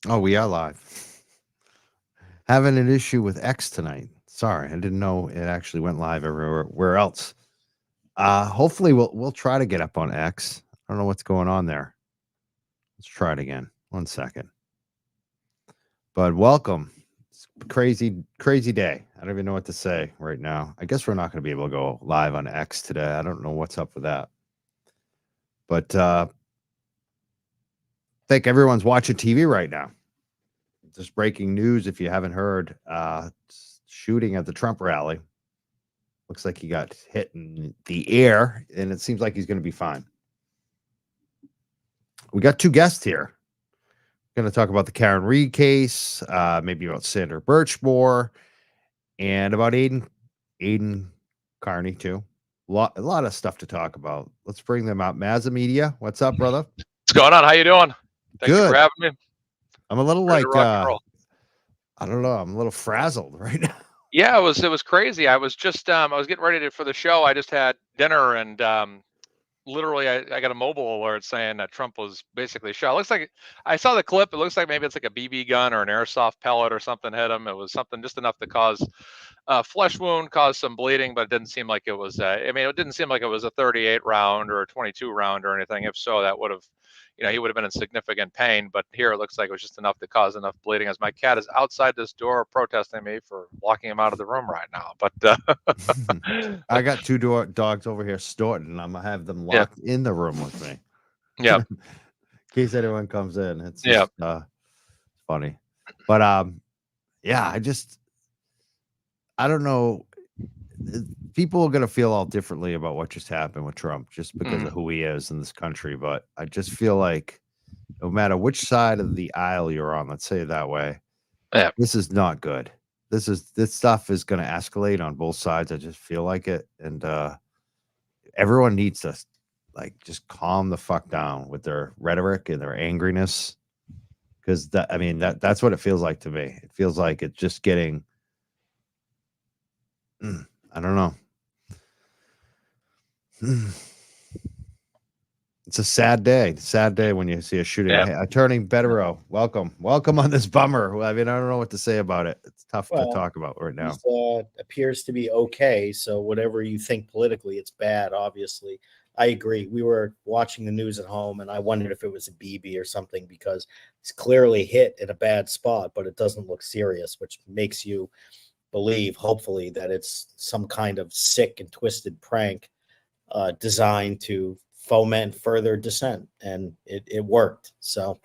Oh, we are live. Having an issue with X tonight. Sorry, I didn't know it actually went live everywhere else. Hopefully we'll try to get up on X. I don't know what's going on there. Let's try it again. 1 second. But welcome. It's a crazy day. I don't even know what to say right now. I guess we're not going to be able to go live on X today. I don't know what's up with that. But I think everyone's watching TV right now. Just breaking news, if you haven't heard, shooting at the Trump rally. Looks like he got hit in the air, and it seems like he's going to be fine. We got two guests here. We're going to talk about the Karen Reed case, maybe about Senator Birchmore, and about Aiden Carney, too. A lot of stuff to talk about. Let's bring them out. Mazza Media, what's up, brother? What's going on? How you doing? Thank you Good. for having me. I'm a little Ready to rock and roll. I don't know. I'm a little frazzled right now. Yeah, it was crazy. I was just I was getting ready for the show. I just had dinner and literally I got a mobile alert saying that Trump was basically shot. It looks like I saw the clip. It looks like maybe it's like a BB gun or an airsoft pellet or something hit him. It was something just enough to cause a flesh wound, cause some bleeding, but it didn't seem like it was. I mean, it didn't seem like it was a 38 round or a 22 round or anything. If so, that would have, he would have been in significant pain. But here it looks like it was just enough to cause enough bleeding. As my cat is outside this door protesting me for locking him out of the room right now. But I got two dogs over here snorting, and I'm gonna have them locked in the room with me. Yeah. In case anyone comes in, it's just, funny. But yeah, I don't know. People are gonna feel all differently about what just happened with Trump, just because of who he is in this country. But I just feel like no matter which side of the aisle you're on, let's say it that way, this is not good. This stuff is going to escalate on both sides. I just feel like it, and everyone needs to just calm the fuck down with their rhetoric and their angriness, because that's what it feels like to me. It feels like it's just getting. I don't know. It's a sad day. Sad day when you see a shooting. Attorney Betterow, welcome on this bummer. I mean, I don't know what to say about it. It's tough to talk about right now. Appears to be okay. So whatever you think politically, it's bad. Obviously, I agree. We were watching the news at home, and I wondered if it was a BB or something, because he's clearly hit in a bad spot, but it doesn't look serious, which makes you believe, hopefully, that it's some kind of sick and twisted prank designed to foment further dissent, and it worked. So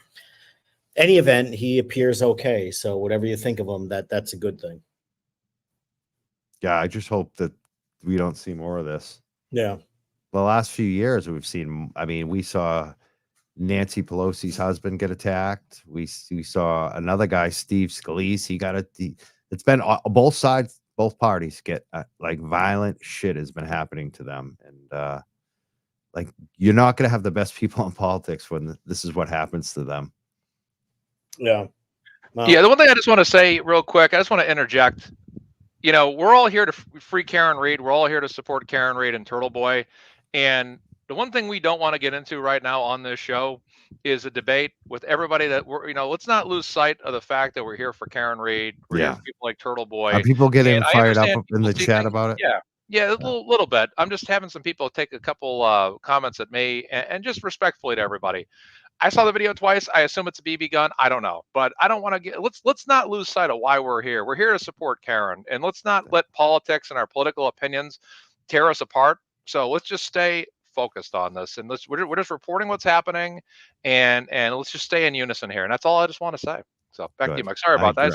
any event, he appears okay. So whatever you think of him, that's a good thing. Yeah, I just hope that we don't see more of this. Yeah. The last few years we've seen, we saw Nancy Pelosi's husband get attacked. We saw another guy, Steve Scalise. He got it's been both sides, both parties get violent shit has been happening to them. And you're not going to have the best people in politics when this is what happens to them. Yeah. The one thing I just want to say real quick, I just want to interject. We're all here to free Karen Reed. We're all here to support Karen Reed and Turtleboy. And the one thing we don't want to get into right now on this show is a debate with everybody that let's not lose sight of the fact that we're here for Karen Reed. We're here for people like Turtleboy. Are people getting fired up in the chat about it? Yeah, a little bit. I'm just having some people take a couple comments at me, and just respectfully to everybody. I saw the video twice. I assume it's a BB gun. I don't know, but I don't want to get. Let's not lose sight of why we're here. We're here to support Karen, and let's not let politics and our political opinions tear us apart. So let's just stay focused on this, and we're just reporting what's happening, and let's just stay in unison here. And that's all I just want to say. So back to you, Mike. Sorry about that.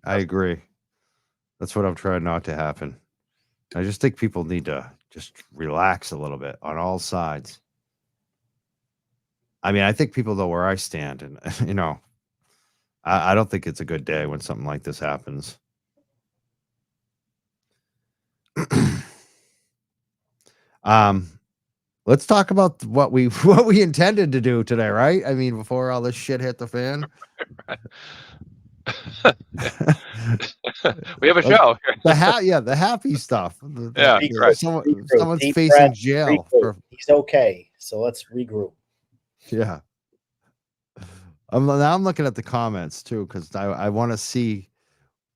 I agree. That's what I'm trying not to happen. I just think people need to just relax a little bit on all sides. I think people know where I stand, and I don't think it's a good day when something like this happens. Let's talk about what we intended to do today, right? Before all this shit hit the fan. We have a show. The happy stuff. Someone's facing breath, jail. He's okay. So let's regroup. Yeah. Now I'm looking at the comments too, because I want to see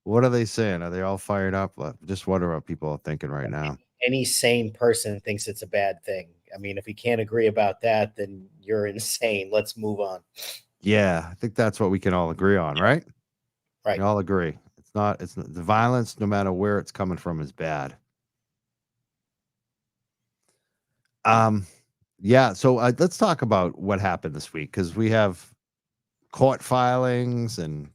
what are they saying. Are they all fired up? Just wonder what people are thinking right now. Any sane person thinks it's a bad thing. I mean, if you can't agree about that, then you're insane. Let's move on. Yeah, I think that's what we can all agree on, right? Right. We all agree. It's the violence, no matter where it's coming from, is bad. Yeah. So let's talk about what happened this week, because we have court filings and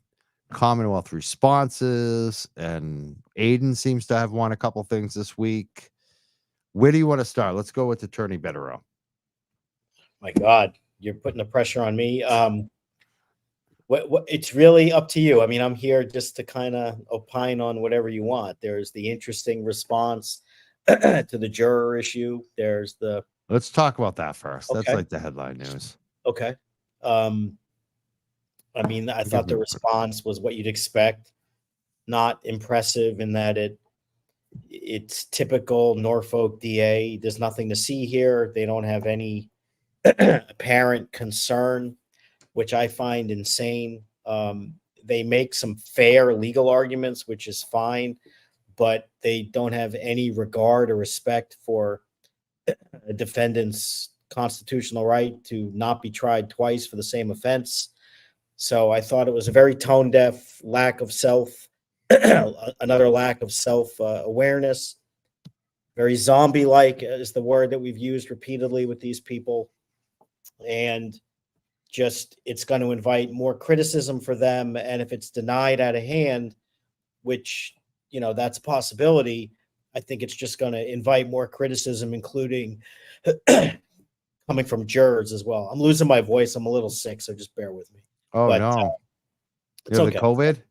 Commonwealth responses, and Aiden seems to have won a couple things this week. Where do you want to start? Let's go with Attorney Betterow. My God, you're putting the pressure on me. What it's really up to you. I mean, I'm here just to kind of opine on whatever you want. There's the interesting response to the juror issue. There's the Let's talk about that first. That's okay. like the headline news. Okay. I mean, I thought the response was what you'd expect. Not impressive in that it's typical Norfolk DA. There's nothing to see here. They don't have any apparent concern, which I find insane. They make some fair legal arguments, which is fine, but they don't have any regard or respect for a defendant's constitutional right to not be tried twice for the same offense. So I thought it was a very tone deaf lack of another lack of self awareness. Very zombie like is the word that we've used repeatedly with these people. And just it's going to invite more criticism for them. And if it's denied out of hand, which, that's a possibility, I think it's just going to invite more criticism, including coming from jurors as well. I'm losing my voice. I'm a little sick, so just bear with me. Oh, but, no. It's you have okay. the COVID?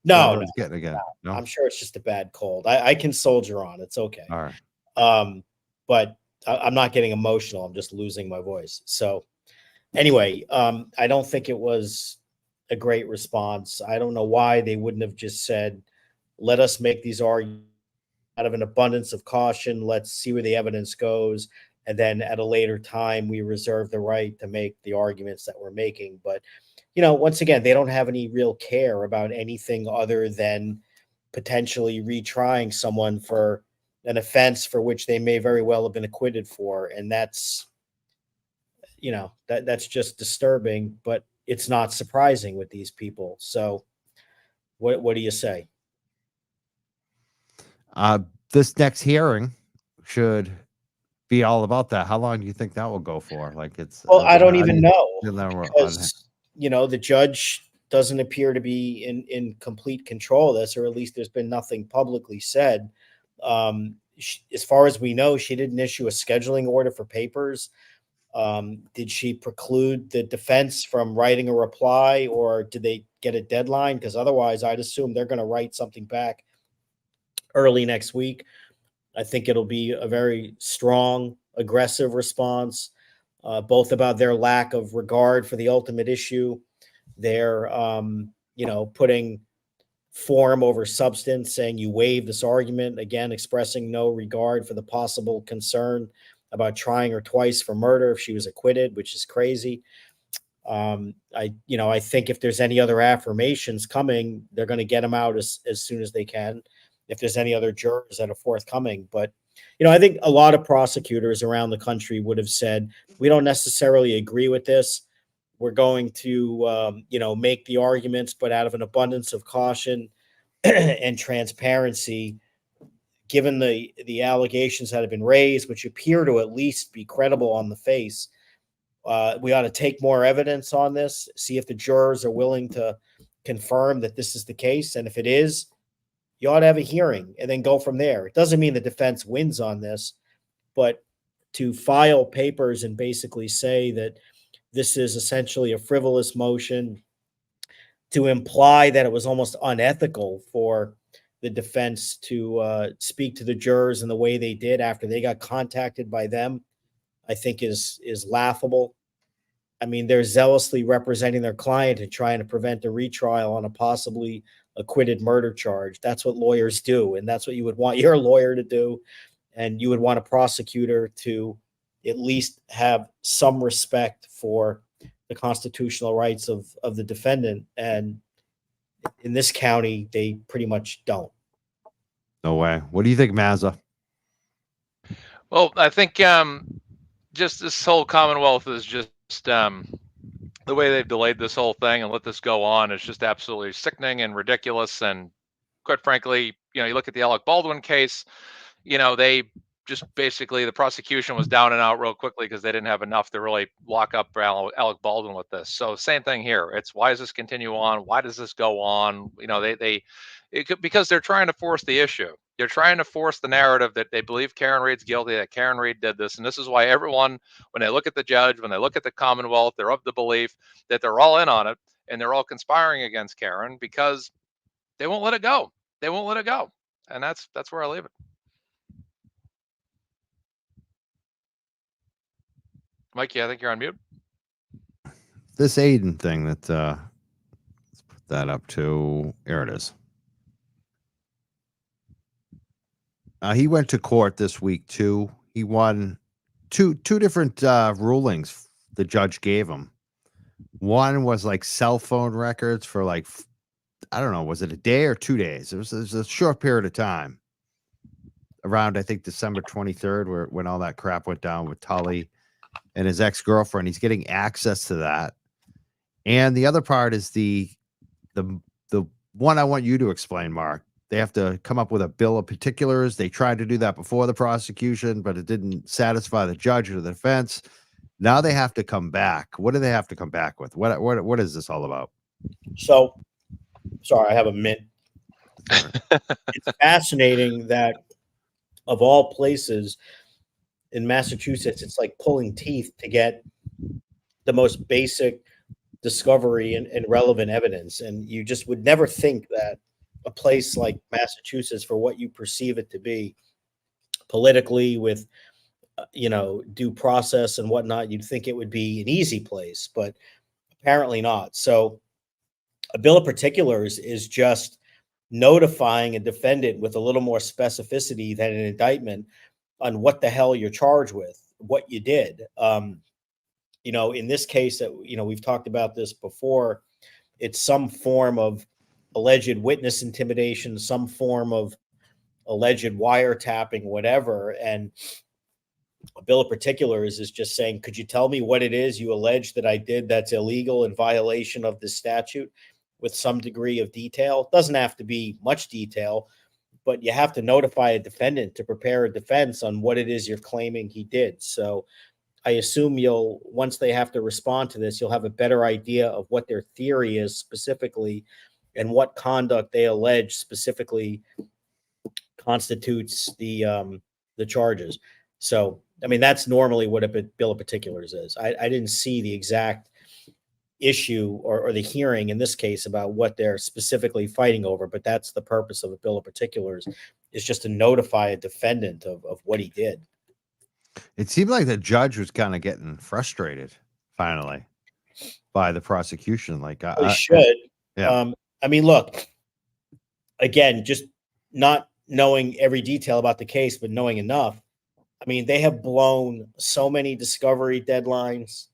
No, it's getting again. No? I'm sure it's just a bad cold. I can soldier on. It's okay. All right. But I'm not getting emotional. I'm just losing my voice. So anyway, I don't think it was a great response. I don't know why they wouldn't have just said, let us make these arguments out of an abundance of caution. Let's see where the evidence goes. And then at a later time, we reserve the right to make the arguments that we're making. But, once again, they don't have any real care about anything other than potentially retrying someone for an offense for which they may very well have been acquitted for. And that's, that's just disturbing, but it's not surprising with these people. So what do you say? This next hearing should be all about that. How long do you think that will go for? Well, I don't even know, because, the the judge doesn't appear to be in complete control of this, or at least there's been nothing publicly said. As far as we know, she didn't issue a scheduling order for papers. Did she preclude the defense from writing a reply, or did they get a deadline? Because otherwise, I'd assume they're going to write something back early next week. I think it'll be a very strong, aggressive response, both about their lack of regard for the ultimate issue. They're, putting form over substance, saying you waive this argument, again, expressing no regard for the possible concern about trying her twice for murder if she was acquitted, which is crazy. I think if there's any other affirmations coming, they're going to get them out as soon as they can. If there's any other jurors that are forthcoming. But, I think a lot of prosecutors around the country would have said, we don't necessarily agree with this. We're going to, make the arguments, but out of an abundance of caution and transparency, given the allegations that have been raised, which appear to at least be credible on the face, we ought to take more evidence on this, see if the jurors are willing to confirm that this is the case. And if it is, you ought to have a hearing and then go from there. It doesn't mean the defense wins on this, but to file papers and basically say that this is essentially a frivolous motion, to imply that it was almost unethical for the defense to speak to the jurors in the way they did after they got contacted by them, I think is laughable. I mean, they're zealously representing their client and trying to prevent a retrial on a possibly acquitted murder charge. That's what lawyers do, and that's what you would want your lawyer to do, and you would want a prosecutor to at least have some respect for the constitutional rights of the defendant. And in this county, they pretty much don't. No way. What do you think, Mazza? Well, I think just this whole Commonwealth is just the way they've delayed this whole thing and let this go on is just absolutely sickening and ridiculous. And quite frankly, you look at the Alec Baldwin case, they just basically, the prosecution was down and out real quickly because they didn't have enough to really lock up Alec Baldwin with this. So same thing here. It's, why does this continue on? Why does this go on? Because they're trying to force the issue. They're trying to force the narrative that they believe Karen Reid's guilty, that Karen Reid did this. And this is why everyone, when they look at the judge, when they look at the Commonwealth, they're of the belief that they're all in on it and they're all conspiring against Karen because they won't let it go. They won't let it go. And that's where I leave it. Mikey, I think you're on mute. This Aiden thing that, let's put that up to, here it is. He went to court this week too. He won two different rulings the judge gave him. One was like cell phone records for like, I don't know, was it a day or 2 days? It was a short period of time. Around, I think, December 23rd, when all that crap went down with Tully and his ex-girlfriend. He's getting access to that. And the other part is the one I want you to explain, Mark. They have to come up with a bill of particulars. They tried to do that before the prosecution, but it didn't satisfy the judge or the defense. Now they have to come back. What do they have to come back with? What is this all about? So, sorry, I have a mint. It's fascinating that of all places in Massachusetts, it's like pulling teeth to get the most basic discovery and relevant evidence. And you just would never think that a place like Massachusetts, for what you perceive it to be politically with, due process and whatnot, you'd think it would be an easy place, but apparently not. So a bill of particulars is just notifying a defendant with a little more specificity than an indictment on what the hell you're charged with, what you did. In this case that, we've talked about this before, it's some form of alleged witness intimidation, some form of alleged wiretapping, whatever. And a bill of particulars is just saying, could you tell me what it is you allege that I did that's illegal in violation of this statute with some degree of detail? It doesn't have to be much detail, but you have to notify a defendant to prepare a defense on what it is you're claiming he did. So I assume once they have to respond to this, you'll have a better idea of what their theory is specifically and what conduct they allege specifically constitutes the charges. So, I mean, that's normally what a bill of particulars is. I didn't see the exact issue or the hearing in this case about what they're specifically fighting over, but that's the purpose of a bill of particulars, is just to notify a defendant of what he did. It seemed like the judge was kind of getting frustrated finally by the prosecution. Like, He should. Yeah. I mean, look, again, just not knowing every detail about the case, but knowing enough. I mean, they have blown so many discovery deadlines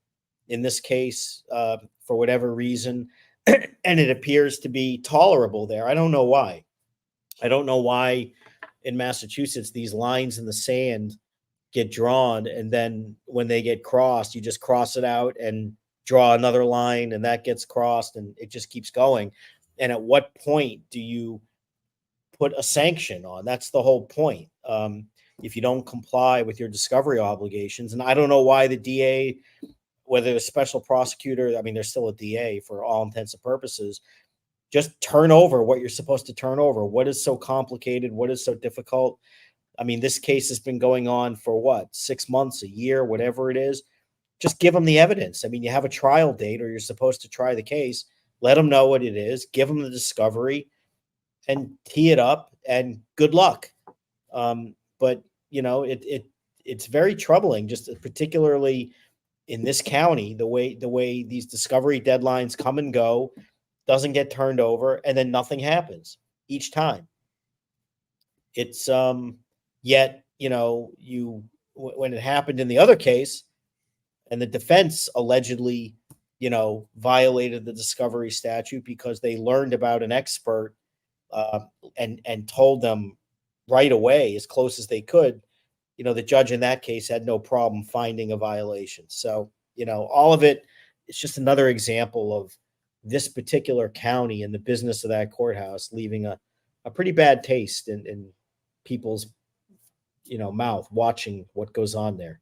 in this case for whatever reason, and it appears to be tolerable there. I don't know why. I don't know why in Massachusetts these lines in the sand get drawn, and then when they get crossed, you just cross it out and draw another line, and that gets crossed, and it just keeps going. And at what point do you put a sanction on? That's the whole point. If you don't comply with your discovery obligations, and I don't know why the DA, whether the special prosecutor, I mean, they're still a DA for all intents and purposes, just turn over what you're supposed to turn over. What is so complicated? What is so difficult? I mean, this case has been going on for what, 6 months, a year, whatever it is. Just give them the evidence. I mean, you have a trial date, or you're supposed to try the case. Let them know what it is. Give them the discovery and tee it up, and good luck. But it's very troubling, just particularly in this county, the way these discovery deadlines come and go, doesn't get turned over, and then nothing happens each time. It's yet, when it happened in the other case, and the defense allegedly violated the discovery statute because they learned about an expert and told them right away as close as they could. The judge in that case had no problem finding a violation. So, all of it, it's just another example of this particular county and the business of that courthouse leaving a pretty bad taste in people's, mouth watching what goes on there.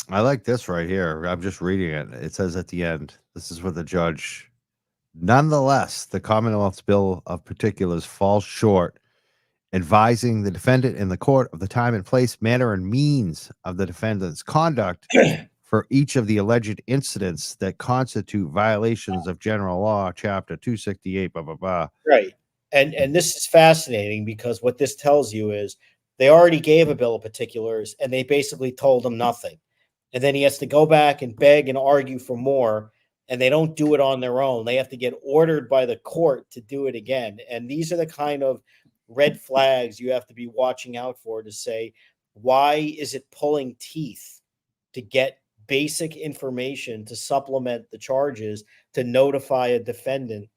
I like this right here. I'm just reading it. It says at the end, this is what the judge, nonetheless, the Commonwealth's bill of particulars falls short, advising the defendant in the court of the time and place, manner, and means of the defendant's conduct for each of the alleged incidents that constitute violations of general law, chapter 268, blah, blah, blah. Right. And this is fascinating because what this tells you is they already gave a bill of particulars and they basically told him nothing. And then he has to go back and beg and argue for more, and they don't do it on their own. They have to get ordered by the court to do it again. And these are the kind of red flags you have to be watching out for to say, why is it pulling teeth to get basic information to supplement the charges to notify a defendant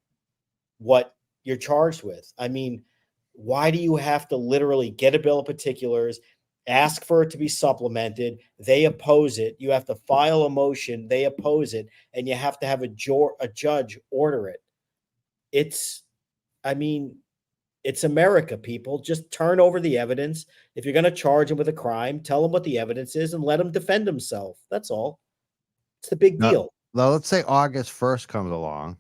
what you're charged with? I mean, why do you have to literally get a bill of particulars, ask for it to be supplemented, they oppose it, you have to file a motion, they oppose it, and you have to have a judge order it? It's America, people. Just turn over the evidence. If you're going to charge him with a crime, tell him what the evidence is and let him defend himself. That's all. It's the big deal. Now, let's say August 1st comes along,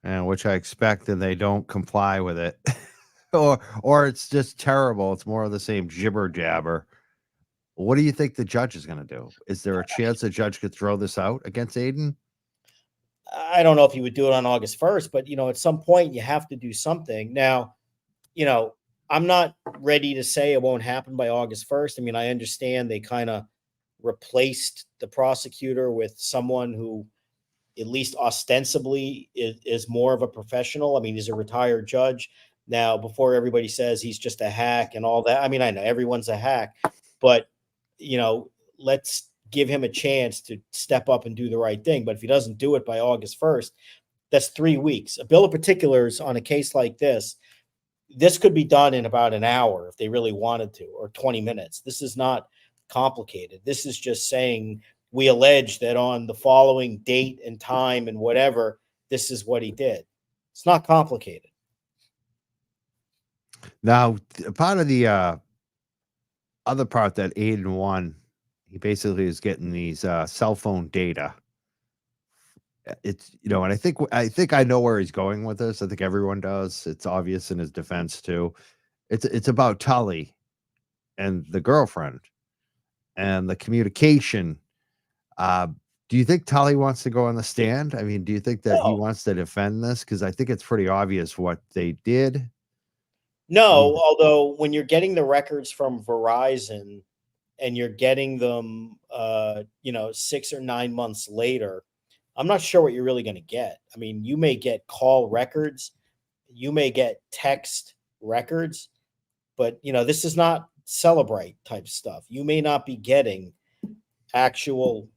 and which I expect, and they don't comply with it. or it's just terrible. It's more of the same jibber jabber. What do you think the judge is going to do? Is there a chance the judge could throw this out against Aiden? I don't know if he would do it on August 1st, but at some point you have to do something. Now, I'm not ready to say it won't happen by August 1st. I mean, I understand they kind of replaced the prosecutor with someone who at least ostensibly is more of a professional. I mean, he's a retired judge. Now, before everybody says he's just a hack and all that, I mean, I know everyone's a hack, but, let's give him a chance to step up and do the right thing. But if he doesn't do it by August 1st, that's 3 weeks. A bill of particulars on a case like this could be done in about an hour if they really wanted to, or 20 minutes. This is not complicated. This is just saying we allege that on the following date and time and whatever, this is what he did. It's not complicated. Now, part of the other part that Aiden won, he basically is getting these cell phone data. It's and I think I know where he's going with this. I think everyone does. It's obvious in his defense too. It's about Tully and the girlfriend and the communication. Do you think Tully wants to go on the stand? I mean, do you think that he wants to defend this? Because I think it's pretty obvious what they did. No, although when you're getting the records from Verizon and you're getting them, 6 or 9 months later, I'm not sure what you're really going to get. I mean, you may get call records, you may get text records, but this is not Celebrate type stuff. You may not be getting actual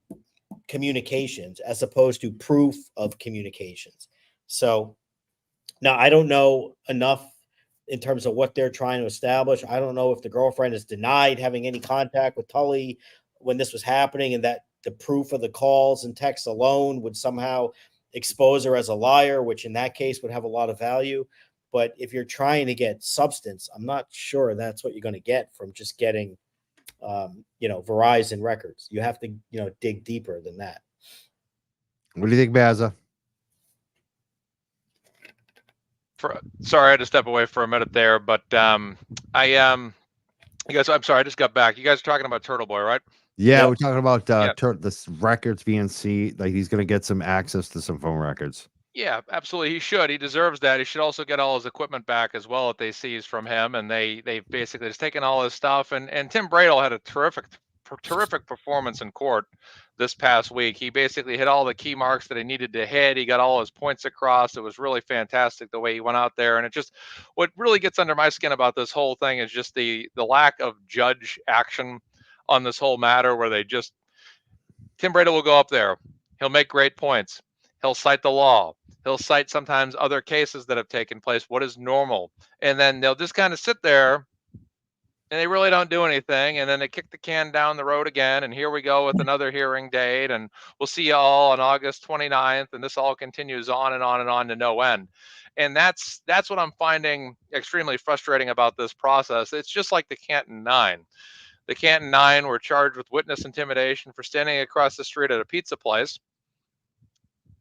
communications as opposed to proof of communications. So now I don't know enough in terms of what they're trying to establish. I don't know if the girlfriend is denied having any contact with Tully when this was happening, and that the proof of the calls and texts alone would somehow expose her as a liar, which in that case would have a lot of value. But if you're trying to get substance, I'm not sure that's what you're going to get from just getting, Verizon records. You have to, dig deeper than that. What do you think, Bazza? Sorry, I had to step away for a minute there, but you guys, I'm sorry, I just got back. You guys are talking about Turtleboy, right? Yeah, we're talking about the records being seen. Like he's going to get some access to some phone records. Yeah, absolutely. He should. He deserves that. He should also get all his equipment back as well that they seized from him. And they basically just taken all his stuff. And Tim Bradle had a terrific performance in court this past week. He basically hit all the key marks that he needed to hit. He got all his points across. It was really fantastic the way he went out there. And what really gets under my skin about this whole thing is just the lack of judge action on this whole matter, where Tim Bradle will go up there. He'll make great points. He'll cite the law. He'll cite sometimes other cases that have taken place. What is normal? And then they'll just kind of sit there and they really don't do anything. And then they kick the can down the road again. And here we go with another hearing date. And we'll see you all on August 29th. And this all continues on and on and on to no end. And that's what I'm finding extremely frustrating about this process. It's just like the Canton 9. The Canton 9 were charged with witness intimidation for standing across the street at a pizza place.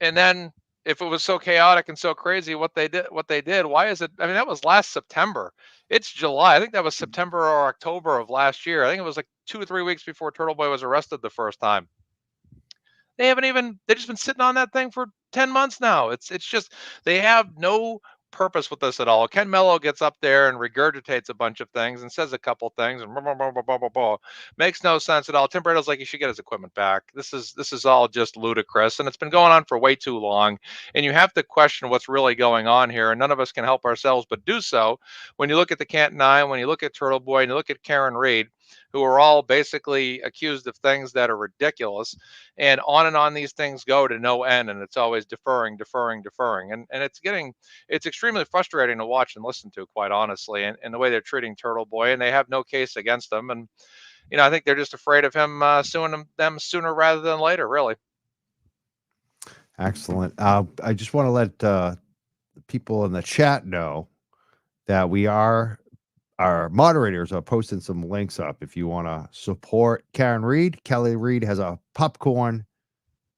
And then if it was so chaotic and so crazy what they did, why is it? I mean, that was last September. It's July. I think that was September or October of last year. I think it was like 2 or 3 weeks before Turtleboy was arrested the first time. They've just been sitting on that thing for 10 months now. It's just, they have no purpose with this at all. Ken Mello gets up there and regurgitates a bunch of things and says a couple things and blah, blah, blah, blah, makes no sense at all. Tim Brado's like, he should get his equipment back. This is all just ludicrous, and it's been going on for way too long. And you have to question what's really going on here, and none of us can help ourselves but do so. When you look at the Canton 9, when you look at Turtleboy, and you look at Karen Reed, who are all basically accused of things that are ridiculous, and on these things go to no end, and it's always deferring, and it's extremely frustrating to watch and listen to, quite honestly, and the way they're treating Turtleboy, and they have no case against him, and I think they're just afraid of him suing them sooner rather than later, really. Excellent. I just want to let the people in the chat know that our moderators are posting some links up if you want to support Karen Reed. Kelly Reed has a popcorn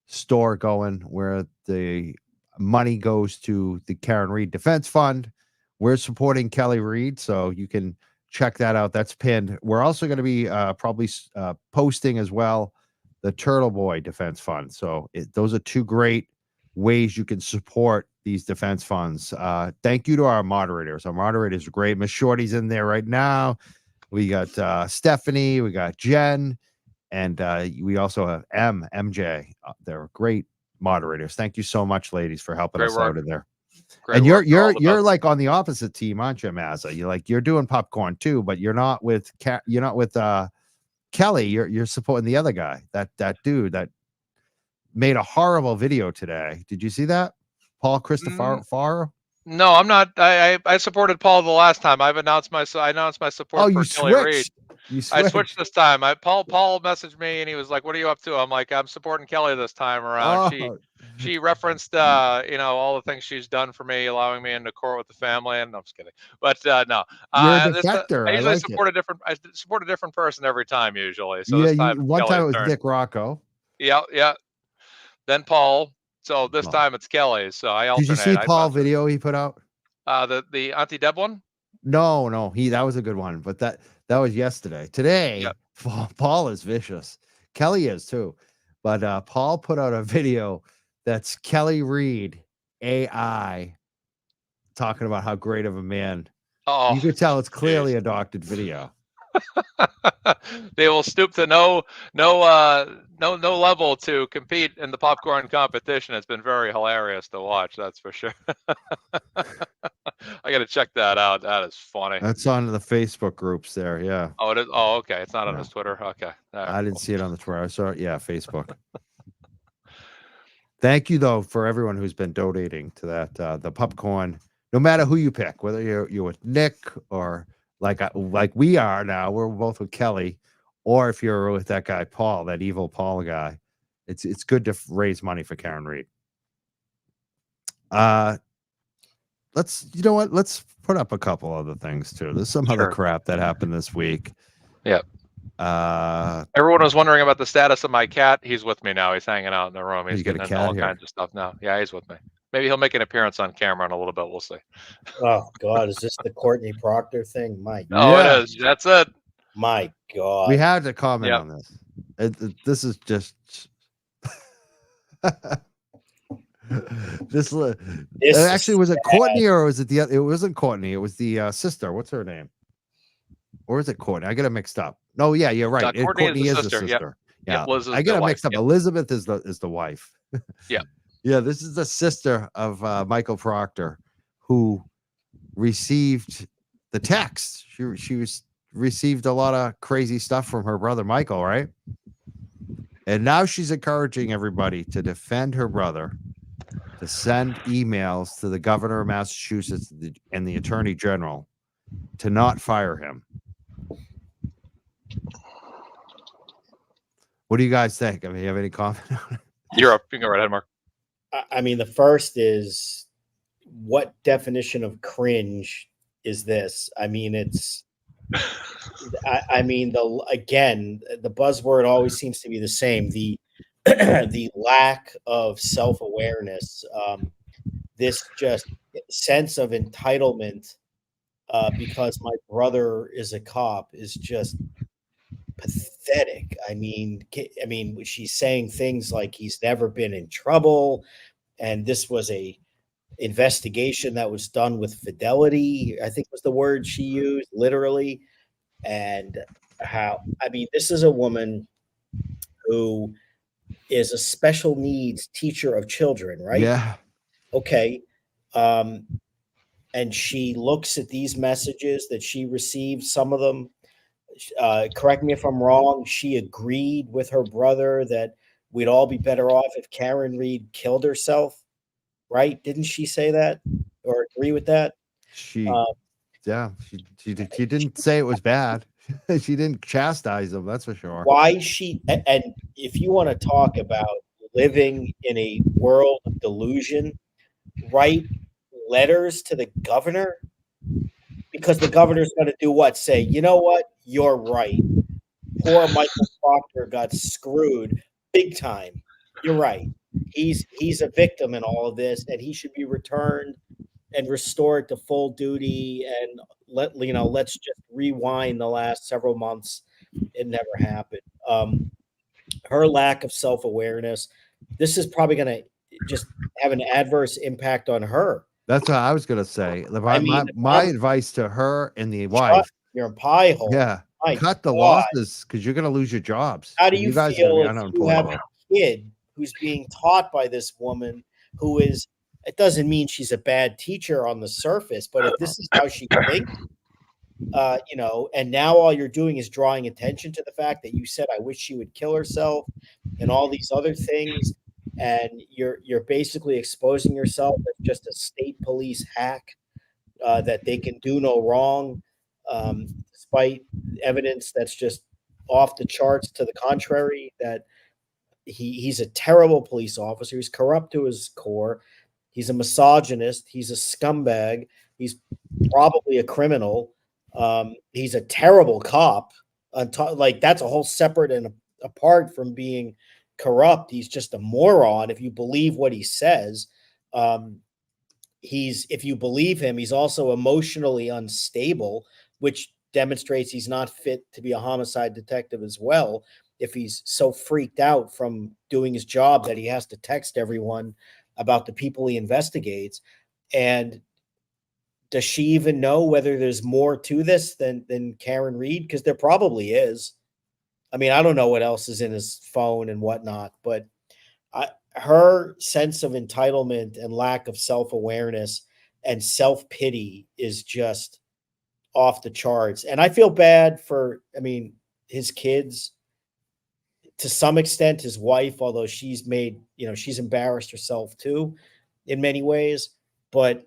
store going where the money goes to the Karen Reed Defense Fund. We're supporting Kelly Reed, so you can check that out. That's pinned. We're also going to be probably posting as well the Turtleboy Defense Fund. So those are two great ways you can support these defense funds. Thank you to our moderators. Our moderators are great. Miss Shorty's in there right now. We got Stephanie, we got Jen, and we also have MJ. They're great moderators. Thank you so much, ladies, for helping us out in there. Great and work you're like on the opposite team, aren't you, Mazza? You're doing popcorn too, but you're not with Kelly. You're supporting the other guy, that dude that made a horrible video today. Did you see that? Paul Christopher? No, I'm not. I supported Paul the last time. I announced my support for Kelly Reed. I switched this time. Paul messaged me and he was like, "What are you up to?" I'm like, "I'm supporting Kelly this time around." Oh. She referenced all the things she's done for me, allowing me into court with the family, and no, I'm just kidding. But no, you're a defector. I usually support a different person every time usually. So yeah, this time one time it was Nick Rocco. Yeah. Then Paul. So this time it's Kelly. So I alternate. Did you see Paul video he put out? The Auntie Deb one? No, that was a good one, but that was yesterday. Today, yep. Paul is vicious. Kelly is too, but Paul put out a video that's Kelly Reed AI talking about how great of a man. Oh, you could tell it's clearly a doctored video. They will stoop to no level to compete in the popcorn competition. It's been very hilarious to watch, that's for sure. I got to check that out. That is funny. That's on the Facebook groups there. Yeah. Oh, it is. Oh, okay. It's not on his Twitter. Okay. Right, I didn't see it on the Twitter. I saw it. Yeah, Facebook. Thank you though for everyone who's been donating to that. The popcorn, no matter who you pick, whether you're with Nick or like we are now, we're both with Kelly, or if you're with that guy Paul, that evil Paul guy, it's good to raise money for Karen Reed. Let's put up a couple other things too. There's some other crap that happened this week. Yep. Everyone was wondering about the status of my cat. He's with me now. He's hanging out in the room. He's getting into all kinds of stuff now. Yeah, he's with me. Maybe he'll make an appearance on camera in a little bit. We'll see. Oh God, is this the Courtney Proctor thing? My God. Oh, it is. That's it. My God. We had to comment on this. This is just this actually was it Courtney or was it the other? It wasn't Courtney. It was the sister. What's her name? Or is it Courtney? I get it mixed up. No, yeah, you're right. Courtney is the sister. Yeah, I get it mixed up. Elizabeth is the wife. Yeah. Yeah, this is the sister of Michael Proctor, who received the text. She received a lot of crazy stuff from her brother Michael, right? And now she's encouraging everybody to defend her brother, to send emails to the governor of Massachusetts and the attorney general to not fire him. What do you guys think? I mean, you have any comment on it? You're up. You can go right ahead, Mark. I mean, the first is, what definition of cringe is this? I mean, it's, I mean, the buzzword always seems to be the same. The the lack of self-awareness, this just sense of entitlement, because my brother is a cop, is just pathetic. I mean, she's saying things like he's never been in trouble, and this was a investigation that was done with fidelity, I think was the word she used, literally. And I mean, this is a woman who is a special needs teacher of children, right? Yeah. Okay. And she looks at these messages that she received, some of them, correct me if I'm wrong, she agreed with her brother that we'd all be better off if Karen Reed killed herself, right? Didn't she say that or agree with that? She didn't say it was bad. She didn't chastise them, that's for sure. Why and if you want to talk about living in a world of delusion, write letters to the governor, because the governor's going to do what? Say, you know what? You're right. Poor Michael Proctor got screwed big time. You're right. He's a victim in all of this, and he should be returned and restored to full duty. And let's just rewind the last several months. It never happened. Her lack of self-awareness, this is probably going to just have an adverse impact on her. That's what I was going to say. I mean, my advice to her and the wife, your pie hole. yeah, My cut the God. losses, because you're going to lose your jobs. How do you guys feel are if you have a kid who's being taught by this woman who is, it doesn't mean she's a bad teacher on the surface, but if this is how she thinks, and now all you're doing is drawing attention to the fact that you said, I wish she would kill herself and all these other things, and you're basically exposing yourself as just a state police hack, that they can do no wrong, despite evidence that's just off the charts to the contrary, that he's a terrible police officer. He's corrupt to his core. He's a misogynist. He's a scumbag. He's probably a criminal. He's a terrible cop. Like, that's a whole separate and apart from being corrupt. He's just a moron. If you believe what he says, if you believe him, he's also emotionally unstable, which demonstrates he's not fit to be a homicide detective as well. If he's so freaked out from doing his job that he has to text everyone about the people he investigates. And does she even know whether there's more to this than Karen Reed? Because there probably is. I mean, I don't know what else is in his phone and whatnot, but her sense of entitlement and lack of self-awareness and self-pity is just off the charts. And I feel bad for, his kids, to some extent, his wife, although she's embarrassed herself too in many ways. But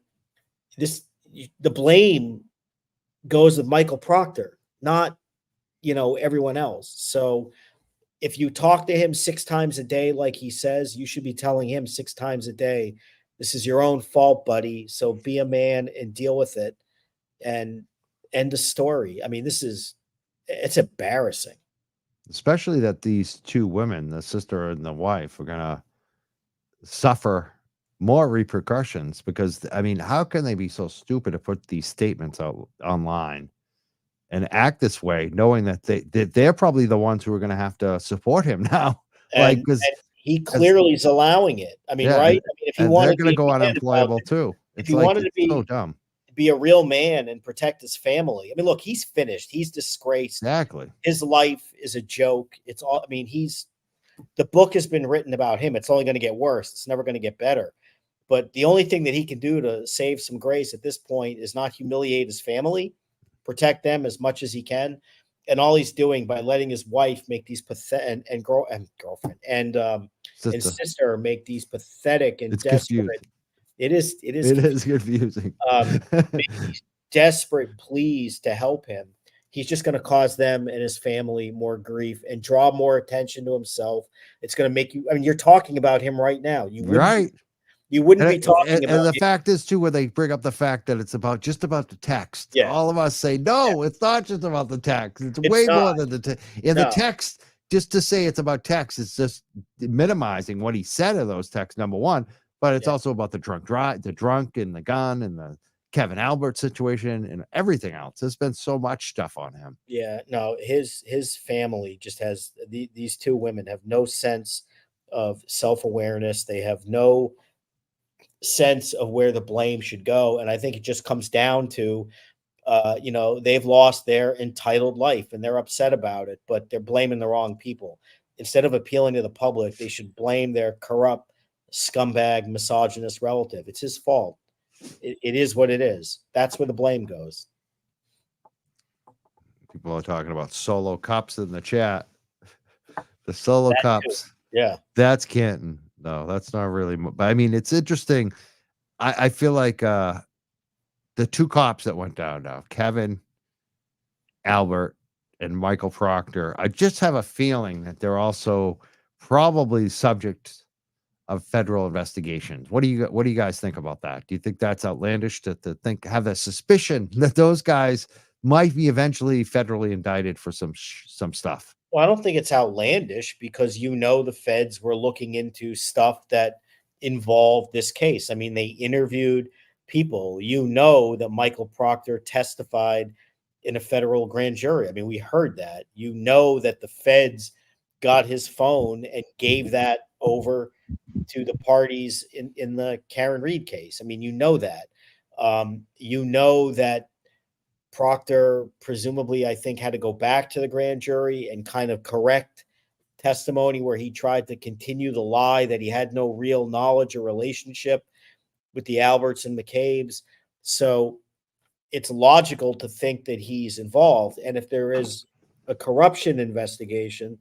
the blame goes with Michael Proctor, not, everyone else. So if you talk to him 6 times a day, like he says, you should be telling him 6 times a day, this is your own fault, buddy. So be a man and deal with it and end the story. I mean, it's embarrassing. Especially that these 2 women, the sister and the wife, are going to suffer more repercussions, because, how can they be so stupid to put these statements out online and act this way, knowing that they're probably the ones who are going to have to support him now? And he clearly is allowing it. Right? If he wanted, they're going to go unemployable too. If he wanted to be so dumb, be a real man and protect his family. Look, he's finished. He's disgraced. Exactly. His life is a joke. It's all. The book has been written about him. It's only going to get worse. It's never going to get better. But the only thing that he can do to save some grace at this point is not humiliate his family, protect them as much as he can, And all he's doing by letting his wife make these pathetic and girlfriend and sister make these pathetic and desperate. Confusing. It is confusing. Make these desperate pleas to help him. He's just going to cause them and his family more grief and draw more attention to himself. It's going to make you. I mean, you're talking about him right now. You wouldn't be talking about. And the fact is too, when they bring up the fact that it's just about the text, all of us say no, it's not just about the text. It's way more than the text. The text, just to say it's about text, it's just minimizing what he said in those texts. Number one, but it's also about the drunk and the gun and the Kevin Albert situation and everything else. There's been so much stuff on him. Yeah, no, his family just has these two women have no sense of self-awareness. They have no sense of where the blame should go. And I think it just comes down to, they've lost their entitled life and they're upset about it, but they're blaming the wrong people. Instead of appealing to the public, they should blame their corrupt, scumbag, misogynist relative. It's his fault. It is what it is. That's where the blame goes. People are talking about solo cups in the chat. The solo cups. Too. Yeah. That's Canton. No, that's not really. But I mean, it's interesting. I feel like the two cops that went down now, Kevin Albert and Michael Proctor, I just have a feeling that they're also probably subject of federal investigations. What do you guys think about that? Do you think that's outlandish to have the suspicion that those guys might be eventually federally indicted for some stuff? Well, I don't think it's outlandish because the feds were looking into stuff that involved this case. I mean, they interviewed people. That Michael Proctor testified in a federal grand jury. I mean, we heard that. That the feds got his phone and gave that over to the parties in the Karen Reed case. I mean, that. That Proctor presumably, I think, had to go back to the grand jury and kind of correct testimony where he tried to continue the lie that he had no real knowledge or relationship with the Alberts and McCabe's. So it's logical to think that he's involved. And if there is a corruption investigation,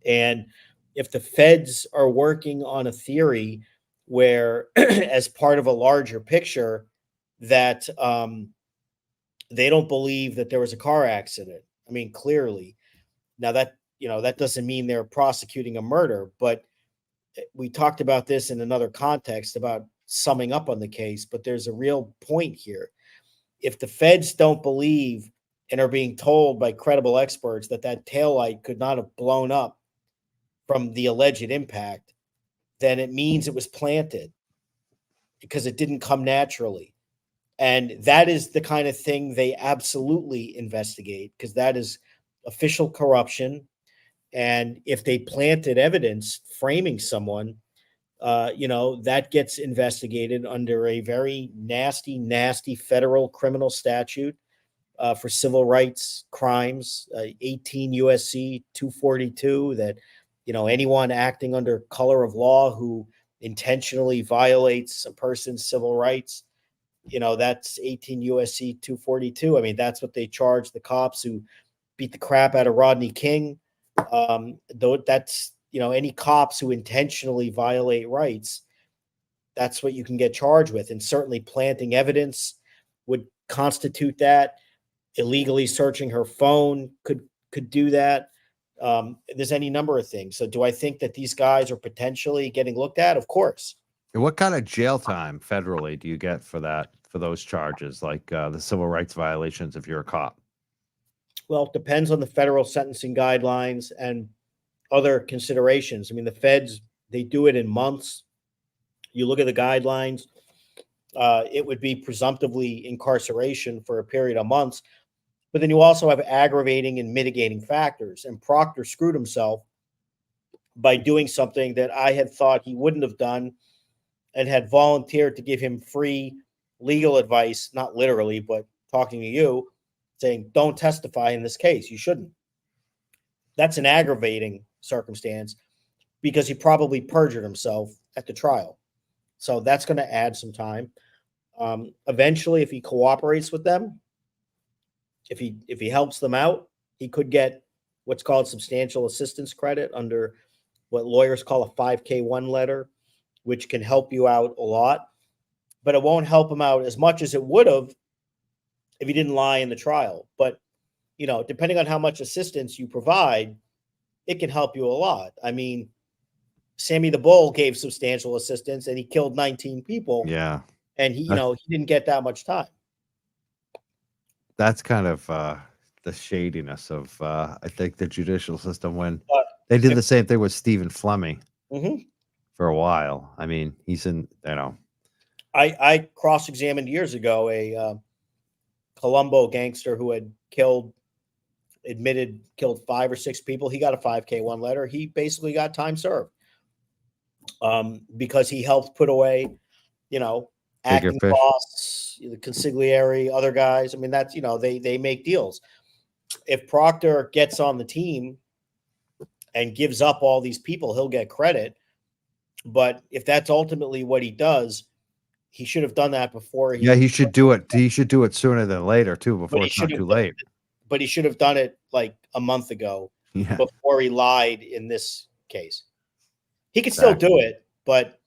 and if the feds are working on a theory where, as part of a larger picture, that they don't believe that there was a car accident. I mean, clearly. Now that doesn't mean they're prosecuting a murder, but we talked about this in another context about summing up on the case, but there's a real point here. If the feds don't believe and are being told by credible experts that taillight could not have blown up from the alleged impact, then it means it was planted because it didn't come naturally. And that is the kind of thing they absolutely investigate, because that is official corruption. And if they planted evidence framing someone, that gets investigated under a very nasty, nasty federal criminal statute for civil rights crimes, 18 USC 242, that, anyone acting under color of law who intentionally violates a person's civil rights, that's 18 USC 242. I mean, that's what they charge the cops who beat the crap out of Rodney King. Though that's, any cops who intentionally violate rights, that's what you can get charged with. And certainly planting evidence would constitute that. Illegally searching her phone could do that. There's any number of things. So do I think that these guys are potentially getting looked at? Of course. And what kind of jail time federally do you get for those charges, like the civil rights violations if you're a cop? Well, it depends on the federal sentencing guidelines and other considerations. I mean, the feds, they do it in months. You look at the guidelines, it would be presumptively incarceration for a period of months. But then you also have aggravating and mitigating factors. And Proctor screwed himself by doing something that I had thought he wouldn't have done, and had volunteered to give him free legal advice, not literally, but talking to you, saying, don't testify in this case. You shouldn't. That's an aggravating circumstance because he probably perjured himself at the trial. So that's going to add some time. Eventually, if he cooperates with them, if he helps them out, He could get what's called substantial assistance credit under what lawyers call a 5K1 letter, which can help you out a lot, but it won't help him out as much as it would have if he didn't lie in the trial. But, you know, depending on how much assistance you provide, it can help you a lot. I mean, Sammy the Bull gave substantial assistance and he killed 19 people. Yeah. And he, you know, he didn't get that much time. That's kind of the shadiness of, I think, the judicial system when they did the same thing with Stephen Fleming for a while. I mean, he's in, you know. I cross-examined years ago a Colombo gangster who had killed 5 or 6 people. He got a 5K1 letter. He basically got time served because he helped put away, you know, acting boss, the consigliere, other guys. I mean, that's, you know, they make deals. If Proctor gets on the team and gives up all these people, he'll get credit. But if that's ultimately what he does, he should have done that before. He should do it. He should do it sooner than later too, before it's not too late. But he should have done it like a month ago before he lied in this case. He could still do it, but,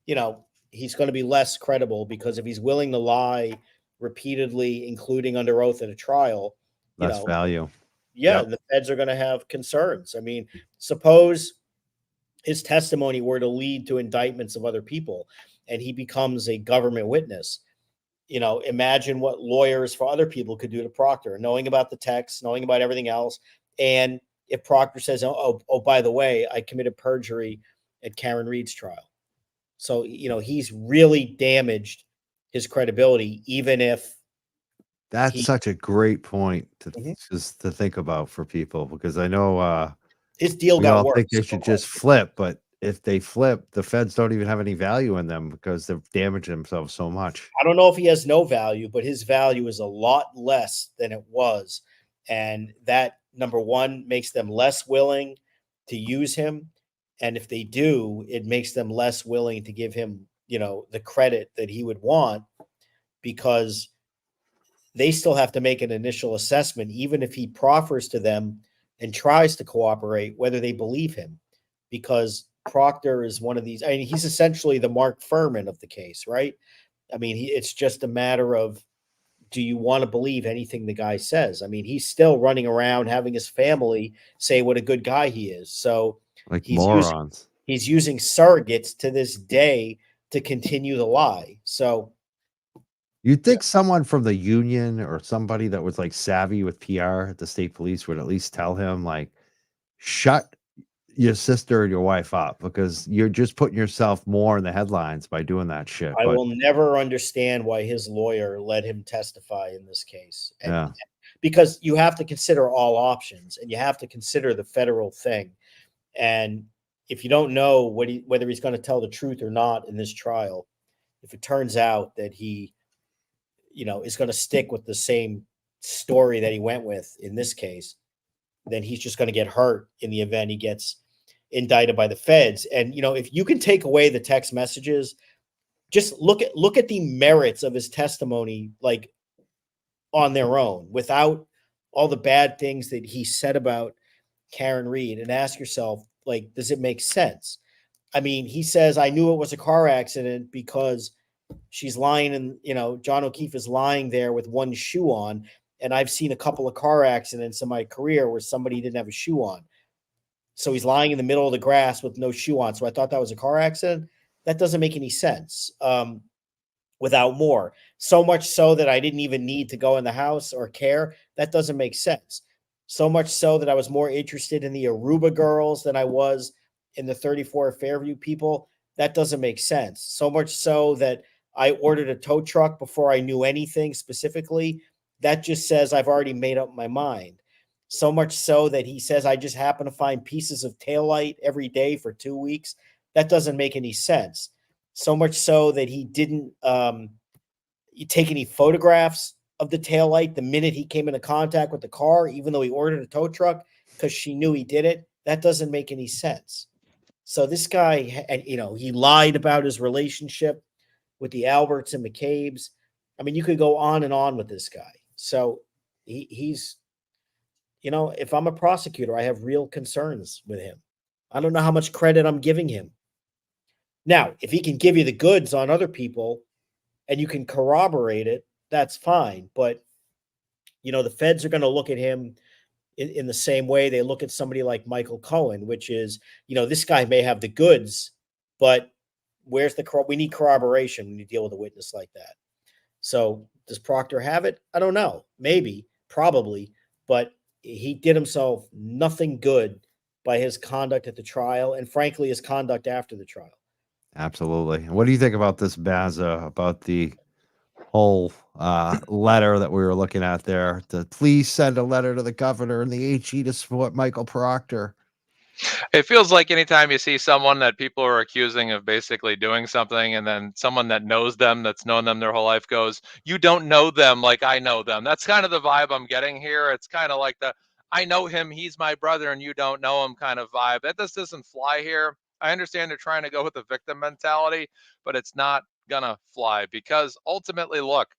you know, he's going to be less credible because if he's willing to lie repeatedly, including under oath at a trial, less value. Yeah, the feds are going to have concerns. I mean, suppose his testimony were to lead to indictments of other people and he becomes a government witness. You know, imagine what lawyers for other people could do to Proctor, knowing about the text, knowing about everything else. And if Proctor says, oh, by the way, I committed perjury at Karen Reed's trial. So, you know, he's really damaged his credibility, even if that's such a great point to just to think about for people, because I know his deal got worse. I think they should just flip, but if they flip, the feds don't even have any value in them because they've damaged themselves so much. I don't know if he has no value, but his value is a lot less than it was. And that, number one, makes them less willing to use him. And if they do, it makes them less willing to give him, you know, the credit that he would want, because they still have to make an initial assessment, even if he proffers to them and tries to cooperate, whether they believe him, because Proctor is one of these. I mean, he's essentially the Mark Furman of the case, right? I mean, it's just a matter of, do you want to believe anything the guy says? I mean, he's still running around having his family say what a good guy he is. So like morons. He's using surrogates to this day to continue the lie. So you'd think someone from the union or somebody that was like savvy with PR at the state police would at least tell him, like, shut your sister and your wife up, because you're just putting yourself more in the headlines by doing that shit. I will never understand why his lawyer let him testify in this case. And because you have to consider all options and you have to consider the federal thing. And if you don't know whether he's going to tell the truth or not in this trial, if it turns out that he, you know, is going to stick with the same story that he went with in this case, then he's just going to get hurt in the event he gets indicted by the feds. And, you know, if you can take away the text messages, just look at the merits of his testimony, like, on their own, without all the bad things that he said about Karen Reed, and ask yourself, like, does it make sense? I mean, he says, I knew it was a car accident because she's lying, and, you know, John O'Keefe is lying there with one shoe on. And I've seen a couple of car accidents in my career where somebody didn't have a shoe on. So he's lying in the middle of the grass with no shoe on. So I thought that was a car accident. That doesn't make any sense without more. So much so that I didn't even need to go in the house or care. That doesn't make sense. So much so that I was more interested in the Aruba girls than I was in the 34 Fairview people. That doesn't make sense. So much so that I ordered a tow truck before I knew anything specifically. That just says I've already made up my mind. So much so that he says I just happen to find pieces of taillight every day for 2 weeks. That doesn't make any sense. So much so that he didn't take any photographs of the taillight the minute he came into contact with the car, even though he ordered a tow truck, because she knew he did it. That doesn't make any sense. So this guy, you know, he lied about his relationship with the Alberts and McCabe's. I mean, you could go on and on with this guy. So he's if I'm a prosecutor, I have real concerns with him. I don't know how much credit I'm giving him. Now, if he can give you the goods on other people and you can corroborate it, that's fine. But, the feds are going to look at him in the same way they look at somebody like Michael Cohen, which is, this guy may have the goods, but where's we need corroboration when you deal with a witness like that. So does Proctor have it? I don't know. Maybe, probably, but he did himself nothing good by his conduct at the trial and frankly, his conduct after the trial. Absolutely. What do you think about this, Baza, about the whole letter that we were looking at there? To please send a letter to the governor and the HE to support Michael Proctor. It feels like anytime you see someone that people are accusing of basically doing something, and then someone that knows them, that's known them their whole life, goes, "You don't know them like I know them." That's kind of the vibe I'm getting here. It's kind of like the "I know him, he's my brother, and you don't know him" kind of vibe. That just doesn't fly here. I understand they're trying to go with the victim mentality, but it's not gonna fly, because ultimately, look,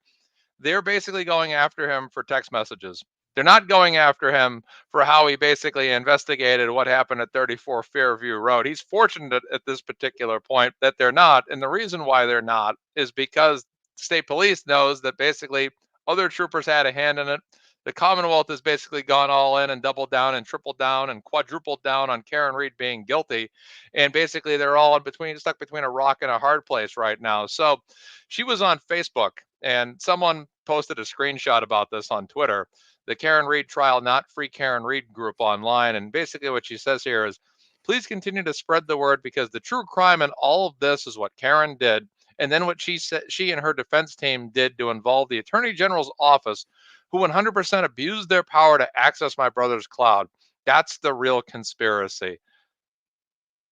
they're basically going after him for text messages. They're not going after him for how he basically investigated what happened at 34 Fairview Road. He's fortunate at this particular point that they're not. And the reason why they're not is because state police knows that basically other troopers had a hand in it. The Commonwealth has basically gone all in and doubled down and tripled down and quadrupled down on Karen Reed being guilty. And basically they're all stuck between a rock and a hard place right now. So she was on Facebook and someone posted a screenshot about this on Twitter, the Karen Reed Trial Not Free Karen Reed group online. And basically what she says here is, please continue to spread the word, because the true crime in all of this is what Karen did. And then what she said, she and her defense team did to involve the Attorney General's office, who 100% abused their power to access my brother's cloud. That's the real conspiracy.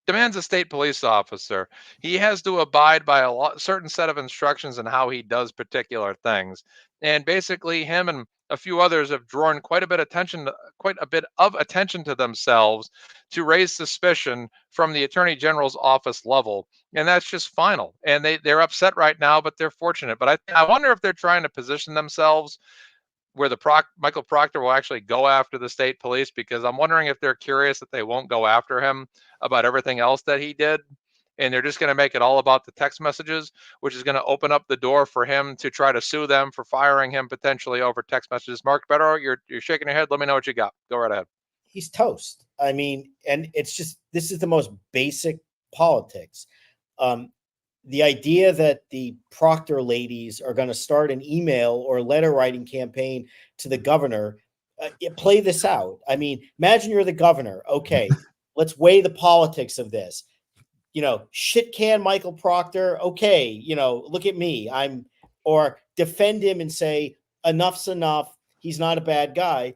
Demands a state police officer. He has to abide by a certain set of instructions on how he does particular things. And basically him and a few others have drawn quite a bit of attention to themselves to raise suspicion from the Attorney General's office level. And that's just final. And they're upset right now, but they're fortunate. But I wonder if they're trying to position themselves where Michael Proctor will actually go after the state police, because I'm wondering if they're curious that they won't go after him about everything else that he did. And they're just going to make it all about the text messages, which is going to open up the door for him to try to sue them for firing him potentially over text messages. Mark Better, you're shaking your head. Let me know what you got. Go right ahead. He's toast. I mean, and it's just, this is the most basic politics. The idea that the Proctor ladies are going to start an email or letter writing campaign to the governor, play this out. I mean, imagine you're the governor. Okay, let's weigh the politics of this. Shit can Michael Proctor. Okay, look at me. Or defend him and say, enough's enough. He's not a bad guy.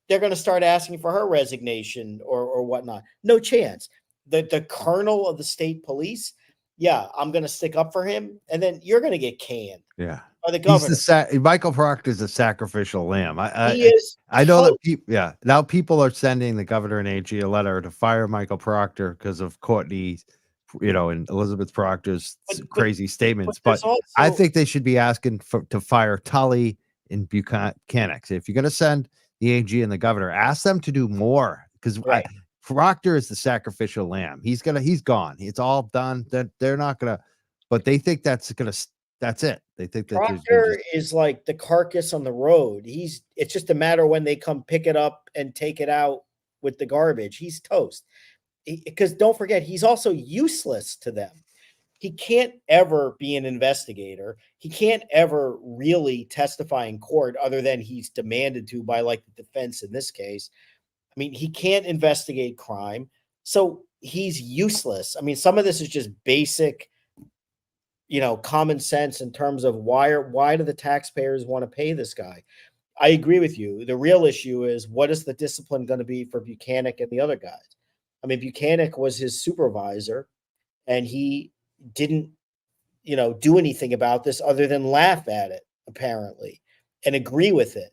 They're going to start asking for her resignation or whatnot. No chance. The colonel of the state police, yeah, I'm going to stick up for him, and then you're going to get canned. Yeah, by the governor. Michael Proctor is a sacrificial lamb. He is. I know that people. Yeah, now people are sending the governor and AG a letter to fire Michael Proctor because of Courtney, and Elizabeth Proctor's crazy statements. But I think they should be asking to fire Tully and Buchanan. If you're going to send the AG and the governor, ask them to do more, because Proctor is the sacrificial lamb. He's gone. It's all done. They're not gonna, but they think that's it. They think that Proctor is like the carcass on the road. It's just a matter when they come pick it up and take it out with the garbage. He's toast. Because don't forget, he's also useless to them. He can't ever be an investigator. He can't ever really testify in court, other than he's demanded to by like the defense in this case. I mean, he can't investigate crime, so he's useless. I mean, some of this is just basic, common sense in terms of why do the taxpayers want to pay this guy? I agree with you. The real issue is, what is the discipline going to be for Buchanan and the other guys? I mean, Buchanan was his supervisor, and he didn't, do anything about this other than laugh at it, apparently, and agree with it.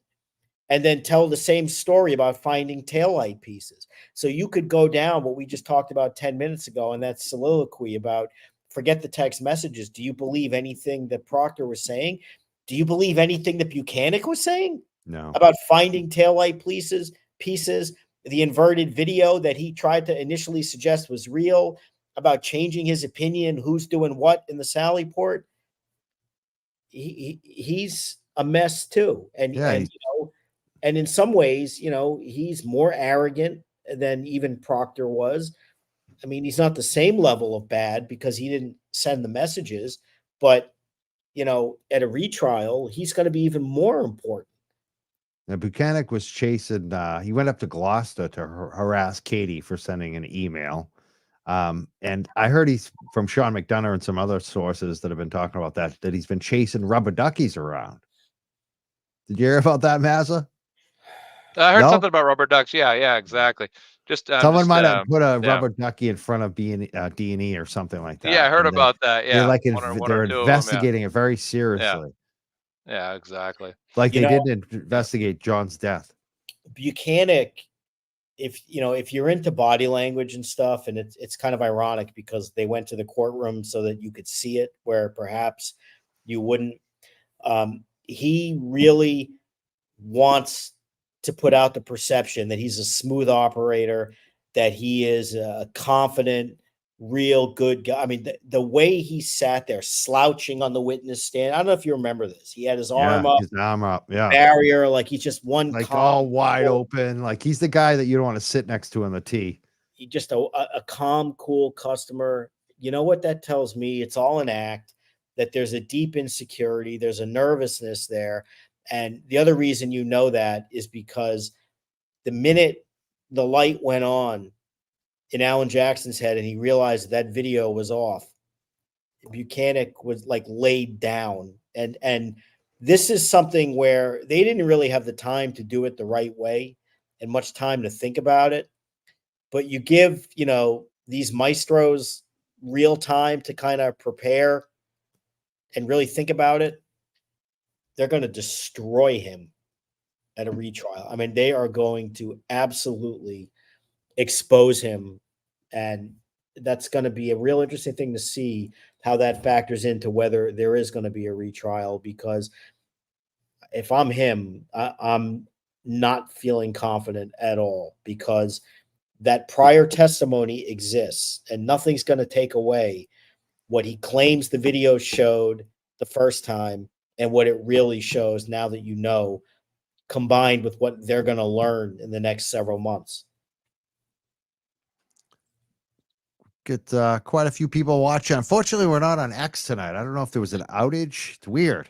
And then tell the same story about finding taillight pieces. So you could go down what we just talked about 10 minutes ago, and that soliloquy about, forget the text messages. Do you believe anything that Proctor was saying? Do you believe anything that Buchanan was saying? No. About finding taillight pieces? pieces. The inverted video that he tried to initially suggest was real about changing his opinion, who's doing what in the Sally port. He's a mess too. And and in some ways, he's more arrogant than even Proctor was. I mean, he's not the same level of bad because he didn't send the messages, but at a retrial, he's going to be even more important. Now, Buchanan was chasing, he went up to Gloucester to harass Katie for sending an email. And I heard he's from Sean McDonough and some other sources that have been talking about that he's been chasing rubber duckies around. Did you hear about that, Mazza? I heard something about rubber ducks. Yeah, exactly. Someone might have put a rubber ducky in front of D&E or something like that. Yeah, I heard about that. Yeah, they're investigating it very seriously. Yeah, exactly. Like they didn't investigate John's death. Buchanan, if you're into body language and stuff, and it's kind of ironic because they went to the courtroom so that you could see it, where perhaps you wouldn't. He really wants to put out the perception that he's a smooth operator, that he is a confident, real good guy. I mean, the way he sat there slouching on the witness stand. I don't know if you remember this. He had his arm up, barrier, like he's just one, like all wide open. Like he's the guy that you don't want to sit next to on the tee. He's just a calm, cool customer. You know what that tells me? It's all an act, that there's a deep insecurity. There's a nervousness there. And the other reason that is because the minute the light went on in Alan Jackson's head and he realized that video was off, Buchanan was like laid down. And this is something where they didn't really have the time to do it the right way and much time to think about it. But you give, these maestros real time to kind of prepare and really think about it, they're going to destroy him at a retrial. I mean, they are going to absolutely expose him. And that's going to be a real interesting thing to see how that factors into whether there is going to be a retrial, because if I'm him, I'm not feeling confident at all, because that prior testimony exists and nothing's going to take away what he claims the video showed the first time and what it really shows now that combined with what they're going to learn in the next several months. Get quite a few people watching. Unfortunately, we're not on X tonight. I don't know if there was an outage. It's weird.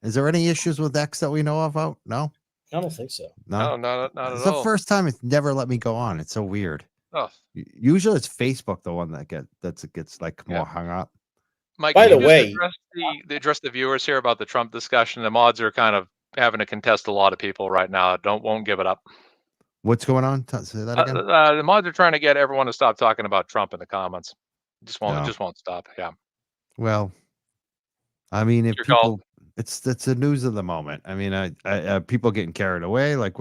Is there any issues with X that we know about? No? I don't think so. No, not at all. It's the first time it's never let me go on. It's so weird. Oh. Usually it's Facebook, the one that gets like more hung up. Mike, by the way, address the viewers here about the Trump discussion. The mods are kind of having to contest a lot of people right now. Won't give it up. What's going on? Say that again. The mods are trying to get everyone to stop talking about Trump in the comments. Just won't stop. Yeah. Well, I mean, if people, it's the news of the moment. I mean, people getting carried away. Like,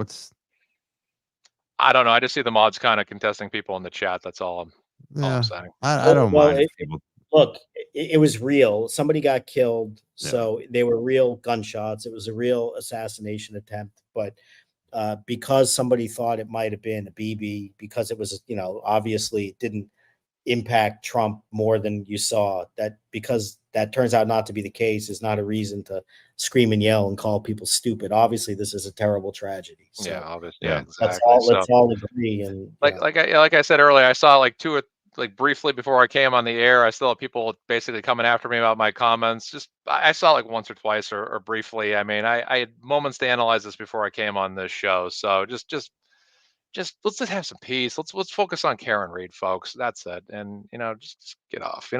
I don't know. I just see the mods kind of contesting people in the chat. That's all I'm saying. I don't mind. Look, it was real. Somebody got killed, so they were real gunshots. It was a real assassination attempt, but because somebody thought it might have been a BB, because it was, obviously it didn't impact Trump more than you saw, that because that turns out not to be the case is not a reason to scream and yell and call people stupid. Obviously, this is a terrible tragedy. So, yeah, obviously, exactly. Let's all agree. And like I said earlier, I saw like briefly before I came on the air, I still have people basically coming after me about my comments. I saw like once or twice or briefly. I mean, I had moments to analyze this before I came on this show. So just let's just have some peace. Let's focus on Karen Reed, folks. That's it. And just get off.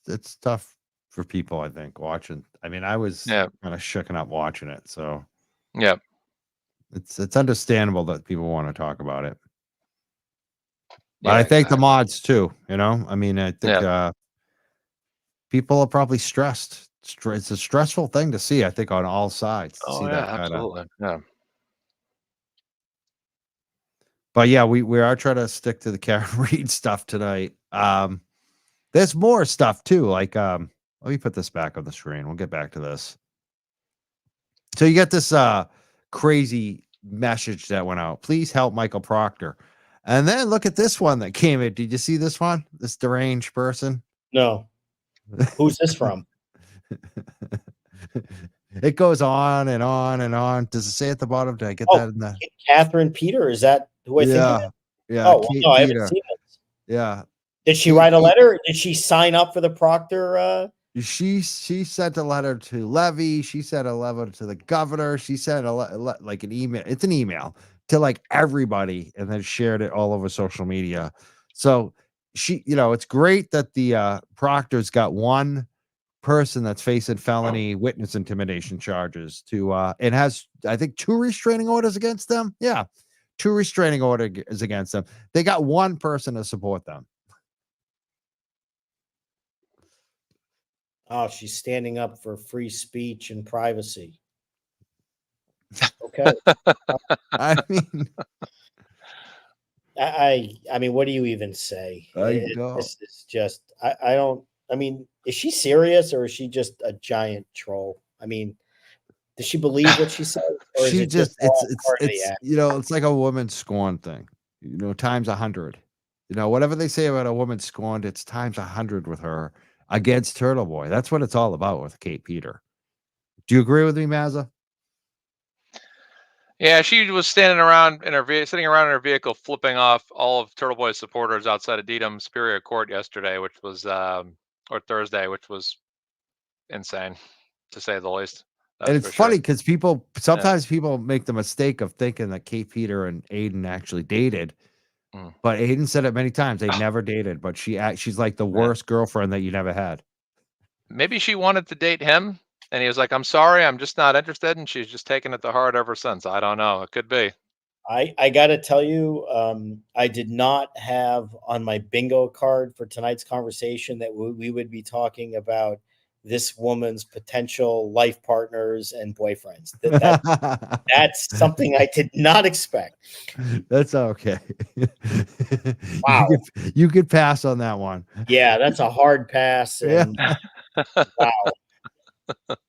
It's tough for people, I think, watching. I mean, I was kind of shooken up watching it. So yeah, it's understandable that people want to talk about it. But I think the mods too, I mean, I think people are probably stressed. It's a stressful thing to see, I think, on all sides. Oh, yeah, absolutely. Yeah. But yeah, we are trying to stick to the Karen Reed stuff tonight. There's more stuff too. Like, let me put this back on the screen. We'll get back to this. So you get this crazy message that went out. Please help Michael Proctor. And then look at this one that came in. Did you see this one? This deranged person? No. Who's this from? It goes on and on and on. Does it say at the bottom? Did I get that in the Catherine Peter? Is that who I think it is? Yeah. Oh, well, no, I haven't seen it. Yeah. Did she write a letter? Did she sign up for the Proctor? She sent a letter to Levy. She sent a letter to the governor. She sent like an email. It's an email to like everybody, and then shared it all over social media. So she, it's great that the Proctor's got one person that's facing felony witness intimidation charges to and has, I think, 2 restraining orders against them. Yeah, 2 restraining orders against them. They got one person to support them. Oh, she's standing up for free speech and privacy. Okay. I mean, I mean, what do you even say? This is just, I don't, I mean, is she serious or is she just a giant troll? I mean, does she believe what she says? Or she is just, it's it's like a woman scorned thing, times 100. Whatever they say about a woman scorned, it's times 100 with her against Turtleboy. That's what it's all about with Kate Peter. Do you agree with me, Mazza? Yeah, she was sitting around in her vehicle, flipping off all of Turtleboy's supporters outside of Dedham Superior Court yesterday, which was or Thursday, which was insane, to say the least. And it's funny because sometimes people make the mistake of thinking that Kate Peter and Aiden actually dated. But Aiden said it many times. They never dated, but she's like the worst girlfriend that you never had. Maybe she wanted to date him, and he was like, "I'm sorry, I'm just not interested," and she's just taken it to heart ever since. I don't know. It could be. I got to tell you, I did not have on my bingo card for tonight's conversation that we would be talking about this woman's potential life partners and boyfriends. That's something I did not expect. That's okay. Wow. You could pass on that one. Yeah, that's a hard pass. And wow.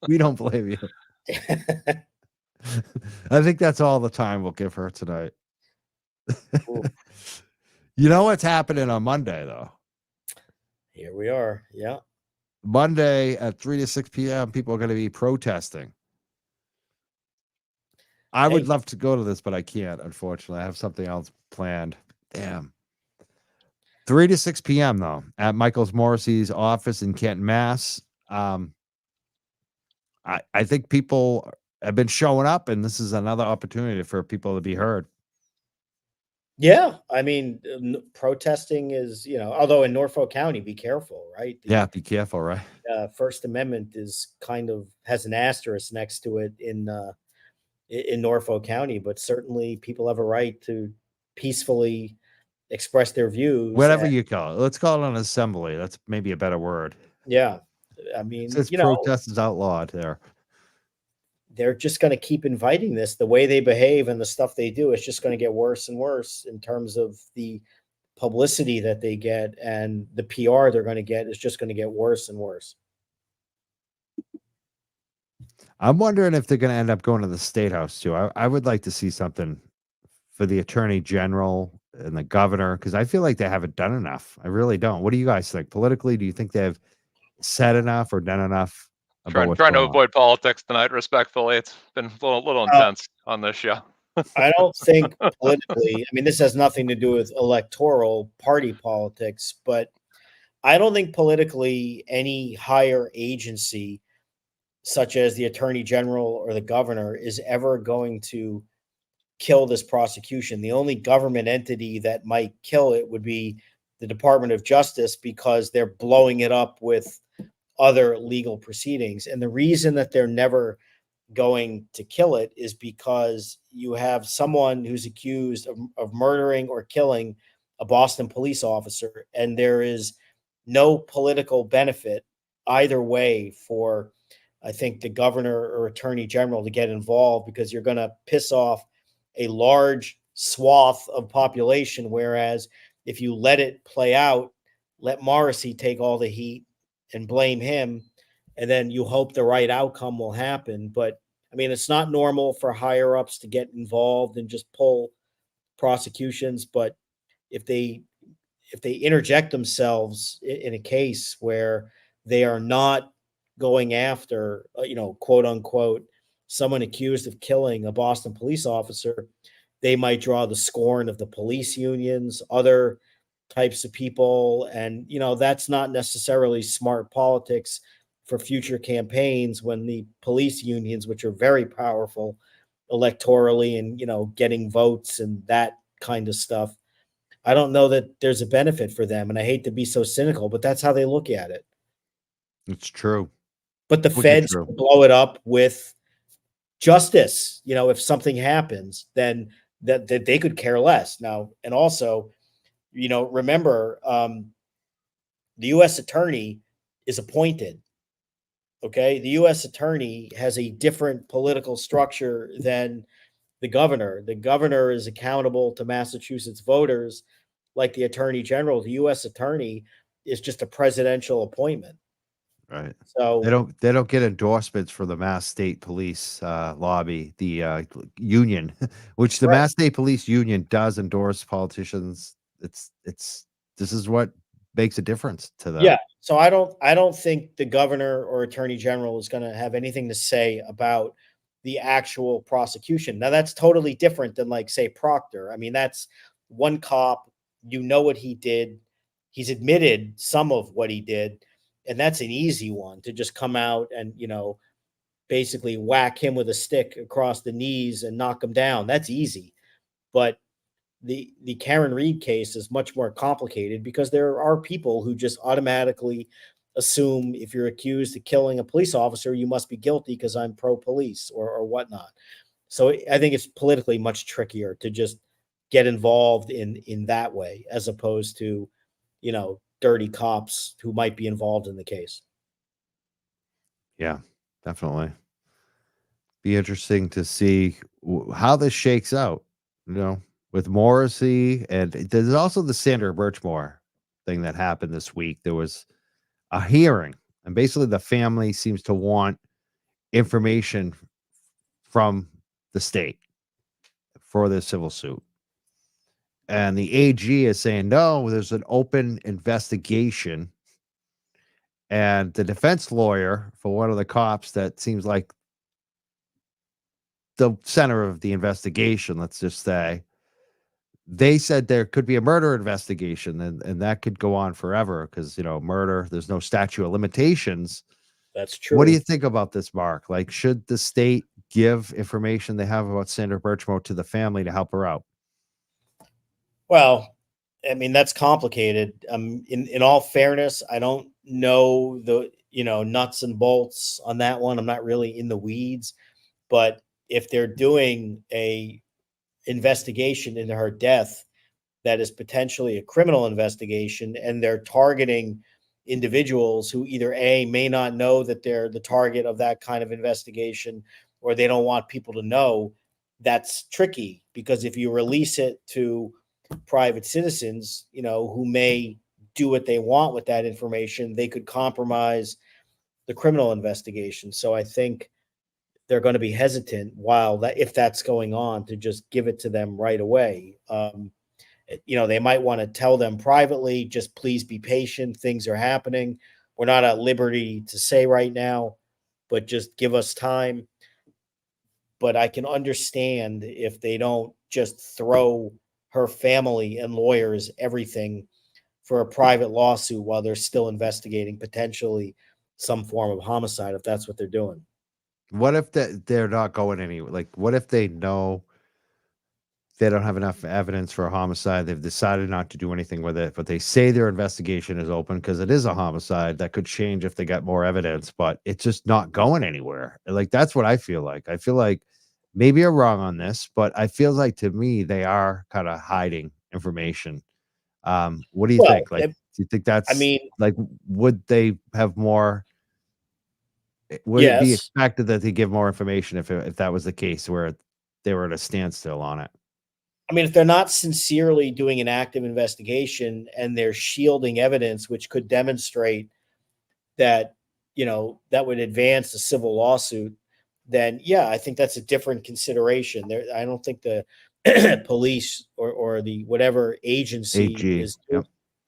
We don't blame you. I think that's all the time we'll give her tonight. You know what's happening on Monday, though? Here we are. Yeah. Monday at 3 to 6 p.m., people are going to be protesting. I would love to go to this, but I can't, unfortunately. I have something else planned. Damn. 3 to 6 p.m., though, at Michael's Morrissey's office in Canton, Mass. I think people have been showing up, and this is another opportunity for people to be heard. Yeah, I mean, protesting is, although in Norfolk County, be careful, right? Yeah, be careful, right? First Amendment has an asterisk next to it in Norfolk County, but certainly people have a right to peacefully express their views. Whatever you call it. Let's call it an assembly. That's maybe a better word. Yeah, I mean, since protest is outlawed there. They're just going to keep inviting this. The way they behave and the stuff they do, it's just going to get worse and worse in terms of the publicity that they get, and the PR they're going to get is just going to get worse and worse. I'm wondering if they're going to end up going to the State House too. I would like to see something for the Attorney General and the governor, because I feel like they haven't done enough. I really don't. What do you guys think? Politically, do you think they've said enough or done enough? Trying to avoid politics tonight, respectfully. It's been a little intense on this show. I don't think politically, I mean, this has nothing to do with electoral party politics, but I don't think politically any higher agency, such as the Attorney General or the governor, is ever going to kill this prosecution. The only government entity that might kill it would be the Department of Justice, because they're blowing it up with other legal proceedings. And the reason that they're never going to kill it is because you have someone who's accused of murdering or killing a Boston police officer, and there is no political benefit either way for, I think, the governor or attorney general to get involved, because you're going to piss off a large swath of population. Whereas if you let it play out, let Morrissey take all the heat and blame him, and then you hope the right outcome will happen. But I mean, it's not normal for higher ups to get involved and just pull prosecutions, but if they interject themselves in a case where they are not going after, quote unquote, someone accused of killing a Boston police officer, they might draw the scorn of the police unions, other types of people. And, that's not necessarily smart politics for future campaigns when the police unions, which are very powerful electorally and, getting votes and that kind of stuff, I don't know that there's a benefit for them. And I hate to be so cynical, but that's how they look at it. It's true. But the Wicked feds true. blow it up with justice. If something happens, then that they could care less. Now, and also, remember, the U.S. attorney is appointed. Okay. The U.S. attorney has a different political structure than the governor. The governor is accountable to Massachusetts voters like the attorney general. The U.S. attorney is just a presidential appointment. Right. So They don't get endorsements from the Mass State Police lobby, the union, which the right. Mass State Police union does endorse politicians. It's this is what makes a difference to them. Yeah. So I don't think the governor or attorney general is going to have anything to say about the actual prosecution. Now that's totally different than, like, say, Proctor. I mean, that's one cop, what he did. He's admitted some of what he did, and that's an easy one to just come out and, basically whack him with a stick across the knees and knock him down. That's easy. But the Karen Reed case is much more complicated because there are people who just automatically assume if you're accused of killing a police officer, you must be guilty because I'm pro police or whatnot. So I think it's politically much trickier to just get involved in that way as opposed to, dirty cops who might be involved in the case. Yeah, definitely. Be interesting to see how this shakes out, with Morrissey. And there's also the Sandra Birchmore thing that happened this week. There was a hearing, and basically the family seems to want information from the state for the civil suit. And the AG is saying, no, there's an open investigation. And the defense lawyer for one of the cops that seems like the center of the investigation, let's just say, they said there could be a murder investigation, and that could go on forever because, murder, there's no statute of limitations. That's true. What do you think about this, Mark? Like, should the state give information they have about Sandra Birchmore to the family to help her out? Well, I mean, that's complicated. In all fairness, I don't know the, nuts and bolts on that one. I'm not really in the weeds, but if they're doing a investigation into her death that is potentially a criminal investigation and they're targeting individuals who either A, may not know that they're the target of that kind of investigation, or they don't want people to know, that's tricky because if you release it to private citizens, who may do what they want with that information, they could compromise the criminal investigation. So I think they're going to be hesitant if that's going on, to just give it to them right away. They might want to tell them privately, just please be patient. Things are happening. We're not at liberty to say right now, but just give us time. But I can understand if they don't just throw her family and lawyers everything for a private lawsuit while they're still investigating potentially some form of homicide, if that's what they're doing. What if they're not going anywhere? Like, what if they know they don't have enough evidence for a homicide? They've decided not to do anything with it, but they say their investigation is open because it is a homicide. That could change if they got more evidence, but it's just not going anywhere. Like, that's what I feel like. I feel like maybe I'm wrong on this, but I feel like, to me, they are kind of hiding information. What do you think? Like, do you think that's, like, would they have more? Would it be Yes. expected that they give more information if that was the case where they were at a standstill on it? I mean, if they're not sincerely doing an active investigation and they're shielding evidence which could demonstrate that, that would advance a civil lawsuit, then yeah, I think that's a different consideration. There, I don't think the police or the whatever agency AG. is Yep.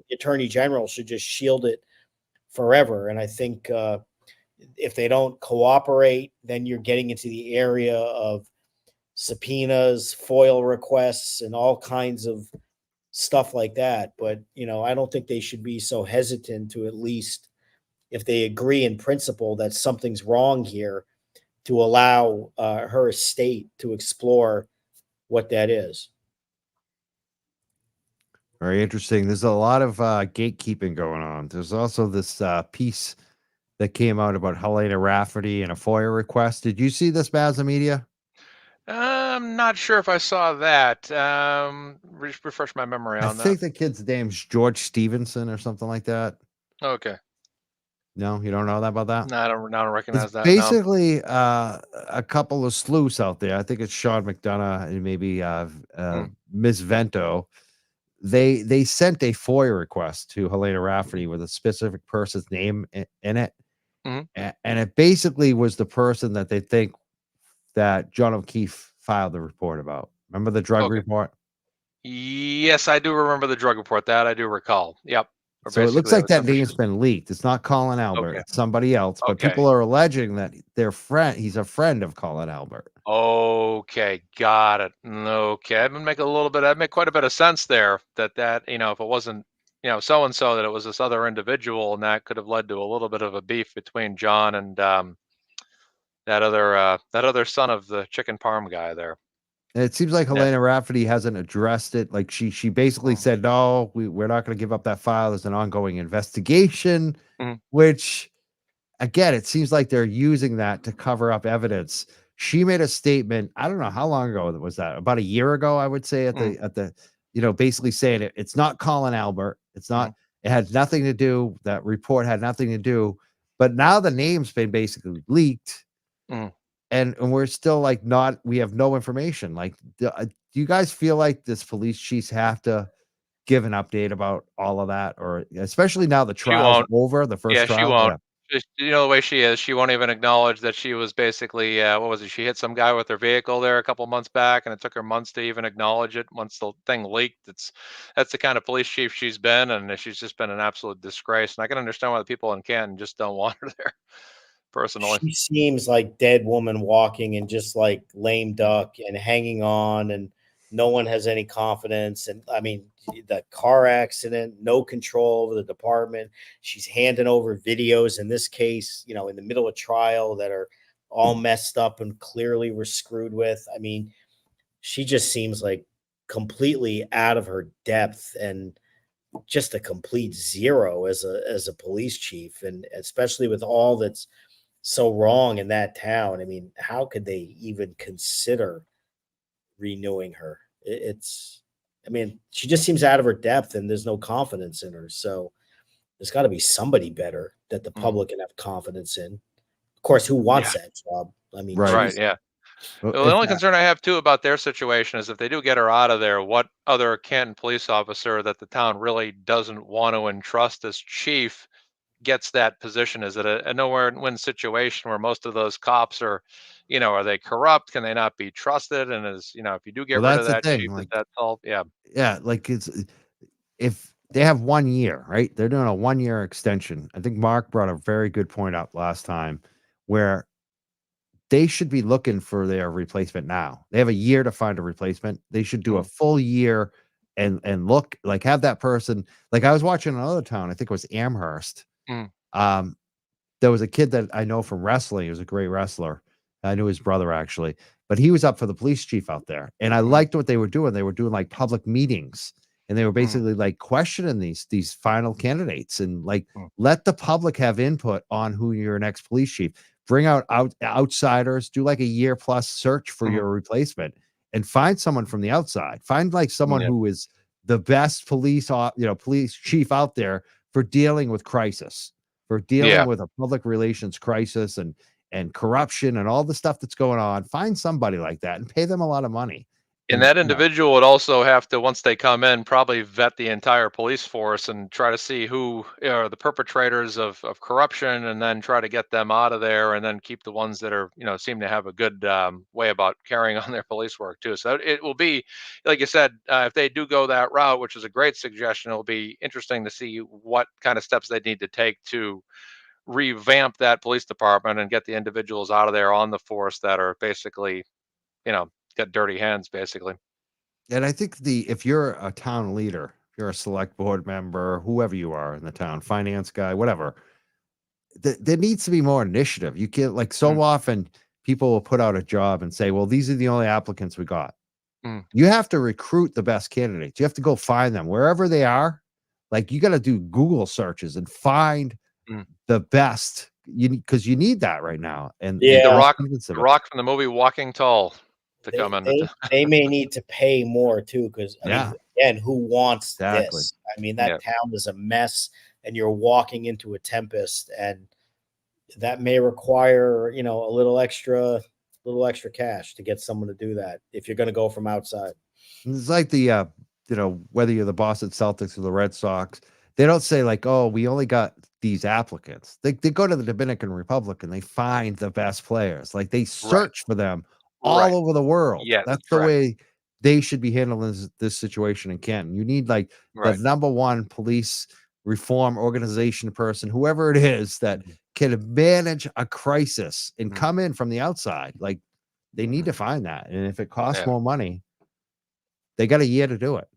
the attorney general should just shield it forever. And I think if they don't cooperate, then you're getting into the area of subpoenas, FOIL requests, and all kinds of stuff like that. But I don't think they should be so hesitant to, at least if they agree in principle that something's wrong here, to allow her estate to explore what that is. Very interesting. There's a lot of gatekeeping going on. There's also this piece that came out about Helena Rafferty and a FOIA request. Did you see this, Baz, the media? I'm not sure if I saw that. Refresh my memory I on think that. the kid's name's George Stevenson or something like that. Okay. No, you don't know that about that? No, I don't recognize It's that. No. basically a couple of sleuths out there. I think it's Sean McDonough and maybe Ms. Vento. They sent a FOIA request to Helena Rafferty with a specific person's name in it. Mhm. And it basically was the person that they think that John O'Keefe filed the report about. Remember the drug Okay. report? Yes, I do remember the drug report. That I do recall. Yep. Or So it looks basically, like was that name's information. been leaked. It's not Colin Albert. Okay. It's somebody else. But Okay. people are alleging that he's a friend of Colin Albert. Okay, got it. Okay, that'd make quite a bit of sense there. That if it wasn't so and so, that it was this other individual, and that could have led to a little bit of a beef between John and that other son of the chicken parm guy there. And it seems like Yeah. Helena Rafferty hasn't addressed it. Like she basically said, no, we're not going to give up that file. There's an ongoing investigation, Mhm. which again, it seems like they're using that to cover up evidence. She made a statement. I don't know how long ago was that. About a year ago, I would say at the basically saying it's not Colin Albert. It's not. It had nothing to do. That report had nothing to do. But now the name's been basically leaked, and we're still like not. We have no information. Like, do you guys feel like this police chiefs have to give an update about all of that, or especially now the She trial's won't. over, the first Yeah, she trial? won't. Yeah. Just, the way she is, she won't even acknowledge that she was basically, what was it? She hit some guy with her vehicle there a couple months back, and it took her months to even acknowledge it. Once the thing leaked, that's the kind of police chief she's been, and she's just been an absolute disgrace. And I can understand why the people in Canton just don't want her there, personally. She seems like dead woman walking and just like lame duck and hanging on, and no one has any confidence. And I mean, the car accident, no control over the department. She's handing over videos in this case, in the middle of trial, that are all messed up and clearly were screwed with. I mean, she just seems like completely out of her depth and just a complete zero as a police chief, and especially with all that's so wrong in that town. I mean, how could they even consider renewing her? I mean, she just seems out of her depth, and there's no confidence in her. So there's got to be somebody better that the public can have confidence in. Of course, who wants Yeah. that job? I mean, Right. Right. Yeah. Well, Well, the only concern I have too about their situation is if they do get her out of there, what other Canton police officer that the town really doesn't want to entrust as chief gets that position? Is it a nowhere-win situation where most of those cops are, are they corrupt? Can they not be trusted? And if you do get rid of that's the that thing. chief, is Like, that all? Yeah. yeah, like if they have 1 year, right? They're doing a 1 year extension. I think Mark brought a very good point up last time where they should be looking for their replacement now. They have a year to find a replacement. They should do a full year and look like have that person. Like I was watching another town, I think it was Amherst. Um, there was a kid that I know from wrestling. He was a great wrestler. I knew his brother actually, but he was up for the police chief out there. And I liked what they were doing. They were doing like public meetings and they were basically like questioning these final candidates and like let the public have input on who your next police chief. Bring out outsiders, do like a year plus search for your replacement and find someone from the outside. Find like someone who is the best police chief out there for dealing with crisis, for dealing with a public relations crisis and corruption and all the stuff that's going on. Find somebody like that and pay them a lot of money And that individual would also have to, once they come in, probably vet the entire police force and try to see who are the perpetrators of corruption, and then try to get them out of there, and then keep the ones that are, seem to have a good way about carrying on their police work too. So it will be, like you said, if they do go that route, which is a great suggestion, it'll be interesting to see what kind of steps they need to take to revamp that police department and get the individuals out of there on the force that are basically, got dirty hands, basically. And I think if you're a town leader, if you're a select board member, whoever you are in the town, finance guy, whatever, there needs to be more initiative. You can't, like, so often people will put out a job and say, well, these are the only applicants we got. You have to recruit the best candidates. You have to go find them wherever they are. Like, you got to do Google searches and find the best, because you need that right now. And the Rock from the movie Walking Tall to come in. They may need to pay more too, because I mean, again, who wants this? I mean, that town is a mess, and you're walking into a tempest, and that may require, a little extra cash to get someone to do that if you're going to go from outside. It's like the whether you're the Boston Celtics or the Red Sox, they don't say like, oh, we only got these applicants. They go to the Dominican Republic and they find the best players. Like, they search for them all over the world. Yeah, that's the way they should be handling this situation in Canton. You need like the number one police reform organization person, whoever it is, that can manage a crisis and come in from the outside. Like, they need to find that. And if it costs more money, they got a year to do it.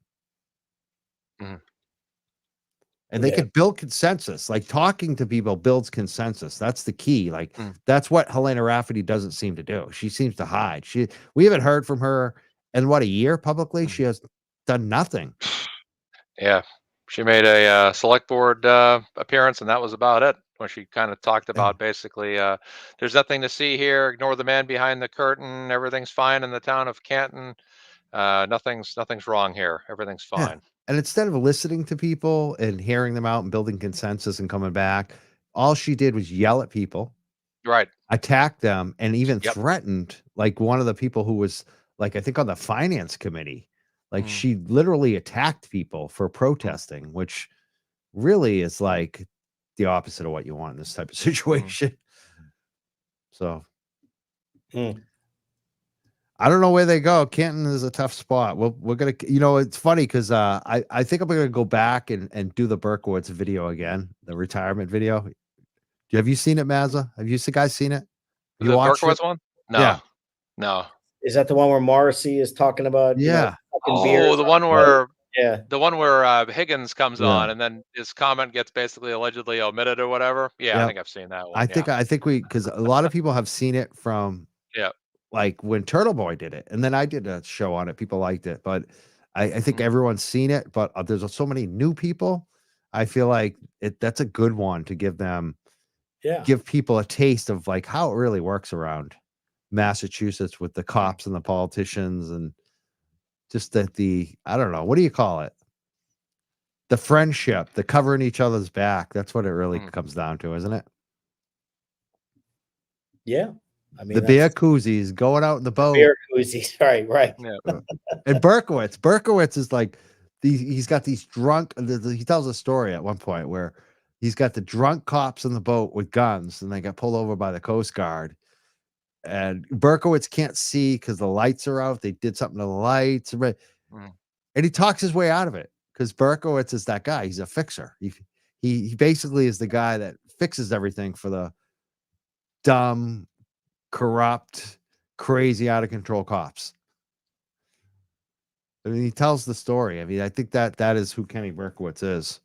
And they could build consensus. Like, talking to people builds consensus. That's the key. Like, that's what Helena Rafferty doesn't seem to do. She seems to hide. We haven't heard from her in a year publicly. She has done nothing. Yeah. She made a select board appearance, and that was about it, when she kind of talked about basically, there's nothing to see here. Ignore the man behind the curtain. Everything's fine in the town of Canton. Nothing's wrong here. Everything's fine. And instead of listening to people and hearing them out and building consensus and coming back, all she did was yell at people, attack them, and even threatened, like, one of the people who was, like, I think on the finance committee. Like, she literally attacked people for protesting, which really is like the opposite of what you want in this type of situation. So I don't know where they go. Canton is a tough spot. We're gonna, it's funny because I think I'm gonna go back and do the Berkowitz video again, the retirement video. Have you seen it, Mazza? Have you guys seen it? The Berkowitz one? No. Yeah. No. Is that the one where Morrissey is talking about? The one where Higgins comes on, and then his comment gets basically allegedly omitted or whatever. I think I've seen that one. I think because a lot of people have seen it from like when Turtleboy did it, and then I did a show on it. People liked it, but I think everyone's seen it. But there's so many new people. I feel like that's a good one to give them, give people a taste of like how it really works around Massachusetts with the cops and the politicians, and just that I don't know, what do you call it? The friendship, the covering each other's back. That's what it really comes down to, isn't it? Yeah. I mean, the beer koozies, going out in the boat. Beer koozies, right. Yeah. And Berkowitz is like, he's got these drunk, he tells a story at one point where he's got the drunk cops in the boat with guns, and they got pulled over by the Coast Guard. And Berkowitz can't see because the lights are out. They did something to the lights. And he talks his way out of it, because Berkowitz is that guy. He's a fixer. He basically is the guy that fixes everything for the dumb, corrupt, crazy, out of control cops. I mean, he tells the story. I mean, I think that is who Kenny Berkowitz is.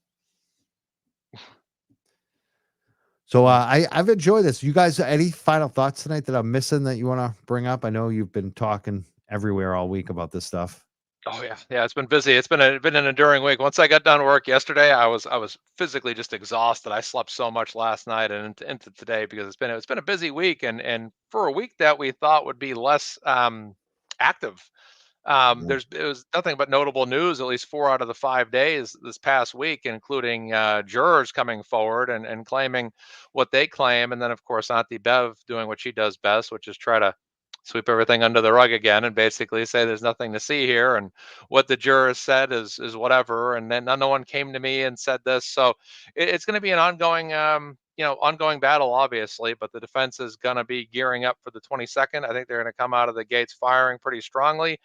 So I've enjoyed this. You guys, any final thoughts tonight that I'm missing that you want to bring up? I know you've been talking everywhere all week about this stuff. Oh yeah. It's been busy. It's been an enduring week. Once I got done work yesterday, I was physically just exhausted. I slept so much last night and into today, because it's been a busy week, and for a week that we thought would be less active. It was nothing but notable news, at least 4 out of the 5 days this past week, including jurors coming forward and claiming what they claim. And then, of course, Auntie Bev doing what she does best, which is try to sweep everything under the rug again and basically say there's nothing to see here, and what the jurors said is whatever, and then no one came to me and said this. So it's going to be an ongoing ongoing battle, obviously, but the defense is going to be gearing up for the 22nd. I think they're going to come out of the gates firing pretty strongly.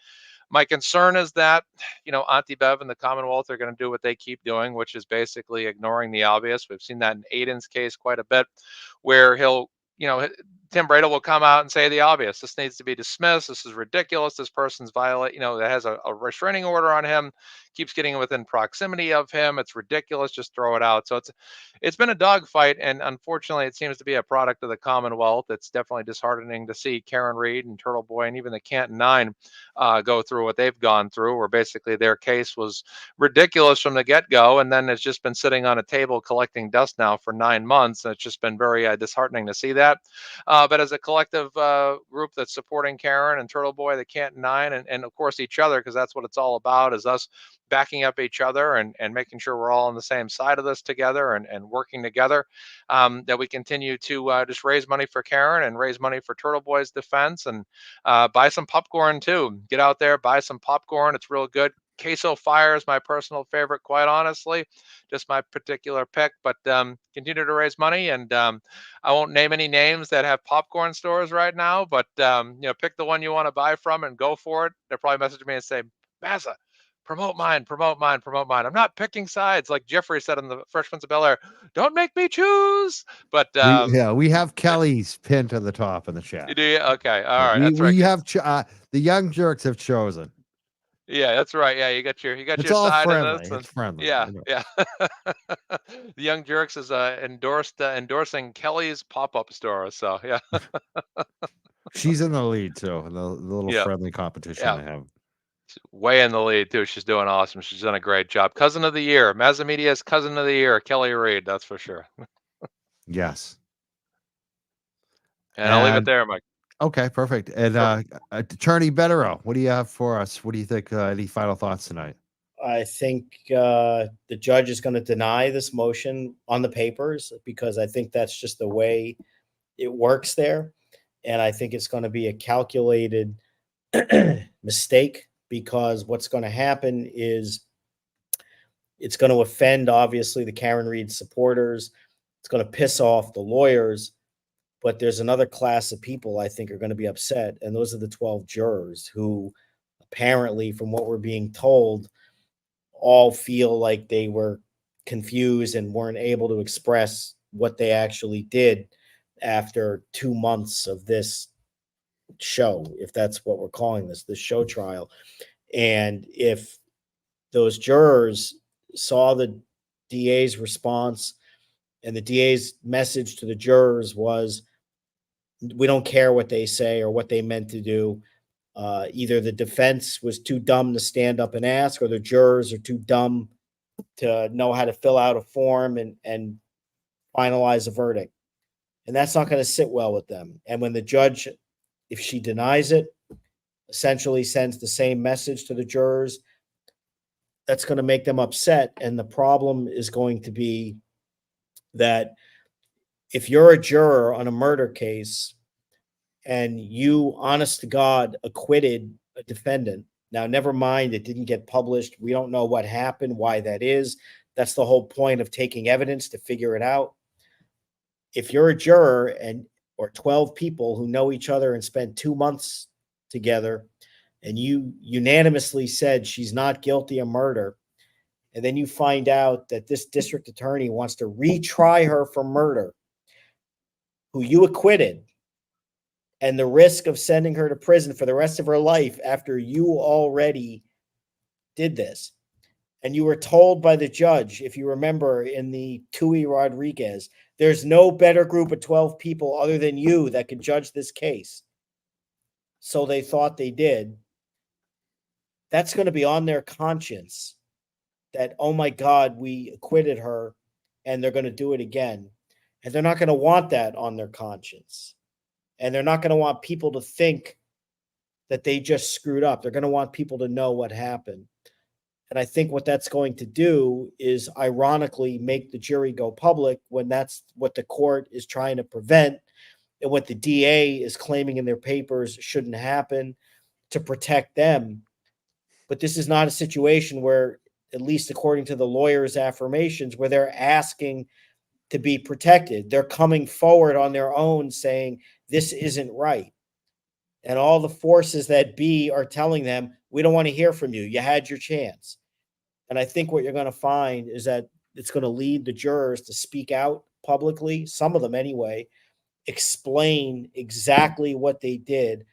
My concern is that, Auntie Bev and the Commonwealth are going to do what they keep doing, which is basically ignoring the obvious. We've seen that in Aiden's case quite a bit, where Tim Bradle will come out and say the obvious. This needs to be dismissed. This is ridiculous. This person's that has a restraining order on him, keeps getting within proximity of him. It's ridiculous. Just throw it out. So it's been a dogfight, and unfortunately, it seems to be a product of the Commonwealth. It's definitely disheartening to see Karen Reed and Turtleboy and even the Canton Nine go through what they've gone through, where basically their case was ridiculous from the get-go, and then it's just been sitting on a table collecting dust now for 9 months, and it's just been very disheartening to see that. But as a collective group that's supporting Karen and Turtleboy, the Canton Nine, and of course each other, because that's what it's all about, is us backing up each other and making sure we're all on the same side of this together and working together, that we continue to just raise money for Karen and raise money for Turtleboy's defense, and buy some popcorn too. Get out there, buy some popcorn. It's real good. Queso Fire is my personal favorite, quite honestly, just my particular pick, but continue to raise money. And I won't name any names that have popcorn stores right now, but pick the one you want to buy from and go for it. They'll probably message me and say, Mazza, promote mine, promote mine, promote mine. I'm not picking sides, like Jeffrey said in the Fresh Prince of Bel-Air. Don't make me choose. But we have Kelly's pinned to the top in the chat. You do? Okay, all right. That's we right. have the young jerks have chosen. Yeah, that's right. Yeah, you got your It's your all side friendly. in this. It's friendly. Yeah, yeah. The Young Jerks is endorsing Kelly's pop-up store. So yeah. She's in the lead too, in the little Yeah. friendly competition Yeah. they have. She's way in the lead too. She's doing awesome. She's done a great job. Cousin of the year, Mazza Media's cousin of the year, Kelly Reed. That's for sure. Yes. And I'll leave it there, Mike. Okay, perfect. And Attorney Betterow, what do you have for us? What do you think? Any final thoughts tonight? I think the judge is going to deny this motion on the papers, because I think that's just the way it works there. And I think it's going to be a calculated mistake, because what's going to happen is it's going to offend, obviously, the Karen Reed supporters. It's going to piss off the lawyers. But there's another class of people I think are going to be upset, and those are the 12 jurors who apparently, from what we're being told, all feel like they were confused and weren't able to express what they actually did after 2 months of this show, if that's what we're calling this show trial. And if those jurors saw the DA's response, and the DA's message to the jurors was, we don't care what they say or what they meant to do. Either the defense was too dumb to stand up and ask, or the jurors are too dumb to know how to fill out a form and finalize a verdict. And that's not going to sit well with them. And when the judge, if she denies it, essentially sends the same message to the jurors, that's going to make them upset. And the problem is going to be that if you're a juror on a murder case and you, honest to God, acquitted a defendant, now never mind it didn't get published, we don't know what happened, why that is. That's the whole point of taking evidence, to figure it out. If you're a juror or 12 people who know each other and spent 2 months together, and you unanimously said she's not guilty of murder, and then you find out that this district attorney wants to retry her for murder, who you acquitted, and the risk of sending her to prison for the rest of her life after you already did this. And you were told by the judge, if you remember in the Tui Rodriguez, there's no better group of 12 people other than you that could judge this case. So they thought they did. That's going to be on their conscience, that, oh my God, we acquitted her, and they're going to do it again. And they're not going to want that on their conscience. And they're not going to want people to think that they just screwed up. They're going to want people to know what happened. And I think what that's going to do is, ironically, make the jury go public, when that's what the court is trying to prevent, and what the DA is claiming in their papers shouldn't happen to protect them. But this is not a situation where, at least according to the lawyers' affirmations, where they're asking to be protected. They're coming forward on their own saying, this isn't right. And all the forces that be are telling them, we don't want to hear from you. You had your chance. And I think what you're going to find is that it's going to lead the jurors to speak out publicly, some of them anyway, explain exactly what they did.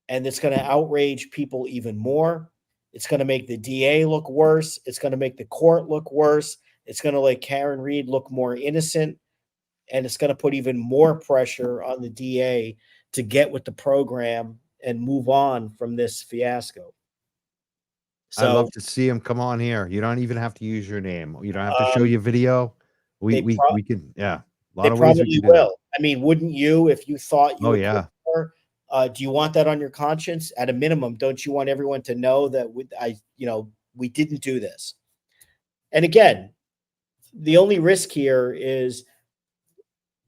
And it's going to outrage people even more. It's going to make the DA look worse. It's going to make the court look worse. It's going to let Karen Reed look more innocent. And it's going to put even more pressure on the DA to get with the program and move on from this fiasco. I'd love to see him come on here. You don't even have to use your name. You don't have to show your video. We can, yeah. A lot of ways we can do that. I mean, wouldn't you, if you thought you Oh, were yeah. do you want that on your conscience? At a minimum, don't you want everyone to know that we didn't do this? And again, the only risk here is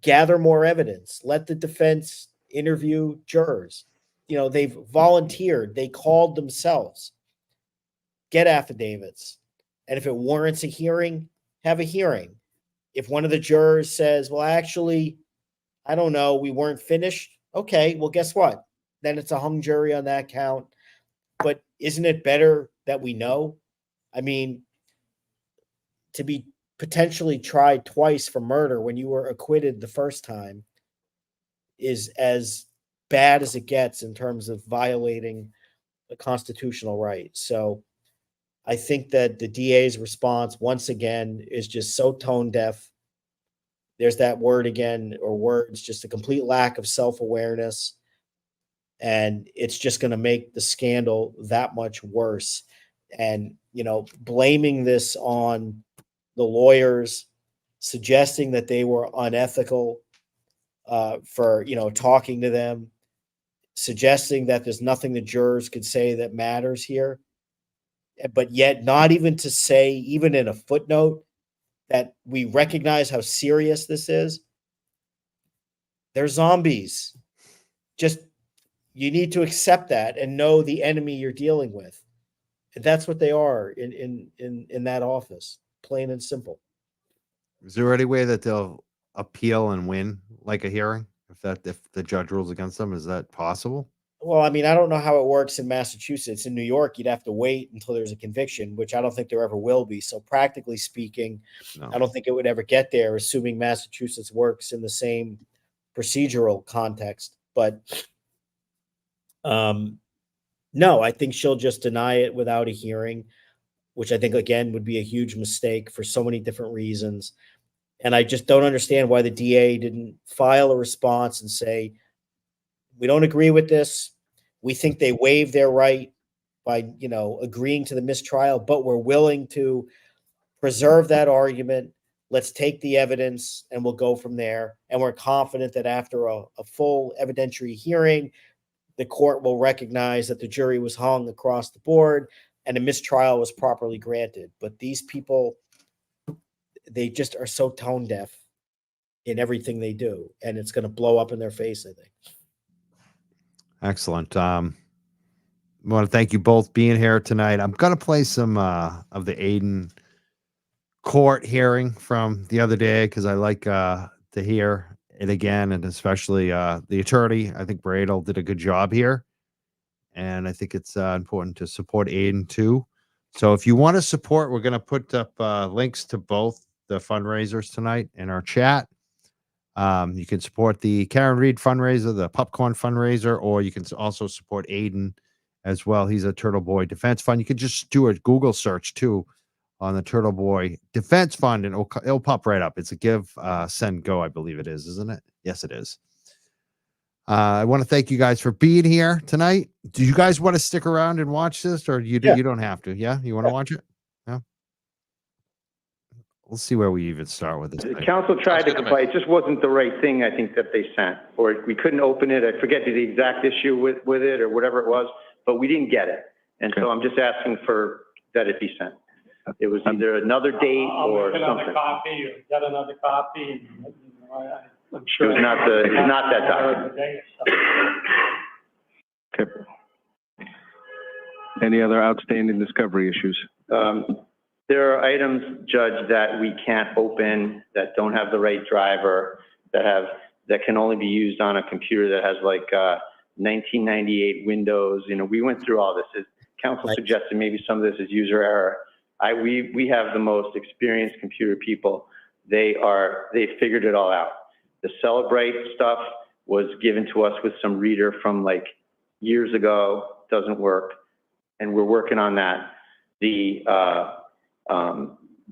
gather more evidence. Let the defense interview jurors. They've volunteered. They called themselves. Get affidavits. And if it warrants a hearing, have a hearing. If one of the jurors says, well, actually, I don't know, we weren't finished. Okay, well, guess what? Then it's a hung jury on that count. But isn't it better that we know? I mean, to be potentially tried twice for murder when you were acquitted the first time is as bad as it gets in terms of violating the constitutional right. So I think that the DA's response, once again, is just so tone deaf. There's that word again, or words, just a complete lack of self-awareness. And it's just going to make the scandal that much worse. And, blaming this on the lawyers, suggesting that they were unethical for, talking to them, suggesting that there's nothing the jurors could say that matters here. But yet not even to say, even in a footnote, that we recognize how serious this is. They're zombies. Just, you need to accept that and know the enemy you're dealing with. And that's what they are in that office, plain and simple. Is there any way that they'll appeal and win like a hearing? If the judge rules against them, is that possible? Well, I mean, I don't know how it works in Massachusetts. In New York, you'd have to wait until there's a conviction, which I don't think there ever will be. So practically speaking, no. I don't think it would ever get there, assuming Massachusetts works in the same procedural context. But no, I think she'll just deny it without a hearing, which I think, again, would be a huge mistake for so many different reasons. And I just don't understand why the DA didn't file a response and say, we don't agree with this. We think they waived their right by, agreeing to the mistrial, but we're willing to preserve that argument. Let's take the evidence and we'll go from there. And we're confident that after a full evidentiary hearing, the court will recognize that the jury was hung across the board and a mistrial was properly granted. But these people, they just are so tone deaf in everything they do. And it's going to blow up in their face, I think. Excellent. I want to thank you both being here tonight. I'm going to play some of the Aiden court hearing from the other day because I like to hear it again, and especially the attorney. I think Bradel did a good job here, and I think it's important to support Aiden too. So if you want to support, we're going to put up links to both the fundraisers tonight in our chat. You can support the Karen Reed fundraiser, the popcorn fundraiser, or you can also support Aiden as well. He's a Turtleboy Defense Fund. You can just do a Google search too on the Turtleboy Defense Fund, and it'll pop right up. It's a give, send, go, I believe it is, isn't it? Yes, it is. I want to thank you guys for being here tonight. Do you guys want to stick around and watch this, or you don't have to? Yeah, you want to watch it? Yeah. We'll see where we even start with this. The council tried to comply. It just wasn't the right thing, I think, that they sent, or we couldn't open it. I forget the exact issue with it or whatever it was, but we didn't get it. And so I'm just asking for that it be sent. It was either another date or something. Get another copy. I'm sure. It's not that document. Okay. Any other outstanding discovery issues? There are items, Judge, that we can't open, that don't have the right driver, that can only be used on a computer that has like 1998 Windows. You know, we went through all this. Counsel suggested maybe some of this is user error. We have the most experienced computer people. They figured it all out. The Celebrate stuff was given to us with some reader from like years ago, doesn't work, and we're working on that.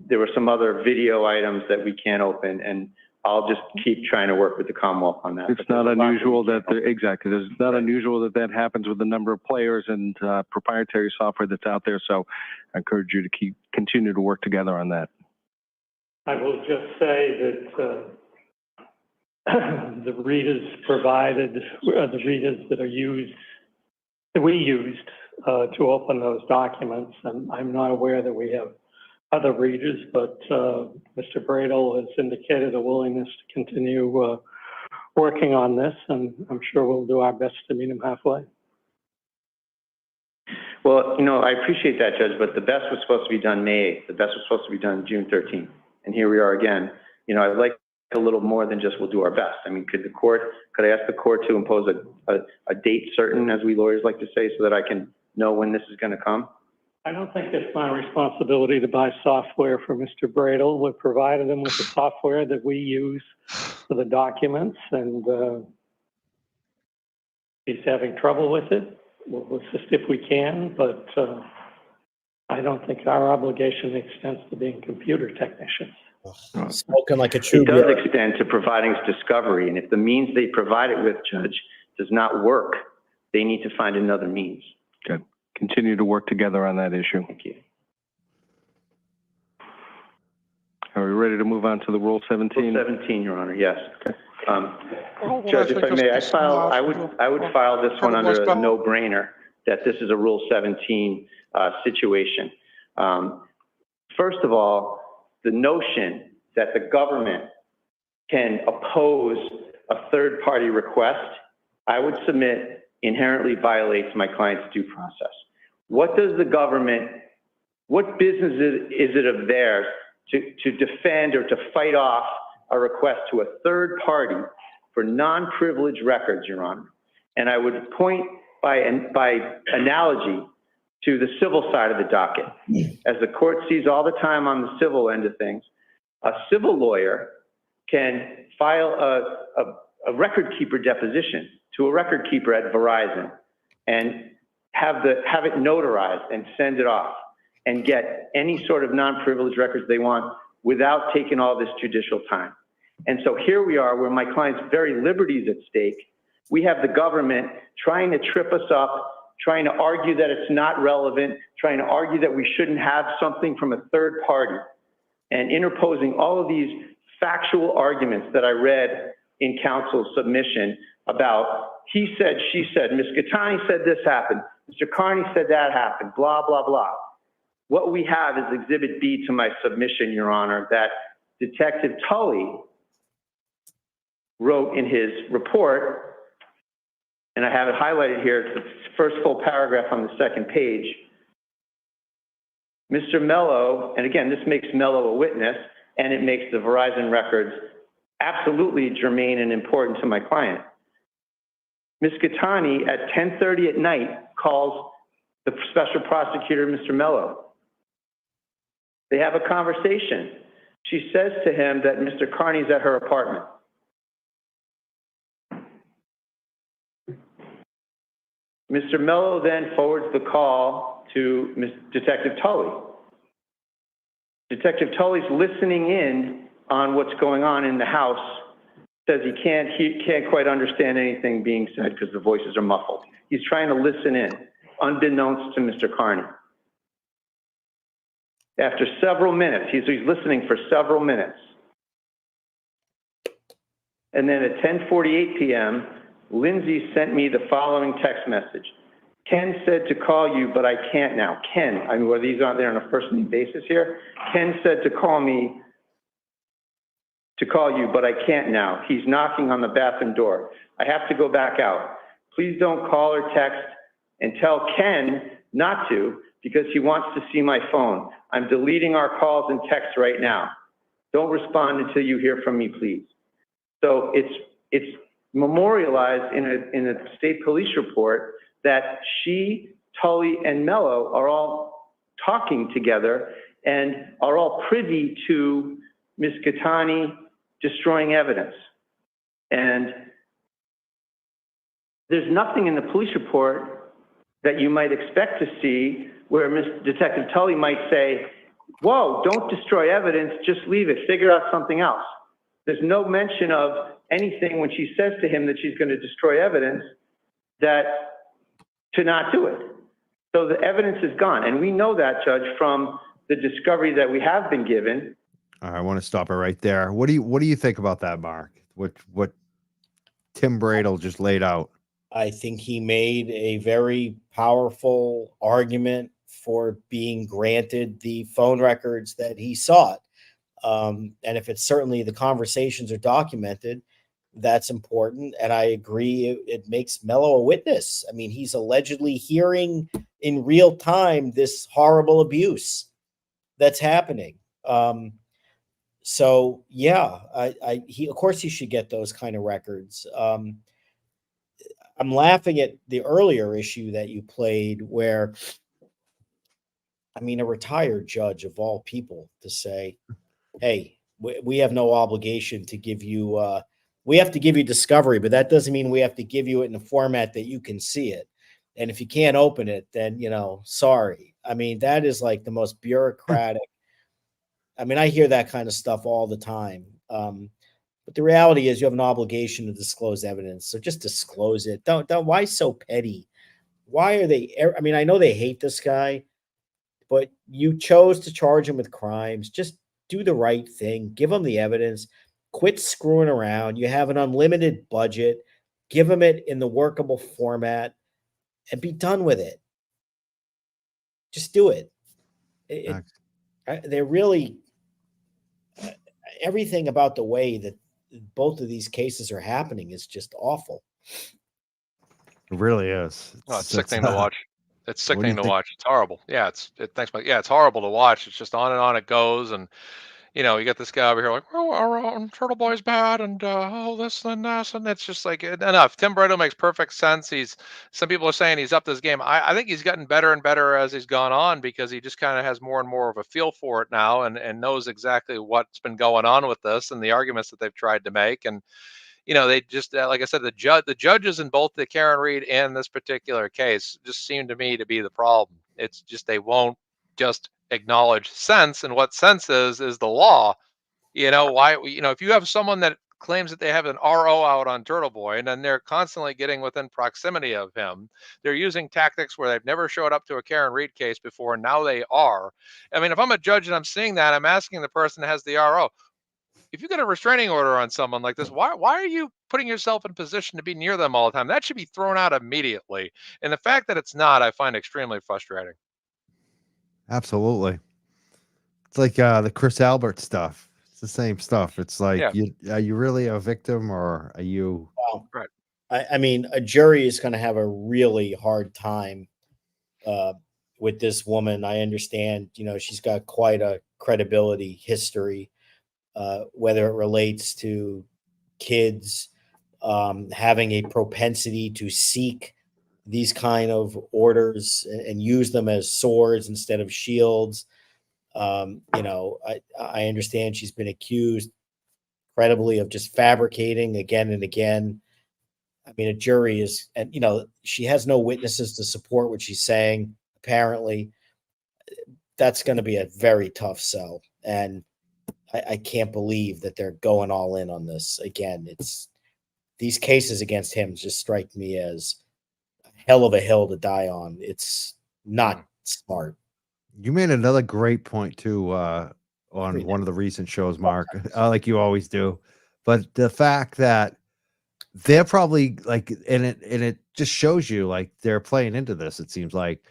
There were some other video items that we can't open, and I'll just keep trying to work with the Commonwealth on that. It's not unusual that, exactly, it's not unusual that happens with the number of players and proprietary software that's out there, so I encourage you to continue to work together on that. I will just say that the readers provided, the readers that we used to open those documents, and I'm not aware that we have other readers, but Mr. Bradel has indicated a willingness to continue working on this, and I'm sure we'll do our best to meet him halfway. Well, you know, I appreciate that, Judge, but the best was supposed to be done May 8th. The best was supposed to be done June 13th. And here we are again. You know, I'd like a little more than just we'll do our best. I mean, could I ask the court to impose a date certain, as we lawyers like to say, so that I can know when this is going to come? I don't think it's my responsibility to buy software for Mr. Bradel. We've provided him with the software that we use for the documents, and he's having trouble with it. We'll assist if we can, but I don't think our obligation extends to being computer technicians. Spoken like a true. It does extend to providing discovery, and if the means they provide it with, Judge, does not work, they need to find another means. Good. Continue to work together on that issue. Thank you. Are we ready to move on to the Rule 17? Rule 17, Your Honor, yes. Okay. Judge, if I may, I would file this one under a no-brainer, that this is a Rule 17 situation. First of all, the notion that the government can oppose a third-party request, I would submit, inherently violates my client's due process. What does the government, what business is it of theirs to defend or to fight off a request to a third party for non-privileged records, Your Honor? And I would point by analogy to the civil side of the docket. As the court sees all the time on the civil end of things, a civil lawyer can file a record keeper deposition to a record keeper at Verizon and have it notarized and send it off and get any sort of non-privileged records they want without taking all this judicial time. And so here we are where my client's very liberty is at stake. We have the government trying to trip us up, trying to argue that it's not relevant, trying to argue that we shouldn't have something from a third party, and interposing all of these factual arguments that I read in counsel's submission about he said, she said, Ms. Gattani said this happened, Mr. Carney said that happened, blah, blah, blah. What we have is Exhibit B to my submission, Your Honor, that Detective Tully wrote in his report, and I have it highlighted here, it's the first full paragraph on the second page. Mr. Mello, and again, this makes Mello a witness, and it makes the Verizon records absolutely germane and important to my client. Ms. Gattani at 10:30 at night calls the special prosecutor, Mr. Mello. They have a conversation. She says to him that Mr. Carney's at her apartment. Mr. Mello then forwards the call to Detective Tully. Detective Tully's listening in on what's going on in the house, says he can't quite understand anything being said because the voices are muffled. He's trying to listen in, unbeknownst to Mr. Carney. After several minutes, he's listening for several minutes. And then at 10:48 p.m., Lindsay sent me the following text message. Ken said to call you, but I can't now. Ken, I mean, were these out there on a first name basis here? Ken said to call me to call you, but I can't now. He's knocking on the bathroom door. I have to go back out. Please don't call or text, and tell Ken not to because he wants to see my phone. I'm deleting our calls and texts right now. Don't respond until you hear from me, please. So it's memorialized in a state police report that she, Tully, and Mello are all talking together and are all privy to Ms. Gattani destroying evidence. And there's nothing in the police report that you might expect to see where Detective Tully might say, whoa, don't destroy evidence, just leave it, figure out something else. There's no mention of anything when she says to him that she's going to destroy evidence that to not do it. So the evidence is gone. And we know that, Judge, from the discovery that we have been given. All right, I want to stop it right there. What do you think about that, Mark? What Tim Bradle just laid out? I think he made a very powerful argument for being granted the phone records that he sought. And if it's certainly the conversations are documented, that's important. And I agree, it makes Mello a witness. I mean, he's allegedly hearing in real time this horrible abuse that's happening. So yeah, of course he should get those kind of records. I'm laughing at the earlier issue that you played where, I mean, a retired judge of all people to say, hey, we have no obligation to give you, we have to give you discovery, but that doesn't mean we have to give you it in a format that you can see it. And if you can't open it, then, sorry. I mean, that is like the most bureaucratic. I mean, I hear that kind of stuff all the time. But the reality is you have an obligation to disclose evidence. So just disclose it. Don't, why so petty? Why are they, I mean, I know they hate this guy, but you chose to charge him with crimes. Just do the right thing. Give him the evidence. Quit screwing around. You have an unlimited budget. Give him it in the workable format and be done with it. Just do it. They're really, everything about the way that both of these cases are happening is just awful. It really is. It's sickening to watch. It's sickening to watch. It's horrible. Yeah, thanks, Mike. Yeah, it's horrible to watch. It's just on and on it goes. And, you got this guy over here like, oh, our Turtleboy's bad. And, this and this. And it's just like, enough. Tim Bradle makes perfect sense. Some people are saying he's upped his game. I think he's gotten better and better as he's gone on because he just kind of has more and more of a feel for it now and knows exactly what's been going on with this and the arguments that they've tried to make. And, they just, like I said, the judges in both the Karen Reed and this particular case just seem to me to be the problem. It's just, they won't just acknowledge sense, and what sense is the law. Why, if you have someone that claims that they have an RO out on Turtleboy and then they're constantly getting within proximity of him, they're using tactics where they've never showed up to a Karen Reed case before, and now they are. I mean, if I'm a judge and I'm seeing that, I'm asking the person that has the RO, if you get a restraining order on someone like this, why are you putting yourself in position to be near them all the time? That should be thrown out immediately. And the fact that it's not, I find extremely frustrating. Absolutely. It's like the Chris Albert stuff. It's the same stuff. It's like, are you really a victim or are you? Well, right. I mean, a jury is going to have a really hard time with this woman. I understand, she's got quite a credibility history. Whether it relates to kids having a propensity to seek these kind of orders and use them as swords instead of shields. I understand she's been accused credibly of just fabricating again and again. I mean, a jury is, and she has no witnesses to support what she's saying. Apparently, that's going to be a very tough sell. And I can't believe that they're going all in on this. Again, these cases against him just strike me as a hell of a hill to die on. It's not smart. You made another great point too on one of the recent shows, Mark, like you always do. But the fact that they're probably like, and it just shows you like they're playing into this. It seems like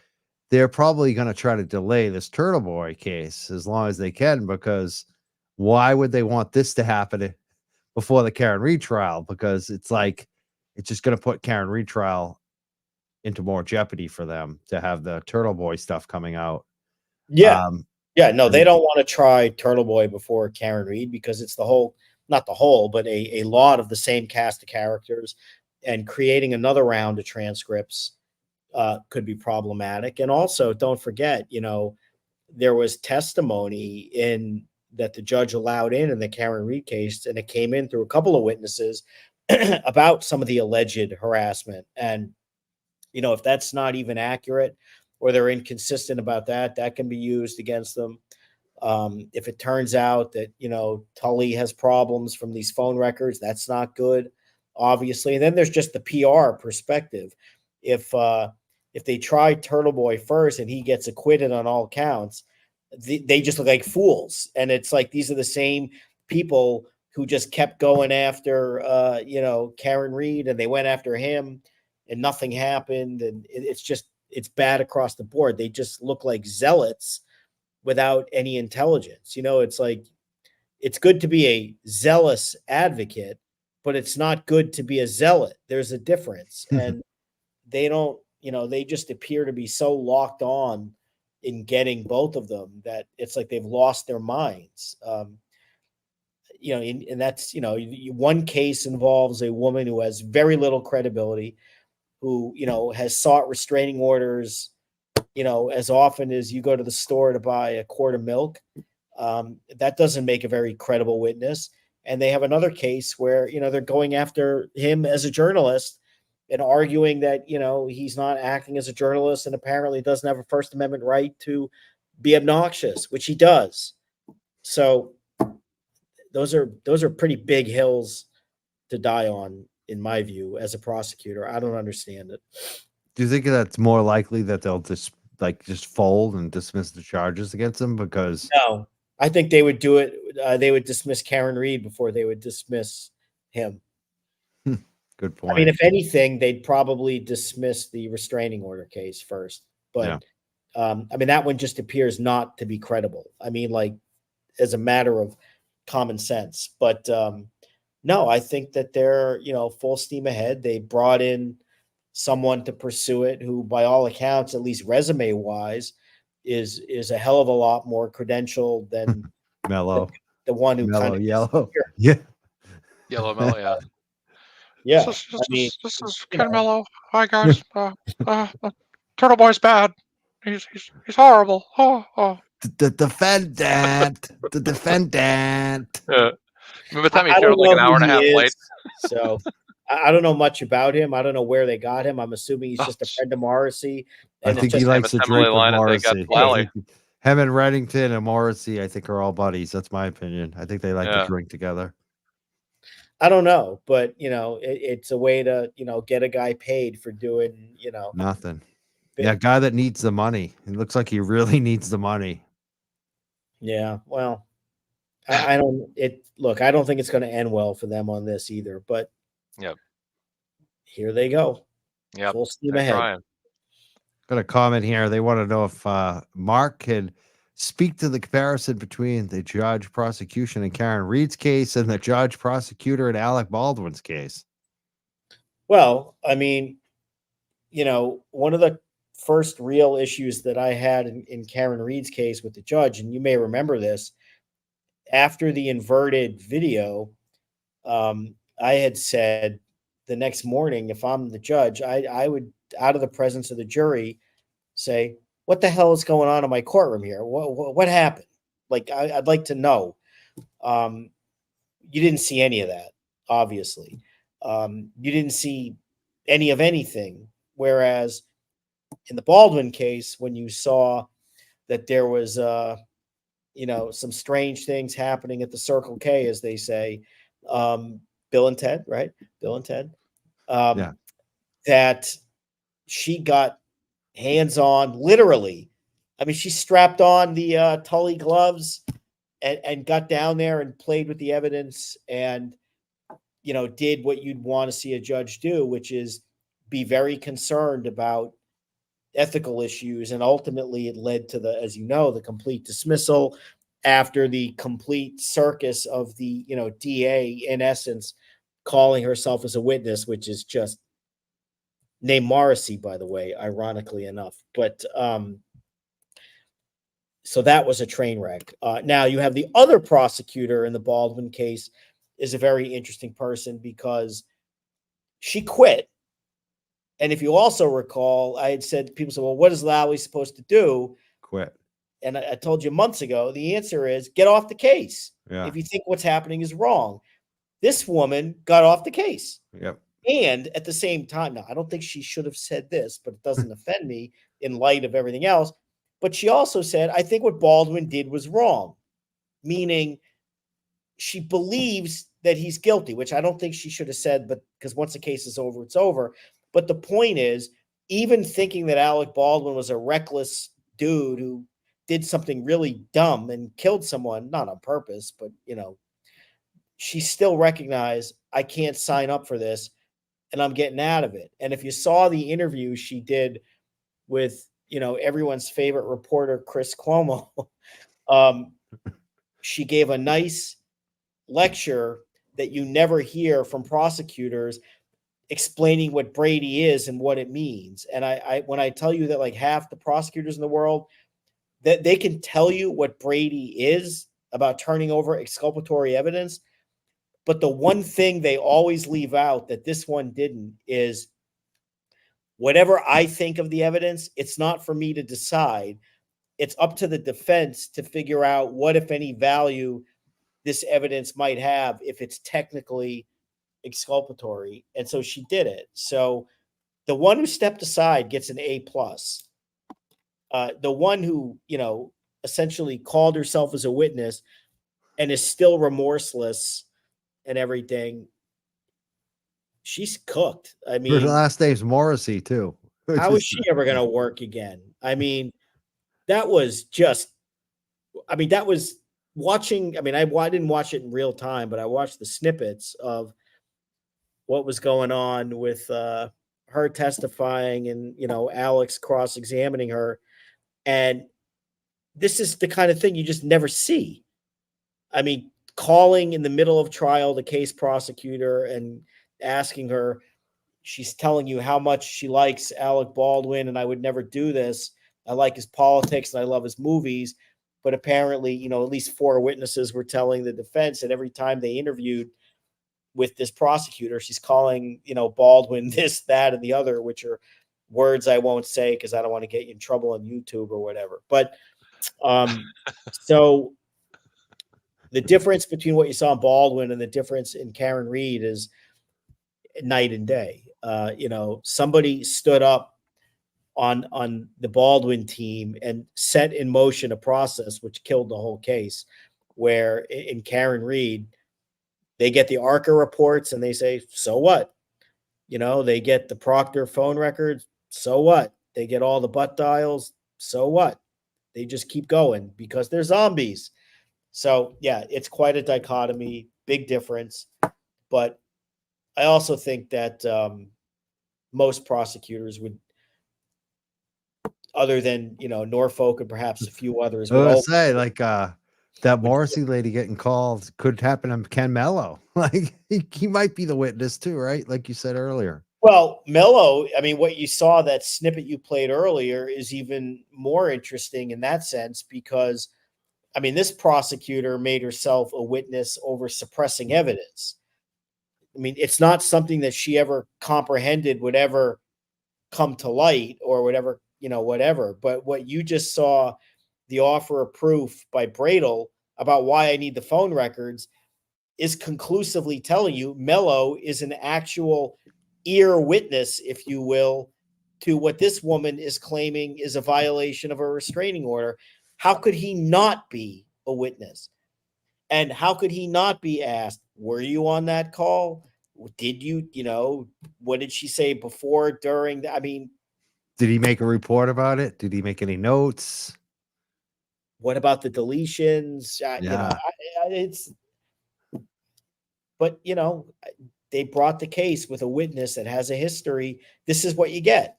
they're probably going to try to delay this Turtleboy case as long as they can, because why would they want this to happen before the Karen Reed trial, because it's like it's just going to put Karen Reed trial into more jeopardy for them to have the Turtleboy stuff coming out. Yeah. Yeah, no, I they mean- don't want to try Turtleboy before Karen Reed because it's the whole, not the whole, but a lot of the same cast of characters, and creating another round of transcripts could be problematic. And also, don't forget, you know, there was testimony in that the judge allowed in the Karen Reed case, and it came in through a couple of witnesses about some of the alleged harassment. And, you know, if that's not even accurate or they're inconsistent about that, that can be used against them. If it turns out that, you know, Tully has problems from these phone records, that's not good, obviously. And then there's just the PR perspective. If they try Turtleboy first and he gets acquitted on all counts, they just look like fools. And it's like these are the same people who just kept going after you know, Karen Reed, and they went after him and nothing happened. And it's bad across the board. They just look like zealots without any intelligence. You know, it's like it's good to be a zealous advocate, but it's not good to be a zealot. There's a difference. And they don't, you know, they just appear to be so locked on in getting both of them that it's like they've lost their minds. You know, and that's, you know, one case involves a woman who has very little credibility, who, you know, has sought restraining orders, you know, as often as you go to the store to buy a quart of milk. That doesn't make a very credible witness. And they have another case where, you know, they're going after him as a journalist and arguing that, you know, he's not acting as a journalist and apparently doesn't have a First Amendment right to be obnoxious, which he does. So those are pretty big hills to die on, in my view, as a prosecutor. I don't understand it. Do you think that's more likely that they'll just fold and dismiss the charges against them? Because No, I think they would do it. They would dismiss Karen Reed before they would dismiss him. good point. I mean, if anything, they'd probably dismiss the restraining order case first. But I mean, that one just appears not to be credible. I mean, like, as a matter of common sense. But no, I think that they're, you know, full steam ahead. They brought in someone to pursue it who, by all accounts, at least resume wise, is a hell of a lot more credentialed than Mellow, the one who Mellow kind of Yellow. Yeah. Yellow Mellow, yeah. yeah. This I mean, is you Ken know. Mellow. Hi guys. Turtleboy's bad. He's horrible. Oh. The defendant. The defendant. Remember the time he I don't showed like know an hour who and a he half late? is, so I don't know much about him. I don't know where they got him. I'm assuming he's just a friend of Morrissey. I And think it's he just likes to assembly drink with line that they got Morrissey. Lally. Him and Reddington and Morrissey, I think, are all buddies. That's my opinion. I think they like to drink together. I don't know, but you know, it's a way to, you know, get a guy paid for doing, you know, nothing. Yeah, guy that needs the money. It looks like he really needs the money. Yeah, well, I don't. Look, I don't think it's going to end well for them on this either. But here they go. Yeah, full steam ahead. Trying. Got a comment here. They want to know if Mark can speak to the comparison between the judge prosecution in Karen Reed's case and the judge prosecutor in Alec Baldwin's case. Well, I mean, you know, one of the first real issues that I had in Karen Reed's case with the judge, and you may remember this, after the inverted video, I had said the next morning, if I'm the judge, I would, out of the presence of the jury, say, what the hell is going on in my courtroom here? What happened? Like, I'd like to know. You didn't see any of that, obviously. You didn't see any of anything. Whereas in the Baldwin case, when you saw that there was, you know, some strange things happening at the Circle K, as they say, Bill and Ted, right? Bill and Ted. That she got hands-on, literally. I mean, she strapped on the Tully gloves and got down there and played with the evidence and, you know, did what you'd want to see a judge do, which is be very concerned about ethical issues. And ultimately it led to the, as you know, the complete dismissal after the complete circus of the, DA, in essence, calling herself as a witness, which is just named Morrissey, by the way, ironically enough. But so that was a train wreck. Now you have the other prosecutor in the Baldwin case is a very interesting person because she quit. And if you also recall, I had said, people said, well, what is Lally supposed to do? Quit. And I told you months ago, the answer is get off the case. Yeah. If you think what's happening is wrong. This woman got off the case. Yep. And at the same time, now I don't think she should have said this, but it doesn't offend me in light of everything else. But she also said, I think what Baldwin did was wrong, meaning she believes that he's guilty, which I don't think she should have said, but because once the case is over, it's over. But the point is, even thinking that Alec Baldwin was a reckless dude who did something really dumb and killed someone, not on purpose, but, she still recognized, I can't sign up for this and I'm getting out of it. And if you saw the interview she did with, everyone's favorite reporter, Chris Cuomo, she gave a nice lecture that you never hear from prosecutors explaining what Brady is and what it means. And I when I tell you that like half the prosecutors in the world, that they can tell you what Brady is about turning over exculpatory evidence, but the one thing they always leave out that this one didn't is whatever I think of the evidence, it's not for me to decide. It's up to the defense to figure out what, if any, value this evidence might have if it's technically exculpatory. And so she did it. So the one who stepped aside gets an A+. The one who, essentially called herself as a witness and is still remorseless and everything, she's cooked. I mean, her last name's Morrissey too. How is she ever going to work again? I mean, that was watching. I mean, I didn't watch it in real time, but I watched the snippets of what was going on with her testifying and, Alex cross-examining her. And this is the kind of thing you just never see. I mean, calling in the middle of trial the case prosecutor and asking her, she's telling you how much she likes Alec Baldwin, and I would never do this. I like his politics and I love his movies. But apparently, at least 4 witnesses were telling the defense that every time they interviewed with this prosecutor, she's calling, Baldwin this, that, and the other, which are words I won't say because I don't want to get you in trouble on YouTube or whatever. But so the difference between what you saw in Baldwin and the difference in Karen Reed is night and day. Somebody stood up on the Baldwin team and set in motion a process which killed the whole case, where in Karen Reed, they get the ARCA reports and they say, so what? They get the Proctor phone records. So what? They get all the butt dials. So what? They just keep going because they're zombies. So yeah, it's quite a dichotomy, big difference. But I also think that most prosecutors would, other than, Norfolk and perhaps a few others. I would say that Morrissey lady getting called could happen to Ken Mello. Like he might be the witness too, right? Like you said earlier. Well, Mello, I mean, what you saw, that snippet you played earlier, is even more interesting in that sense because, I mean, this prosecutor made herself a witness over suppressing evidence. I mean, it's not something that she ever comprehended would ever come to light or whatever, whatever. But what you just saw, the offer of proof by Bradel about why I need the phone records, is conclusively telling you Mello is an actual ear witness, if you will, to what this woman is claiming is a violation of a restraining order. How could he not be a witness? And how could he not be asked, were you on that call? Did you, what did she say before, during? I mean, did he make a report about it? Did he make any notes? What about the deletions? But they brought the case with a witness that has a history. This is what you get.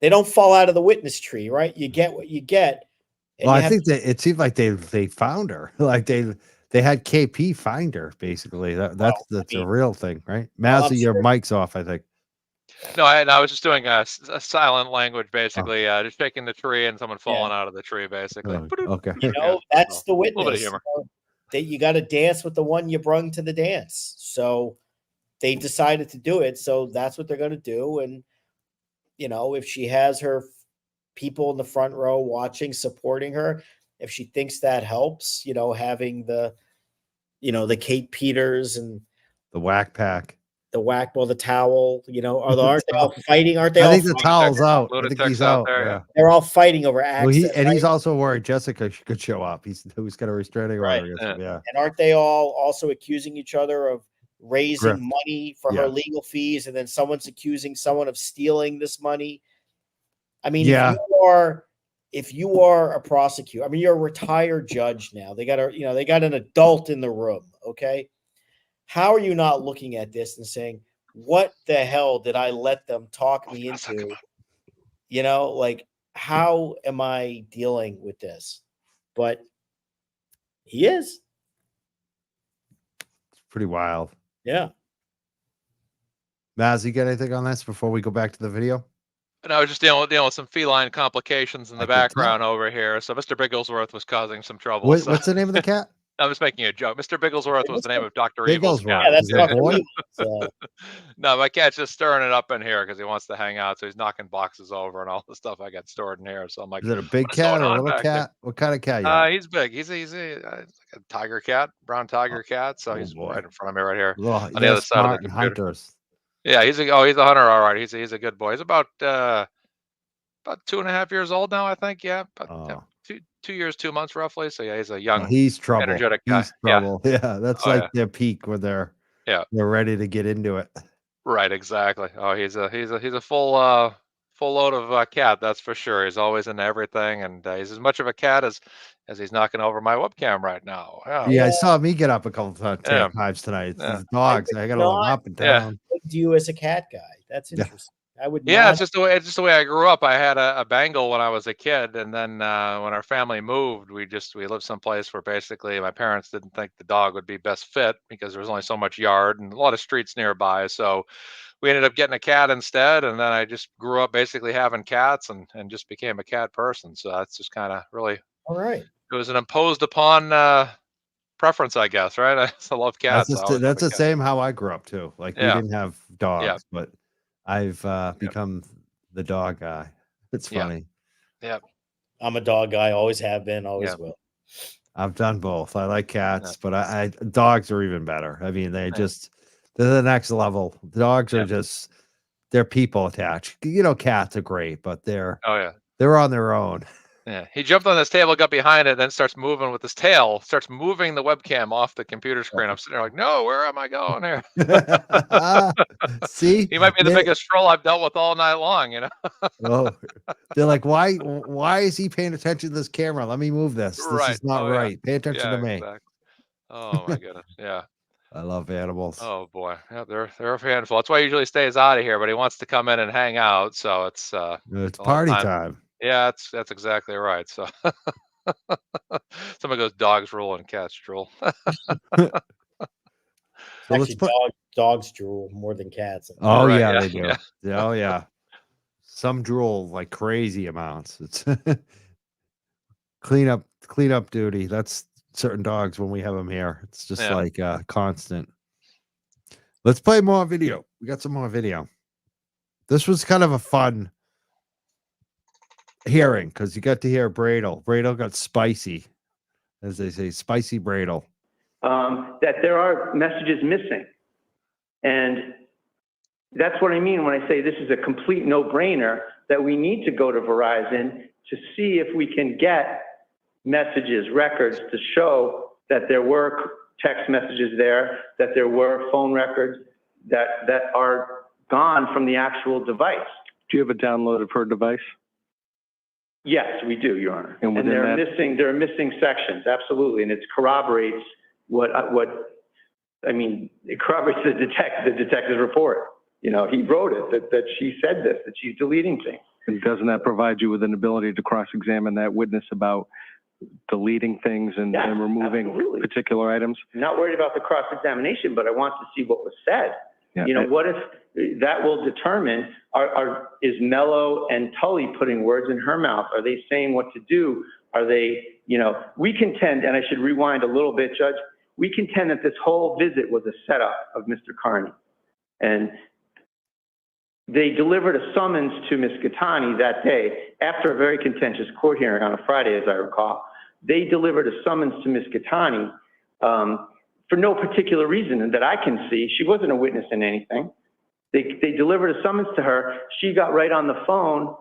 They don't fall out of the witness tree, right? You get what you get. And Well, you I have- think that it seemed like they found her. Like they had KP find her, basically. That's I a mean, real thing, right? well, Mazzy, I'm your sure- mic's off, I think. No, I was just doing a silent language, Oh. basically, just shaking the tree and someone falling out of the tree, basically. Oh, okay. you know, that's the A little bit of witness. humor. You know, that you got to dance with the one you brung to the dance. So they decided to do it. So that's what they're going to do. And, you know, if she has her people in the front row watching, supporting her, if she thinks that helps, you know, having the Kate Peters and The whack pack. the whack ball, the towel, you know, aren't they all fighting? Aren't they I all think the fighting? towel's out. I think Lunatics he's out out. there, Yeah. They're all fighting over Well, access. he's right? also worried Jessica could show up. He's got a restraining Right. order against him. Yeah. And aren't they all also accusing each other of raising Grift. money for Yeah. her legal fees, and then someone's accusing someone of stealing this money? I mean, Yeah. if you are a prosecutor, I mean, you're a retired judge now. They got an adult in the room. Okay. How are you not looking at this and saying, what the hell did I let them talk me into? You know, like, how am I dealing with this? But he is. It's pretty wild. Yeah. Maz, you got anything on this before we go back to the video? And I was just dealing with some feline complications in the I can tell. background over here. So Mr. Bigglesworth was causing some trouble. What's the name of the cat? I'm just making a joke. Mr. Bigglesworth was the name of Dr. Evil's Bigglesworth. cat. Yeah, that's Is it a Dr. boy? Evil. No, my cat's just stirring it up in here because he wants to hang out. So he's knocking boxes over and all the stuff I got stored in here. So I'm like, Is it a big "What is cat going or a on little back there?" cat? What kind of cat you got? He's big. He's like a tiger cat, brown tiger cat. So oh he's boy. right in front of me right here Little, on the other side of the smart and computer. hunters. Yeah, he's a hunter. All right. He's a good boy. He's about 2.5 years old now, I think. Yeah. About, Oh. 2 years, 2 months roughly. So yeah, he's a young, He's trouble. energetic guy. He's trouble. Yeah, that's Oh, like yeah. their peak when they're ready to get into it. Right, exactly. Oh, he's a full load of cat, that's for sure. He's always into everything, and he's as much of a cat as he's knocking over my webcam right now. Yeah, I saw me get up a couple Yeah. times tonight. It's Yeah. the dogs. I got to look up and Yeah. down. Do you as a cat guy? That's interesting. I would Yeah, not. it's just the way I grew up. I had a Bengal when I was a kid, and then when our family moved, we lived someplace where basically my parents didn't think the dog would be best fit because there was only so much yard and a lot of streets nearby. So we ended up getting a cat instead, and then I just grew up basically having cats and just became a cat person. So that's just kind of really, All right. it was an imposed upon preference, I guess, right? I love cats. That's the same how I grew up too. Like we Yeah. didn't have dogs, but I've become the dog guy. It's funny. Yeah. I'm a dog guy. Always have been. Always will. I've done both. I like cats, but I dogs are even better. I mean, they're the next level. Dogs are they're people attached. You know, cats are great, but they're on their own. Yeah, he jumped on this table, got behind it, then starts moving with his tail, starts moving the webcam off the computer screen. I'm sitting there like, no, where am I going here? See, he might be the biggest troll I've dealt with all night long, you know? Oh, they're like, why is he paying attention to this camera? Let me move this. This is not right. Pay attention to me. Exactly. Oh my goodness. Yeah. I love animals. Oh boy. Yeah, they're a handful. That's why he usually stays out of here, but he wants to come in and hang out. So it's party time. Yeah, that's exactly right. So somebody goes, dogs rule and cats drool. Actually, dogs drool more than cats. Oh Right, yeah, they do. Yeah. Oh yeah. Some drool like crazy amounts. It's clean up duty. That's certain dogs when we have them here. It's just like constant. Let's play more video. We got some more video. This was kind of a fun hearing because you got to hear Bradle. Bradle got spicy, as they say, spicy Bradle. That there are messages missing. And that's what I mean when I say this is a complete no-brainer, that we need to go to Verizon to see if we can get messages, records to show that there were text messages there, that there were phone records that are gone from the actual device. Do you have a download of her device? Yes, we do, Your Honor. And within there that- are missing sections, absolutely, and it corroborates it corroborates the detective's report. You know, he wrote it, that she said this, that she's deleting things. And doesn't that provide you with an ability to cross-examine that witness about deleting things and, Yeah, and removing absolutely. particular items? I'm not worried about the cross-examination, but I want to see what was said. Yeah, You know, what if that will determine, is Mello and Tully putting words in her mouth? Are they saying what to do? Are they, you know, we contend, and I should rewind a little bit, Judge, we contend that this whole visit was a setup of Mr. Carney. And they delivered a summons to Ms. Gattani that day after a very contentious court hearing on a Friday, as I recall. They delivered a summons to Ms. Gattani for no particular reason that I can see. She wasn't a witness in anything. They delivered a summons to her. She got right on the phone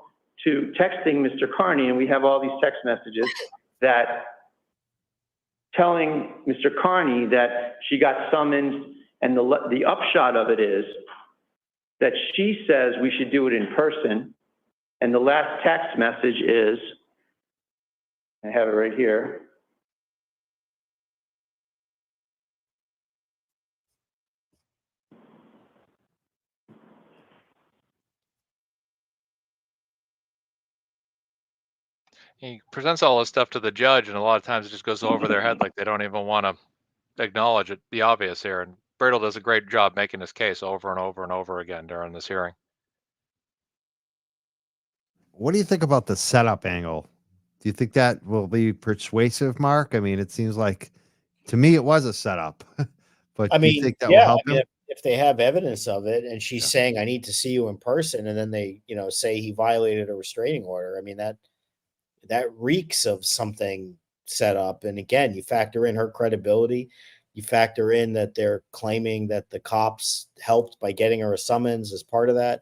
to texting Mr. Carney, and we have all these text messages that telling Mr. Carney that she got summoned, and the upshot of it is that she says we should do it in person, and the last text message is, I have it right here. He presents all this stuff to the judge, and a lot of times it just goes over their head, like they don't even want to acknowledge it, the obvious here. And Bradle does a great job making his case over and over and over again during this hearing. What do you think about the setup angle? Do you think that will be persuasive, Mark? I mean, it seems like, to me, it was a setup. But I do you mean, think that yeah, will help I mean, him? if they have evidence of it and she's Yeah. saying, I need to see you in person, and then they, you know, say he violated a restraining order, I mean, that reeks of something set up. And again, you factor in her credibility. You factor in that they're claiming that the cops helped by getting her a summons as part of that.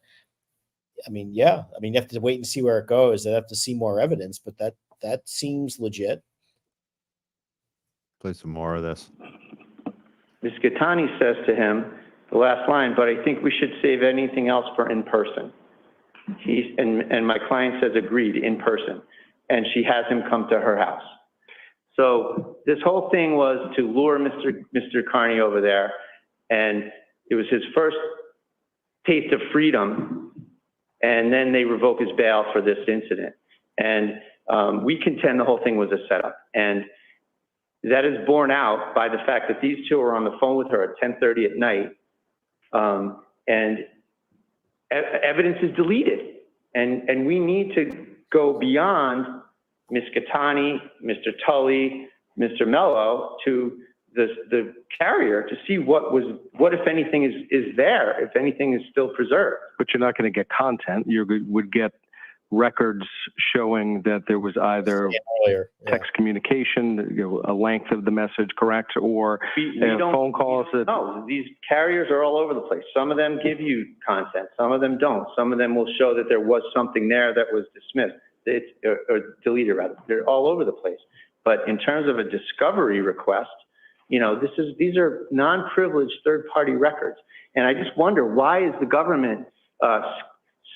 I mean, yeah. I mean, you have to wait and see where it goes. They have to see more evidence, but that seems legit. Play some more of this. Ms. Gattani says to him, the last line, but I think we should save anything else for in person. And my client says agreed, in person. And she has him come to her house. So this whole thing was to lure Mr. Carney over there. And it was his first taste of freedom. And then they revoke his bail for this incident. And we contend the whole thing was a setup. And that is borne out by the fact that these two are on the phone with her at 10:30 at night. And evidence is deleted. And we need to go beyond Ms. Gattani, Mr. Tully, Mr. Mello to the carrier to see what if anything is there, if anything is still preserved. But you're not going to get content. You would get records showing that there was either text communication, you know, a length of the message, correct, or phone calls. No, these carriers are all over the place. Some of them give you content, some of them don't. Some of them will show that there was something there that was dismissed, or deleted rather. They're all over the place. But in terms of a discovery request, you know, these are non-privileged third-party records. And I just wonder, why is the government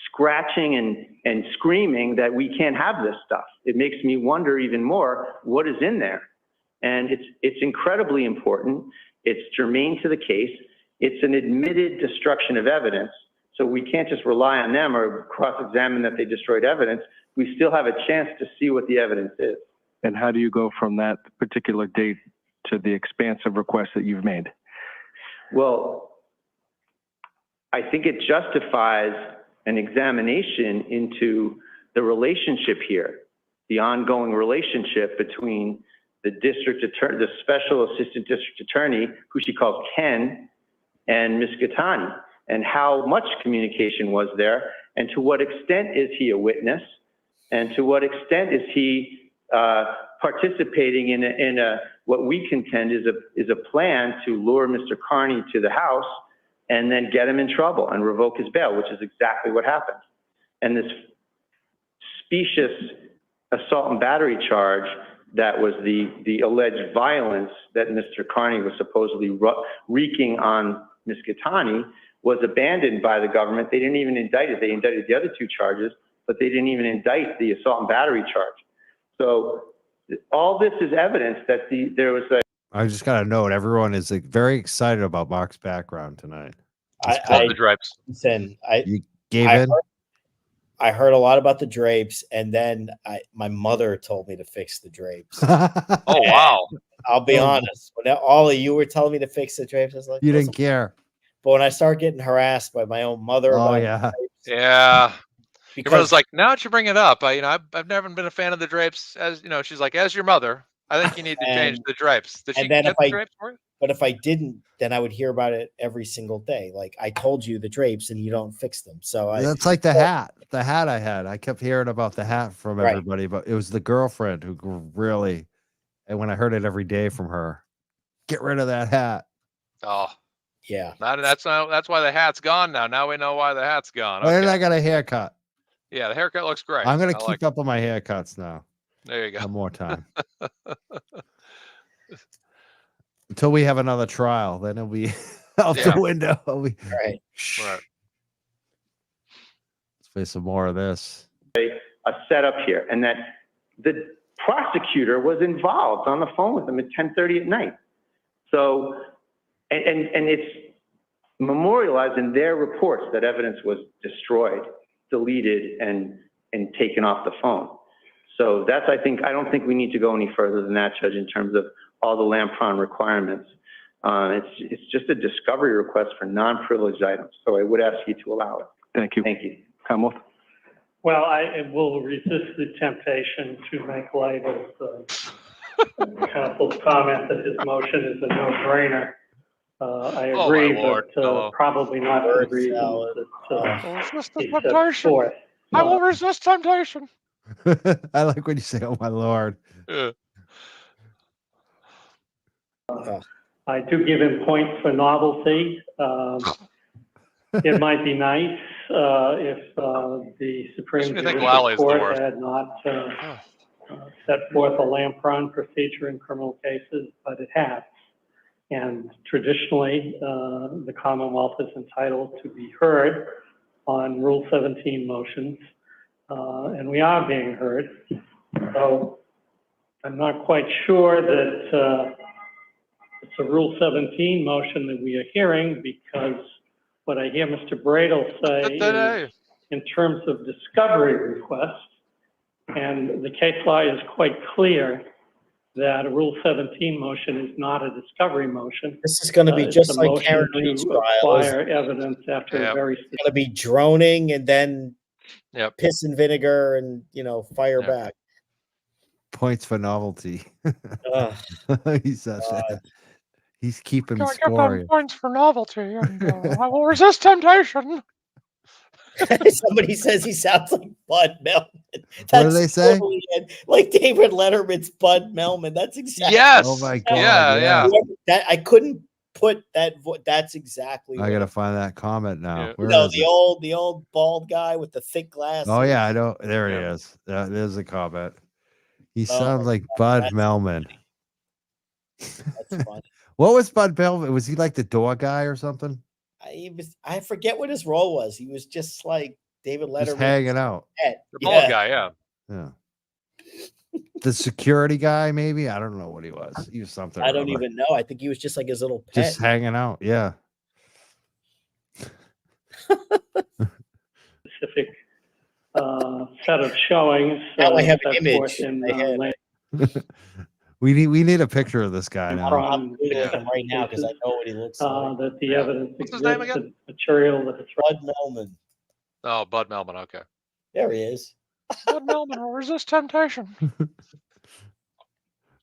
scratching and screaming that we can't have this stuff? It makes me wonder even more, what is in there? And it's incredibly important. It's germane to the case. It's an admitted destruction of evidence. So we can't just rely on them or cross-examine that they destroyed evidence. We still have a chance to see what the evidence is. And how do you go from that particular date to the expansive request that you've made? Well, I think it justifies an examination into the relationship here, the ongoing relationship between the district attorney, the special assistant district attorney, who she calls Ken, and Ms. Gattani, and how much communication was there, and to what extent is he a witness, and to what extent is he participating in what we contend is a plan to lure Mr. Carney to the house and then get him in trouble and revoke his bail, which is exactly what happened. And this specious assault and battery charge that was the alleged violence that Mr. Carney was supposedly wreaking on Ms. Gattani was abandoned by the government. They didn't even indict it. They indicted the other two charges, but they didn't even indict the assault and battery charge. So all this is evidence that there was a... I just got to note, everyone is very excited about Mark's background tonight. Love the drapes. Listen, You gave in? I heard a lot about the drapes, and then my mother told me to fix the drapes. Oh, wow. I'll be honest. When all of you were telling me to fix the drapes, I was like, you didn't care. But when I start getting harassed by my own mother, yeah, yeah. because Everyone's like, now that you bring it up, I've never been a fan of the drapes. As she's like, as your mother, I think you need to change the drapes. Did she get the drapes for you? But if I didn't, then I would hear about it every single day. Like, I told you the drapes and you don't fix them. So that's like the hat. The hat I had. I kept hearing about the hat from everybody, but it was the girlfriend who really. And when I heard it every day from her, get rid of that hat. Oh, yeah. That's why the hat's gone now. Now we know why the hat's gone. Okay. Okay. And I got a haircut. Yeah, the haircut looks great. I'm gonna keep up on my haircuts now. There you go. One more time. Until we have another trial, then it'll be out the window. Right. Right. Let's play some more of this. A setup here, and that the prosecutor was involved on the phone with them at 10:30 at night. So, and it's memorialized in their reports that evidence was destroyed, deleted, and taken off the phone. So that's, I don't think we need to go any further than that, Judge, in terms of all the Lampron requirements. It's just a discovery request for non-privileged items. So I would ask you to allow it. Thank you. Thank you. Commonwealth? Well, I will resist the temptation to make light of counsel's comment that his motion is a no-brainer. I agree, but probably not for the reasons that he set forth. I will resist temptation. I like when you say, "Oh my Lord." I do give him points for novelty. It might be nice if the Supreme Court had not set forth a Lampron procedure in criminal cases, but it has. And traditionally, the Commonwealth is entitled to be heard on Rule 17 motions, and we are being heard. So I'm not quite sure that it's a Rule 17 motion that we are hearing, because what I hear Mr. Bradel say is in terms of discovery request, and the case law is quite clear that a Rule 17 motion is not a discovery motion. This is going to be just like Karen Reed's trial. Acquire evidence after a very it's going to be droning and then piss and vinegar and fire back. Points for novelty. He says that. He's keeping score. Points for novelty, and I will resist temptation. Somebody says he sounds like Bud Melman. What do they say? Like David Letterman's Bud Melman. That's exactly. Yes. Oh my God. Yeah. That I couldn't put that. That's exactly. I gotta find that comment now. Yeah. Where is the old bald guy with the thick glasses. Oh yeah, I know. There it is. There's a comment. He sounds like Bud Melman. That's funny. What was Bud Melman? Was he like the door guy or something? I forget what his role was. He was just like David Letterman. Just hanging out. The bald guy, yeah. The security guy, maybe? I don't know what he was. He was something. I don't even know. I think he was just like his little pet. Just hanging out, yeah. Specific set of showings. Now I have an image in my head. We need a picture of this guy now. I'm looking at him right now because I know what he looks like. That the evidence What's his name again? Material that it's Bud Melman. Oh, Bud Melman. Okay. There he is. Bud Melman will resist temptation.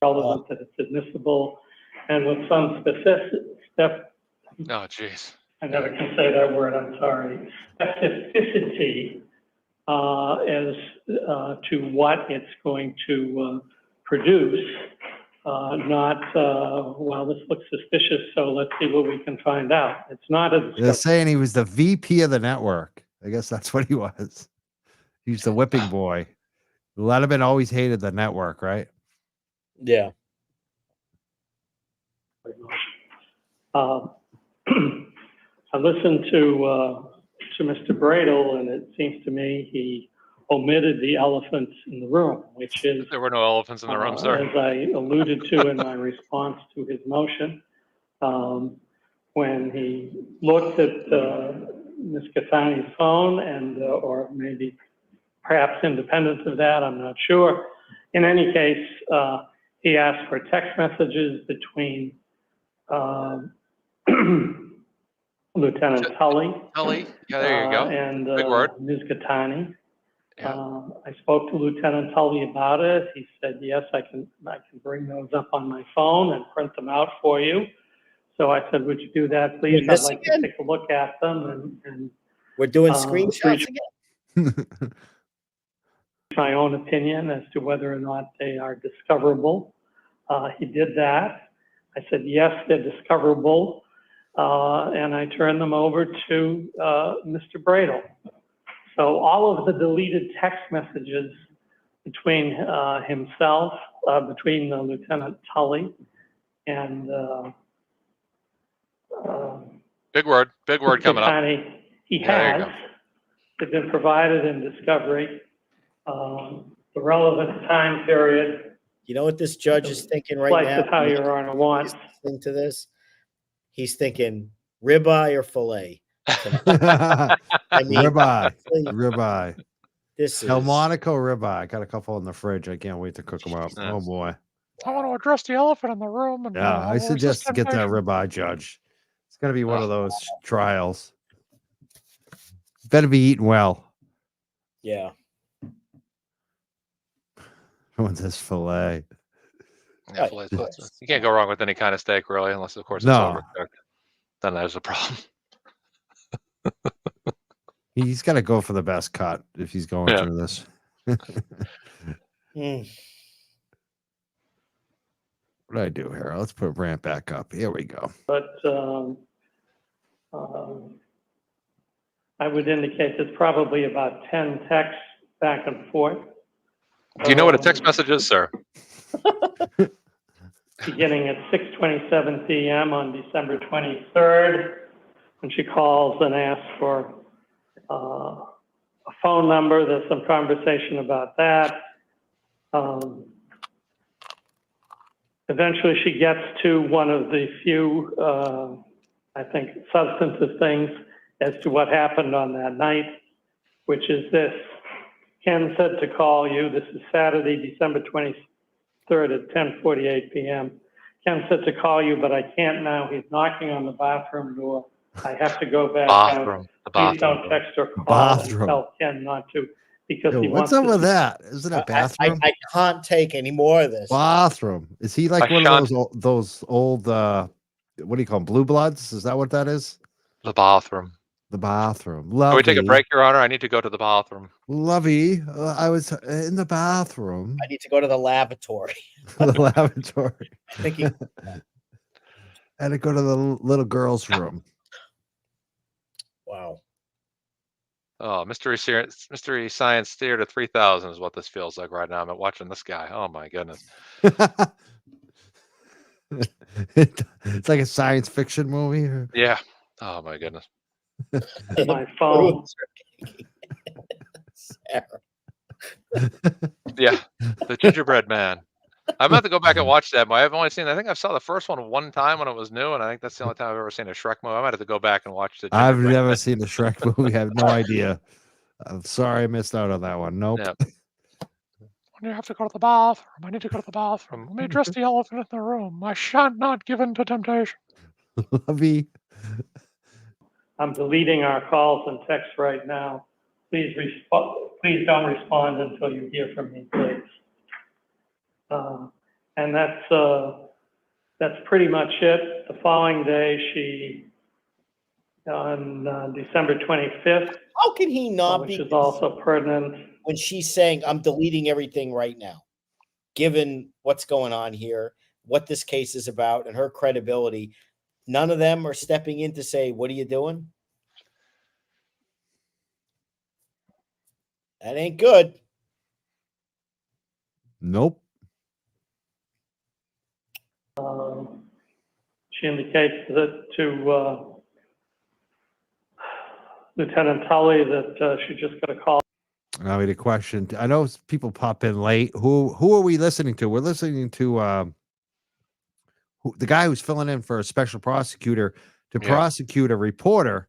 relevant, that it's admissible, and with some specific step. Oh, jeez. I never can say that word. I'm sorry. Specificity as to what it's going to produce. Not, well, this looks suspicious, so let's see what we can find out. It's not a... They're saying he was the VP of the network. I guess that's what he was. He was the whipping boy. Letterman always hated the network, right? Yeah. I listened to Mr. Bradel, and it seems to me he omitted the elephants in the room, which is... There were no elephants in the room, sir. As I alluded to in my response to his motion, when he looked at Ms. Cassani's phone and, or maybe perhaps independent of that, I'm not sure. In any case, he asked for text messages between Lieutenant Tully. Tully, yeah, there you go. And Big word. Ms. Gattani. Yeah. I spoke to Lieutenant Tully about it. He said, yes, I can bring those up on my phone and print them out for you. So I said, would you do that, please? I'd like to take a look at them and we're doing screenshots again. My own opinion as to whether or not they are discoverable. He did that. I said, yes, they're discoverable. And I turned them over to Mr. Bradle. So all of the deleted text messages between himself, between Lieutenant Tully and big word coming up. He has. They've been provided in discovery. The relevant time period. You know what this judge is thinking right now? How Your Honor wants. Listening to this, he's thinking ribeye or fillet. I mean, ribeye. This is Delmonico ribeye. I got a couple in the fridge. I can't wait to cook them up. Oh boy! I want to address the elephant in the room. And, yeah, I suggest to get that ribeye, Judge. It's gonna be one of those trials. Better be eating well. Yeah. What's this fillet? Yeah, you can't go wrong with any kind of steak, really, unless of course it's overcooked. Then there's a problem. He's got to go for the best cut if he's going through this. What do I do here? Let's put Brant back up. Here we go. But I would indicate there's probably about 10 texts back and forth. Do you know what a text message is, sir? Beginning at 6:27 p.m. on December 23rd, when she calls and asks for a phone number. There's some conversation about that. Eventually, she gets to one of the few, I think, substantive things as to what happened on that night, which is this. Ken said to call you. This is Saturday, December 23rd at 10:48 p.m. Ken said to call you, but I can't now. He's knocking on the bathroom door. I have to go back out. Please don't text or call and tell Ken not to, because he wants what's up with that? Isn't it bathroom? I can't take any more of this. Bathroom. Is he like one of those old what do you call them? Blue Bloods? Is that what that is? The bathroom. The bathroom. Can we take a break, Your Honor? I need to go to the bathroom. Lovey, I was in the bathroom. I need to go to the lavatory. The lavatory. I think I had to go to the little girl's room. Wow. Oh, Mystery Science Theater 3000 is what this feels like right now. I'm watching this guy. Oh my goodness. It's like a science fiction movie. Yeah. Oh my goodness. My phone. Yeah, the gingerbread man. I'm about to go back and watch that. I've only seen. I think I saw the first one time when it was new, and I think that's the only time I've ever seen a Shrek movie. I might have to go back and watch the. I've never seen the Shrek movie. I have no idea. I'm sorry I missed out on that one. Nope. Yeah. When you have to go to the bathroom, I need to go to the bathroom. Let me address the elephant in the room. I shan't not give in to temptation. Lovey. I'm deleting our calls and texts right now. Please don't respond until you hear from me, please. And that's pretty much it. The following day, on December 25th. How can he not which be? Is also pertinent. When she's saying, I'm deleting everything right now, given what's going on here, what this case is about, and her credibility. None of them are stepping in to say, what are you doing? That ain't good. Nope. She indicates that to Lieutenant Tully that she just got a call. I mean, a question. I know people pop in late. Who are we listening to? We're listening to the guy who's filling in for a special prosecutor to prosecute a reporter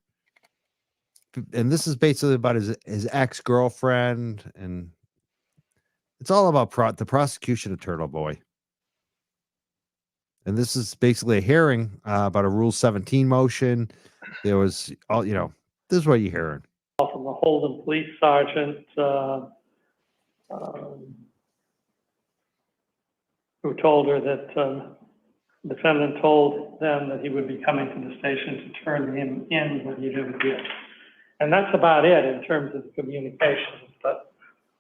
and this is basically about his ex-girlfriend, and it's all about the prosecution of Turtleboy. And this is basically a hearing about a Rule 17 motion. There was all, this is what you're hearing. From the Holden police sergeant, who told her that the defendant told them that he would be coming to the station to turn him in when he never did. And that's about it in terms of the communications. But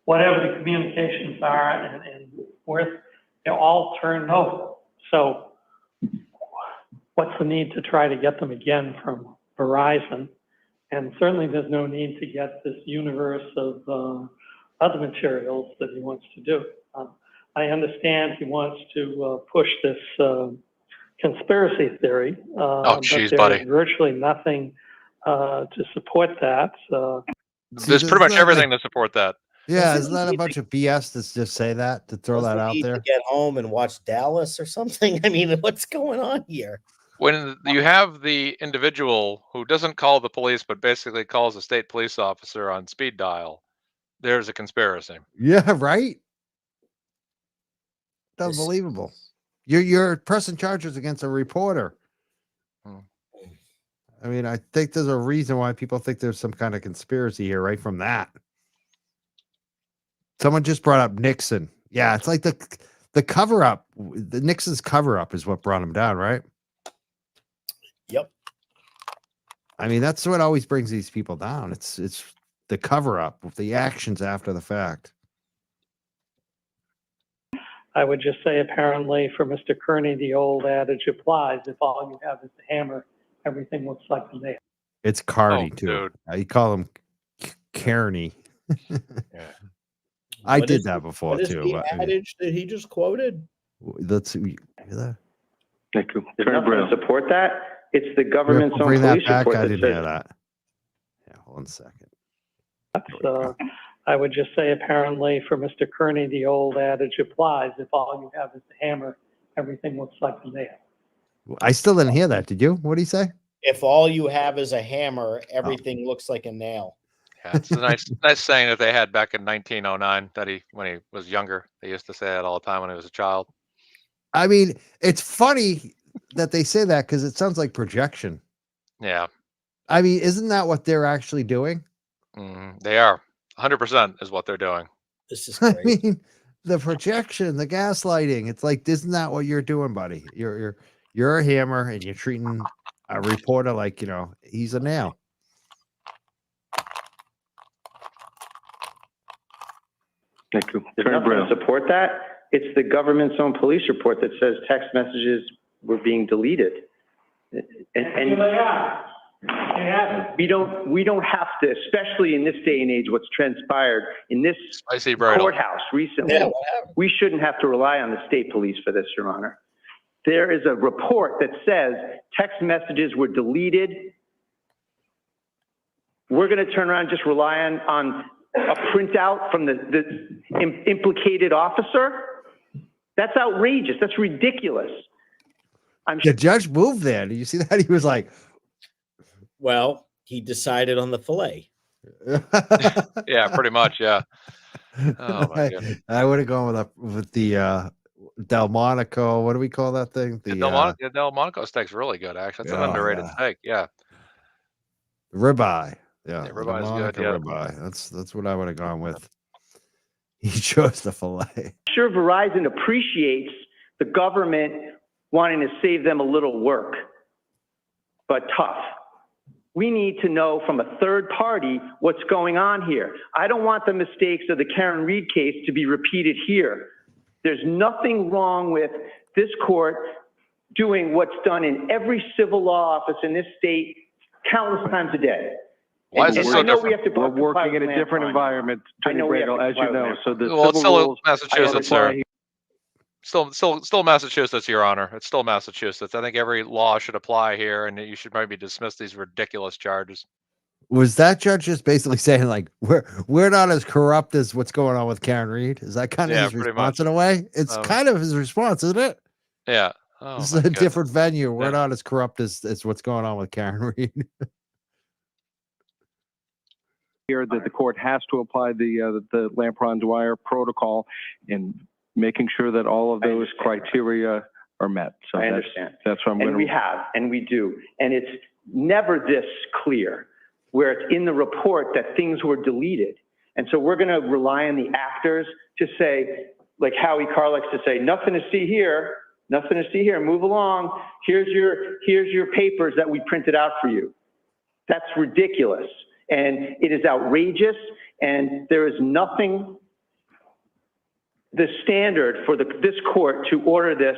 whatever the communications are and they're all turned over. So what's the need to try to get them again from Verizon? And certainly there's no need to get this universe of other materials that he wants to do. I understand he wants to push this conspiracy theory. Oh, geez, but buddy. there's virtually nothing to support that. There's pretty much everything to support that. Yeah, isn't that a bunch of BS to just say that, to throw that out there? To get home and watch Dallas or something? I mean, what's going on here? When you have the individual who doesn't call the police, but basically calls a state police officer on speed dial, there's a conspiracy. Yeah, right? Unbelievable. You're pressing charges against a reporter. I mean, I think there's a reason why people think there's some kind of conspiracy here, right from that. Someone just brought up Nixon. Yeah, it's like the cover-up. The Nixon's cover-up is what brought him down, right? Yep. I mean, that's what always brings these people down. It's the cover-up, the actions after the fact. I would just say, apparently, for Mr. Carney, the old adage applies. If all you have is the hammer, everything looks like a nail. It's Carney, Oh, too. dude. You call him Carney. Yeah. I did that before, what is too. the but, I mean, adage that he just quoted? let's hear that. Thank you. There's nothing to support that. It's the government's own Bring that police back. report I that didn't says hear that. Yeah, hold on a second. I would just say, apparently, for Mr. Carney, the old adage applies. If all you have is the hammer, everything looks like a nail. I still didn't hear that. Did you? What did he say? If all you have is a hammer, everything looks like a nail. Yeah, it's a nice saying that they had back in 1909 that when he was younger. They used to say that all the time when he was a child. I mean, it's funny that they say that because it sounds like projection. Yeah. I mean, isn't that what they're actually doing? They are. 100% is what they're doing. This is I crazy. mean, the projection, the gaslighting. It's like, isn't that what you're doing, buddy? You're a hammer and you're treating a reporter like, he's a nail. Thank you. There's nothing to support that. It's the government's own police report that says text messages were being deleted. And we don't have to, especially in this day and age, what's transpired in this courthouse recently. Yeah, we shouldn't have to rely on the state police for this, Your Honor. There is a report that says text messages were deleted. We're going to turn around and just rely on a printout from the implicated officer? That's outrageous. That's ridiculous. The judge moved there. Did you see that? He was like, well, he decided on the fillet. Yeah, pretty much. Yeah. Oh my goodness. I would have gone with the Delmonico. What do we call that thing? The Delmonico steak's really good, actually. That's an underrated steak. Yeah. Ribeye. Yeah, ribeye is good. Yeah. Ribeye. That's what I would have gone with. He chose the fillet. I'm sure Verizon appreciates the government wanting to save them a little work, but tough. We need to know from a third party what's going on here. I don't want the mistakes of the Karen Reed case to be repeated here. There's nothing wrong with this court doing what's done in every civil law office in this state countless times a day. Why is it so different? We're working in a different environment, Attorney Bradel, as you know. So the it's civil still rules Massachusetts, sir. apply. Still Massachusetts, Your Honor. It's still Massachusetts. I think every law should apply here, and you should maybe dismiss these ridiculous charges. Was that judge just basically saying like we're not as corrupt as what's going on with Karen Reed? Is that kind of his response in a way? It's kind of his response, isn't it? Yeah. This is a different venue. We're not as corrupt as what's going on with Karen Reed. here that the court has to apply the Lampron-Dwyer protocol and making sure that all of those criteria are met. So I understand. That's what I'm going to. And we have, and we do. And it's never this clear where it's in the report that things were deleted. And so we're going to rely on the actors to say, like Howie Carr likes to say, nothing to see here, nothing to see here, move along. Here's your papers that we printed out for you. That's ridiculous. And it is outrageous. And there is nothing, the standard for this court to order this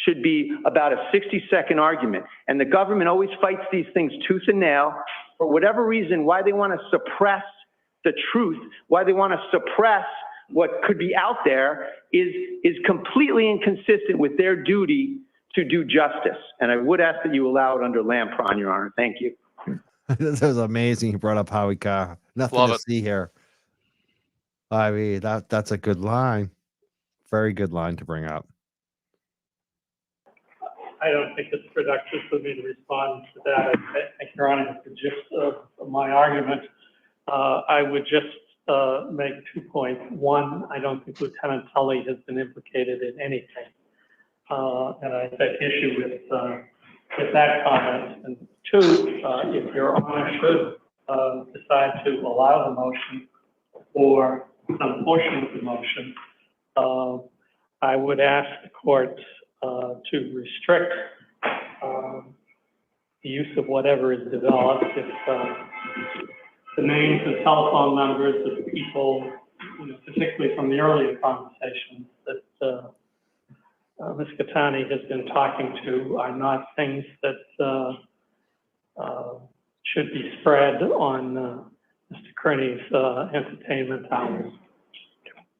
should be about a 60-second argument. And the government always fights these things tooth and nail for whatever reason, why they want to suppress the truth, why they want to suppress what could be out there is completely inconsistent with their duty to do justice. And I would ask that you allow it under Lampron, Your Honor. Thank you. This was amazing. He brought up Howie Carr. Nothing Love to it. see here. I mean, that's a good line. Very good line to bring up. I don't think it's productive for me to respond to that. I think Your Honor has the gist of my argument. I would just make 2 points. One, I don't think Lieutenant Tully has been implicated in anything. And I take issue with that comment. And 2, if Your Honor should decide to allow the motion or some portion of the motion, I would ask the court to restrict the use of whatever is developed. If the names and telephone numbers of the people, particularly from the earlier conversations that Ms. Catani has been talking to, are not things that should be spread on Mr. Carney's entertainment hours.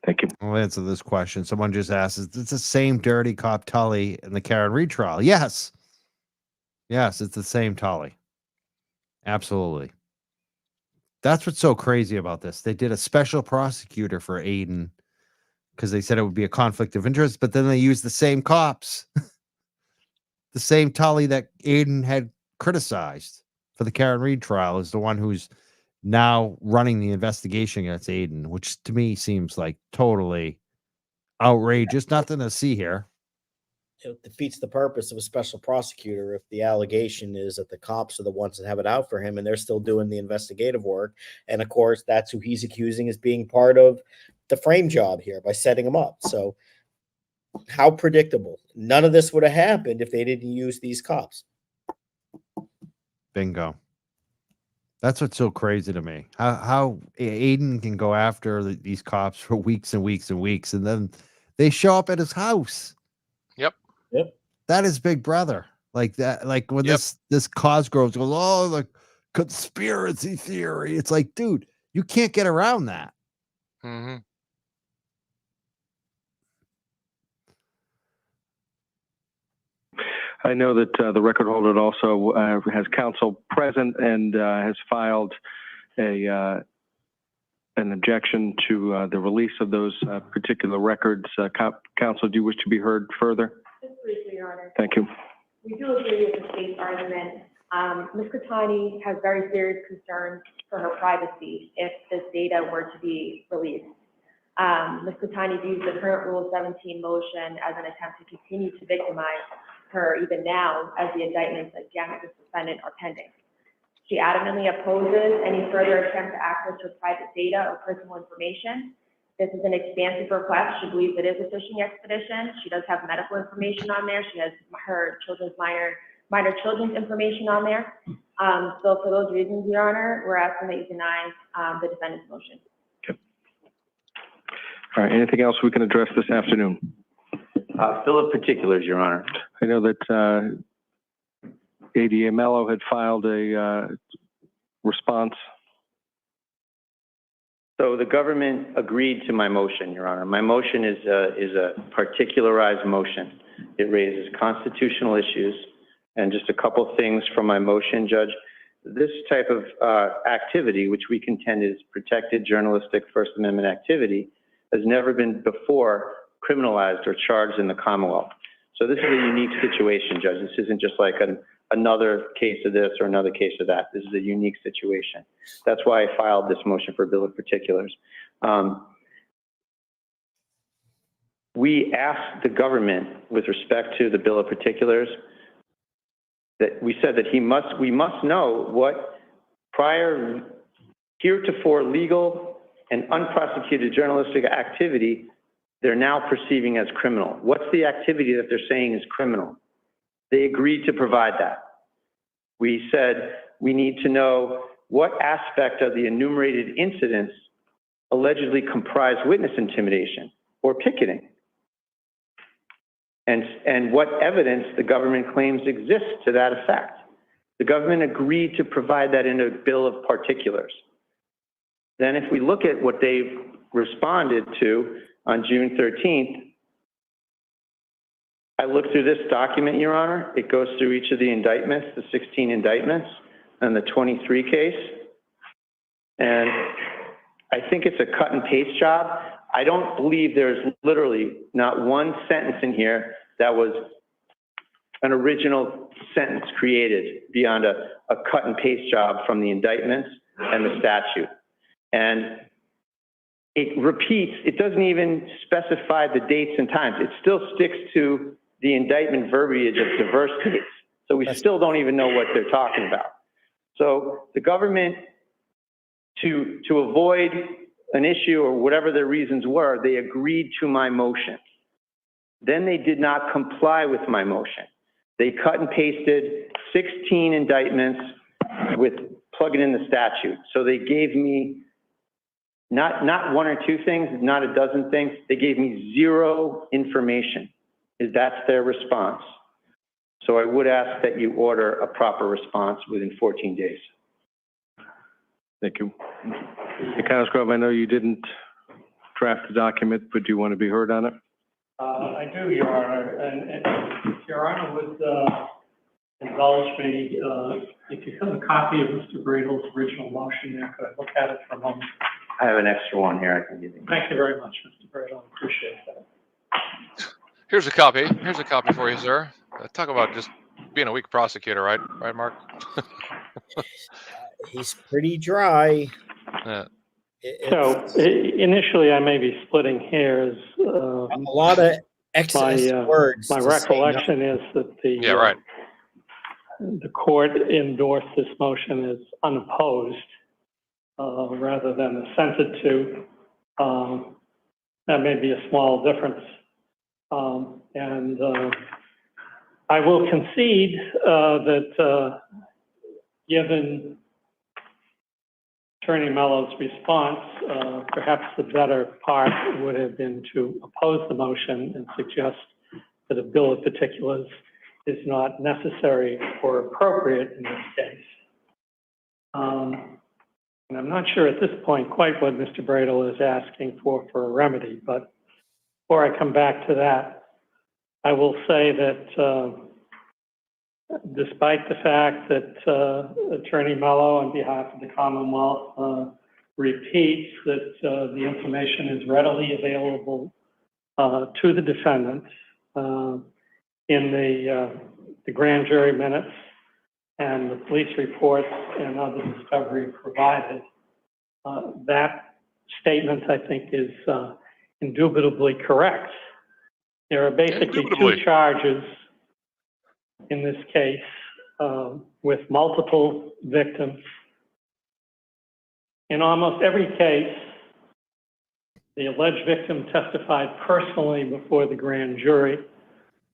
Thank you. I'll answer this question. Someone just asked, is it's the same dirty cop Tully in the Karen Reed trial? Yes. Yes, it's the same Tully. Absolutely. That's what's so crazy about this. They did a special prosecutor for Aiden because they said it would be a conflict of interest, but then they used the same cops. The same Tully that Aiden had criticized for the Karen Reed trial is the one who's now running the investigation against Aiden, which to me seems like totally outrageous. Nothing to see here. It defeats the purpose of a special prosecutor if the allegation is that the cops are the ones that have it out for him and they're still doing the investigative work. And of course, that's who he's accusing as being part of the frame job here by setting him up. So how predictable. None of this would have happened if they didn't use these cops. Bingo. That's what's so crazy to me. How Aiden can go after these cops for weeks and weeks and weeks, and then they show up at his house. Yep. That is Big Brother. Like that. Like when this Cosgrove goes, oh, the conspiracy theory. It's like, dude, you can't get around that. Mm-hmm. I know that the record holder also has counsel present and has filed an objection to the release of those particular records. Counsel, do you wish to be heard further? Just briefly, Your Honor. Thank you. We do agree with the state's argument. Ms. Catani has very serious concerns for her privacy if this data were to be released. Ms. Catani views the current Rule 17 motion as an attempt to continue to victimize her even now as the indictments against the defendant are pending. She adamantly opposes any further attempt to access her private data or personal information. This is an expansive request. She believes it is a fishing expedition. She does have medical information on there. She has her children's minor children's information on there. So for those reasons, Your Honor, we're asking that you deny the defendant's motion. Okay. All right. Anything else we can address this afternoon? Fill of particulars, Your Honor. I know that ADA Mello had filed a response. So the government agreed to my motion, Your Honor. My motion is a particularized motion. It raises constitutional issues. And just a couple things from my motion, Judge. This type of activity, which we contend is protected journalistic First Amendment activity, has never been before criminalized or charged in the Commonwealth. So this is a unique situation, Judge. This isn't just like another case of this or another case of that. This is a unique situation. That's why I filed this motion for bill of particulars. We asked the government with respect to the bill of particulars that we said that we must know what prior heretofore legal and unprosecuted journalistic activity they're now perceiving as criminal. What's the activity that they're saying is criminal? They agreed to provide that. We said we need to know what aspect of the enumerated incidents allegedly comprise witness intimidation or picketing, and what evidence the government claims exists to that effect. The government agreed to provide that in a bill of particulars. Then if we look at what they've responded to on June 13th, I looked through this document, Your Honor. It goes through each of the indictments, the 16 indictments, and the 23 case. And I think it's a cut and paste job. I don't believe there's literally not one sentence in here that was an original sentence created beyond a cut and paste job from the indictments and the statute. And it repeats, it doesn't even specify the dates and times. It still sticks to the indictment verbiage of diverse states. So we still don't even know what they're talking about. So the government, to avoid an issue or whatever their reasons were, they agreed to my motion. Then they did not comply with my motion. They cut and pasted 16 indictments with plugging in the statute. So they gave me not one or two things, not a dozen things. They gave me zero information. That's their response. So I would ask that you order a proper response within 14 days. Thank you. Cosgrove, I know you didn't draft the document, but do you want to be heard on it? I do, Your Honor, and if Your Honor would indulge me, if you have a copy of Mr. Bradle's original motion there, could I look at it for a moment? I have an extra one here I can give you. Thank you very much, Mr. Bradle. I appreciate that. Here's a copy. Here's a copy for you, sir. Talk about just being a weak prosecutor, right? Right, Mark? He's pretty dry. Yeah. So initially, I may be splitting hairs. A lot of excess words. My recollection is that the the court endorsed this motion as unopposed rather than assented to. That may be a small difference, and I will concede that given Attorney Mello's response, perhaps the better part would have been to oppose the motion and suggest that a bill of particulars is not necessary or appropriate in this case. And I'm not sure at this point quite what Mr. Bradle is asking for a remedy, but before I come back to that, I will say that despite the fact that Attorney Mello, on behalf of the Commonwealth, repeats that the information is readily available to the defendant in the grand jury minutes and the police reports and other discovery provided, that statement, I think, is indubitably correct. There are basically two charges in this case with multiple victims. In almost every case, the alleged victim testified personally before the grand jury.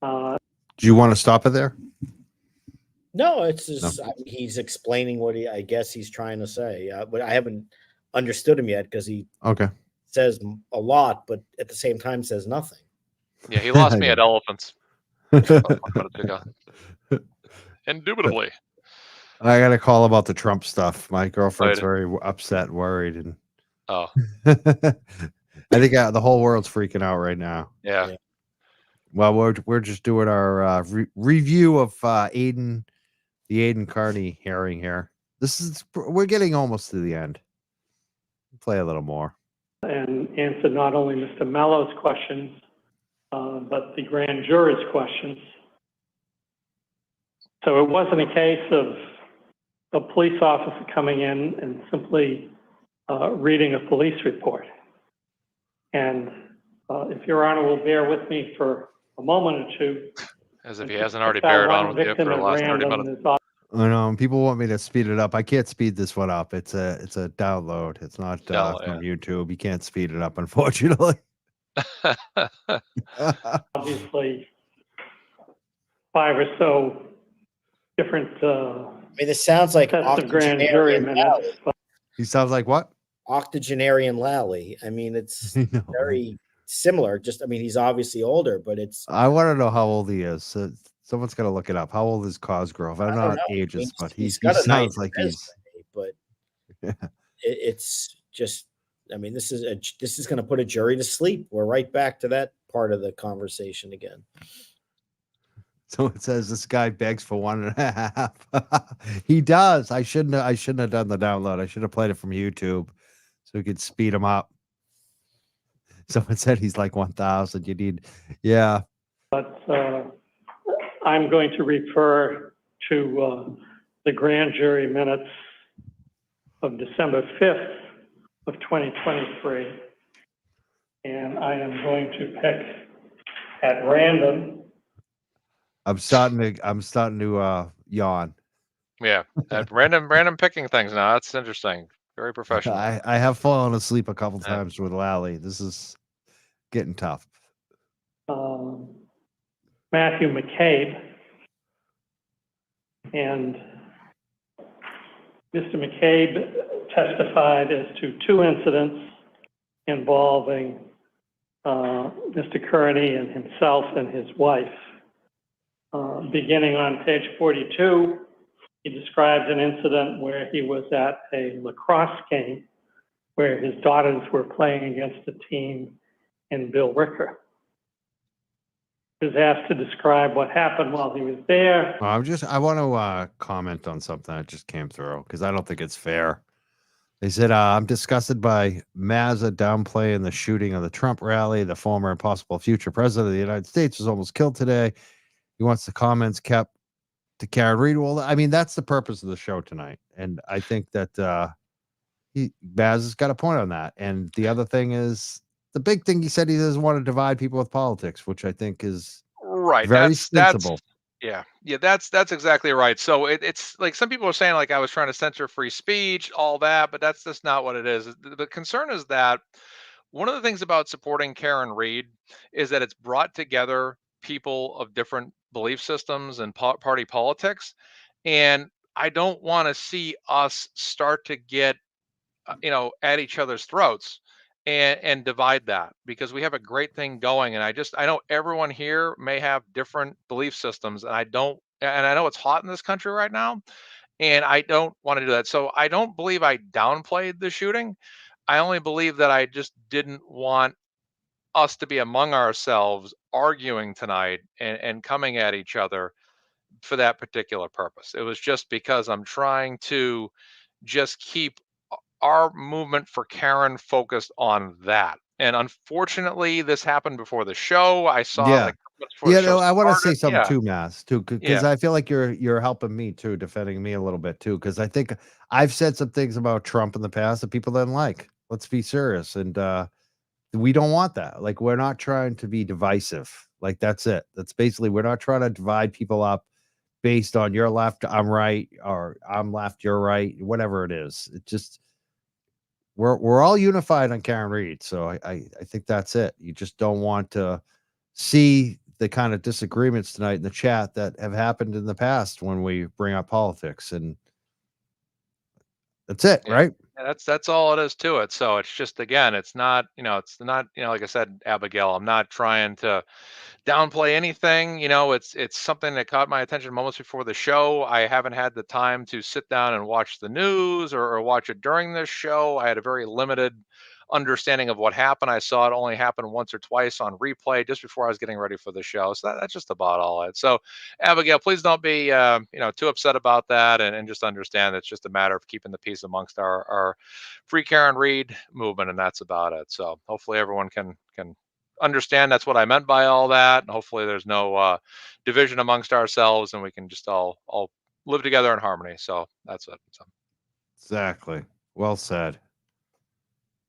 Do you want to stop it there? No, it's just, he's explaining what I guess he's trying to say. But I haven't understood him yet because he says a lot, but at the same time says nothing. Yeah, he lost me at elephants. Indubitably. I got a call about the Trump stuff. My girlfriend's very upset, worried, and I think the whole world's freaking out right now. Yeah. Well, we're just doing our review of Aiden, the Aidan Carney hearing here. We're getting almost to the end. Play a little more and answer not only Mr. Mello's questions, but the grand juror's questions. So it wasn't a case of a police officer coming in and simply reading a police report. And if Your Honor will bear with me for a moment or two. As if he hasn't already bared on with you for the last 30 minutes. I know people want me to speed it up. I can't speed this one up. It's a download. It's not from YouTube. You can't speed it up, unfortunately. Obviously, 5 or so different. I mean, this sounds like grand jury minutes. He sounds like what? Octogenarian Lally. I mean, it's very similar. Just, I mean, he's obviously older, but it's. I want to know how old he is. Someone's got to look it up. How old is Cosgrove? I don't know ages, but he sounds nice like he's. But it's just. I mean, this is going to put a jury to sleep. We're right back to that part of the conversation again. So it says this guy begs for 1.5. He does. I shouldn't have done the download. I should have played it from YouTube so we could speed him up. Someone said he's like 1,000. You need, yeah. But I'm going to refer to the grand jury minutes of December 5th of 2023. And I am going to pick at random. I'm starting to yawn. Yeah, at random picking things now. That's interesting. Very professional. I have fallen asleep a couple times with Lally. This is getting tough. Matthew McCabe. And Mr. McCabe testified as to 2 incidents involving Mr. Carney and himself and his wife. Beginning on page 42, he describes an incident where he was at a lacrosse game where his daughters were playing against a team in Bill Ricker. He was asked to describe what happened while he was there. I want to comment on something that just came through because I don't think it's fair. They said, I'm disgusted by Mazza downplaying the shooting of the Trump rally. The former and possible future president of the United States was almost killed today. He wants the comments kept to Karen Reed. Well, I mean, that's the purpose of the show tonight. And I think that Baz has got a point on that. And the other thing is, the big thing he said, he doesn't want to divide people with politics, which I think is very sensible. That's exactly right. So it's like some people are saying, like, I was trying to censor free speech, all that, but that's just not what it is. The concern is that one of the things about supporting Karen Reed is that it's brought together people of different belief systems and party politics. And I don't want to see us start to get, at each other's throats and divide that, because we have a great thing going. And I know everyone here may have different belief systems, and I know it's hot in this country right now, and I don't want to do that. So I don't believe I downplayed the shooting. I only believe that I just didn't want us to be among ourselves arguing tonight and coming at each other for that particular purpose. It was just because I'm trying to just keep our movement for Karen focused on that. And unfortunately, this happened before the show. I saw I want to say something too, Mass, too, because I feel like you're helping me too, defending me a little bit too, because I think I've said some things about Trump in the past that people didn't like. Let's be serious. And we don't want that. Like, we're not trying to be divisive. Like, that's it. That's basically, we're not trying to divide people up based on you're left, I'm right, or I'm left, you're right, whatever it is. It just, we're all unified on Karen Reed. So I think that's it. You just don't want to see the kind of disagreements tonight in the chat that have happened in the past when we bring up politics. And that's it, right? Yeah, that's all it is to it. So it's just, again, it's not, like I said, Abigail, I'm not trying to downplay anything. It's something that caught my attention moments before the show. I haven't had the time to sit down and watch the news or watch it during this show. I had a very limited understanding of what happened. I saw it only happen once or twice on replay just before I was getting ready for the show. So that's just about all it. So Abigail, please don't be too upset about that, and just understand it's just a matter of keeping the peace amongst our Free Karen Reed movement, and that's about it. So hopefully everyone can understand that's what I meant by all that, and hopefully there's no division amongst ourselves, and we can just all live together in harmony. So that's it. So. Exactly. Well said.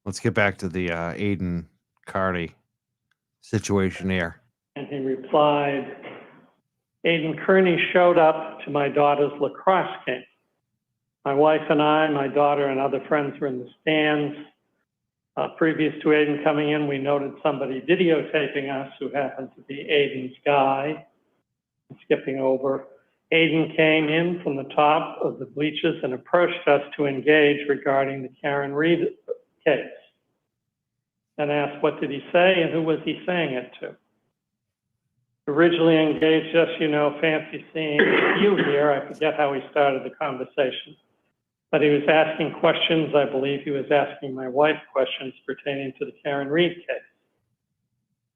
Let's get back to the Aiden Carney situation here. And he replied, Aidan Carney showed up to my daughter's lacrosse game. My wife and I, my daughter, and other friends were in the stands. Previous to Aidan coming in, we noted somebody videotaping us who happened to be Aidan's guy. Skipping over, Aidan came in from the top of the bleachers and approached us to engage regarding the Karen Reed case. And asked, what did he say and who was he saying it to? Originally engaged us, fancy seeing you here. I forget how he started the conversation. But he was asking questions. I believe he was asking my wife questions pertaining to the Karen Reed case.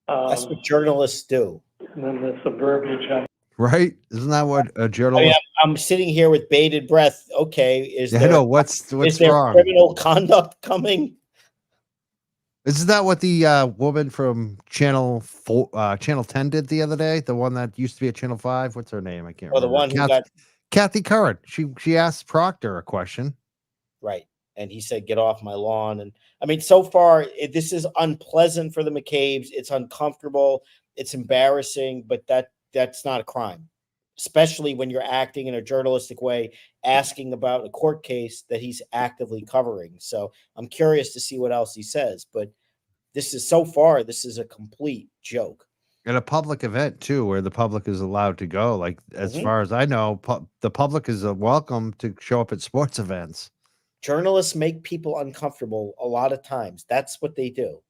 That's what journalists do. And then there's some verbiage. Right? Isn't that what a journalist? I mean, I'm sitting here with bated breath. Okay, is I know what's there wrong? Criminal conduct coming? Isn't that what the woman from Channel 10 did the other day? The one that used to be at Channel 5? What's her name? I can't remember. The one who Kathy Curran. She asked Proctor a question. Right. And he said, get off my lawn. And I mean, so far, this is unpleasant for the McCabe's. It's uncomfortable. It's embarrassing, but that's not a crime, especially when you're acting in a journalistic way, asking about a court case that he's actively covering. So I'm curious to see what else he says, but this is a complete joke. At a public event too, where the public is allowed to go. Like, as far as I know, the public is welcome to show up at sports events. Journalists make people uncomfortable a lot of times. That's what they do.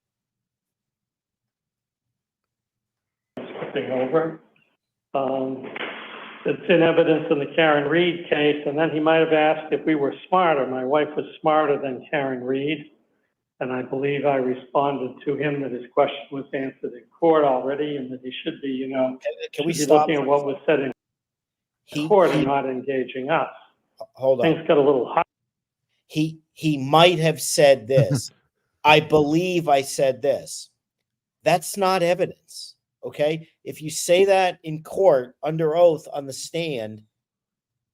Skipping over. It's in evidence in the Karen Reed case, and then he might have asked if we were smarter. My wife was smarter than Karen Reed, and I believe I responded to him that his question was answered in court already, and that he should be, Can we should be stop looking at what was said in court and not engaging us. Hold on. Things got a little hot. He might have said this. I believe I said this. That's not evidence. Okay. If you say that in court under oath on the stand,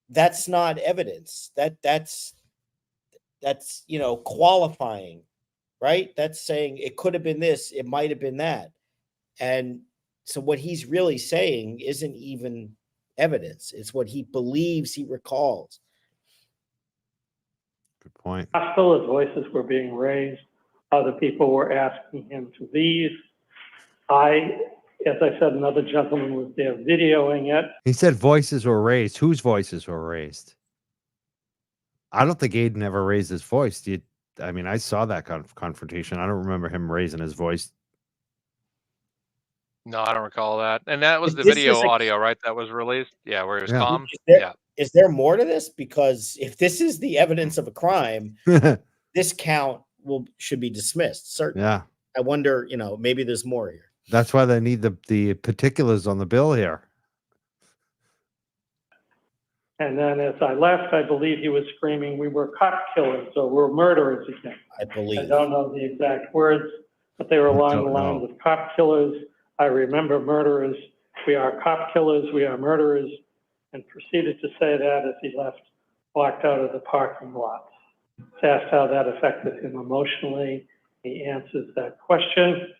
that's not evidence. That's qualifying, right? That's saying it could have been this, it might have been that. And so what he's really saying isn't even evidence. It's what he believes he recalls. Good point. Hostile, his voices were being raised. Other people were asking him to leave. As I said, another gentleman was there videoing it. He said voices were raised. Whose voices were raised? I don't think Aiden ever raised his voice. I saw that confrontation. I don't remember him raising his voice. No, I don't recall that. And that was the video audio, right? That was released. Yeah, where he was calm. Is there more to this? Because if this is the evidence of a crime, this count should be dismissed. Certainly. Yeah. I wonder, maybe there's more here. That's why they need the particulars on the bill here. And then as I left, I believe he was screaming, we were cop killers or we're murderers again. I believe. I don't know the exact words, but they were along the lines of cop killers. I remember murderers. We are cop killers. We are murderers. And proceeded to say that as he walked out of the parking lot. Asked how that affected him emotionally. He answers that question.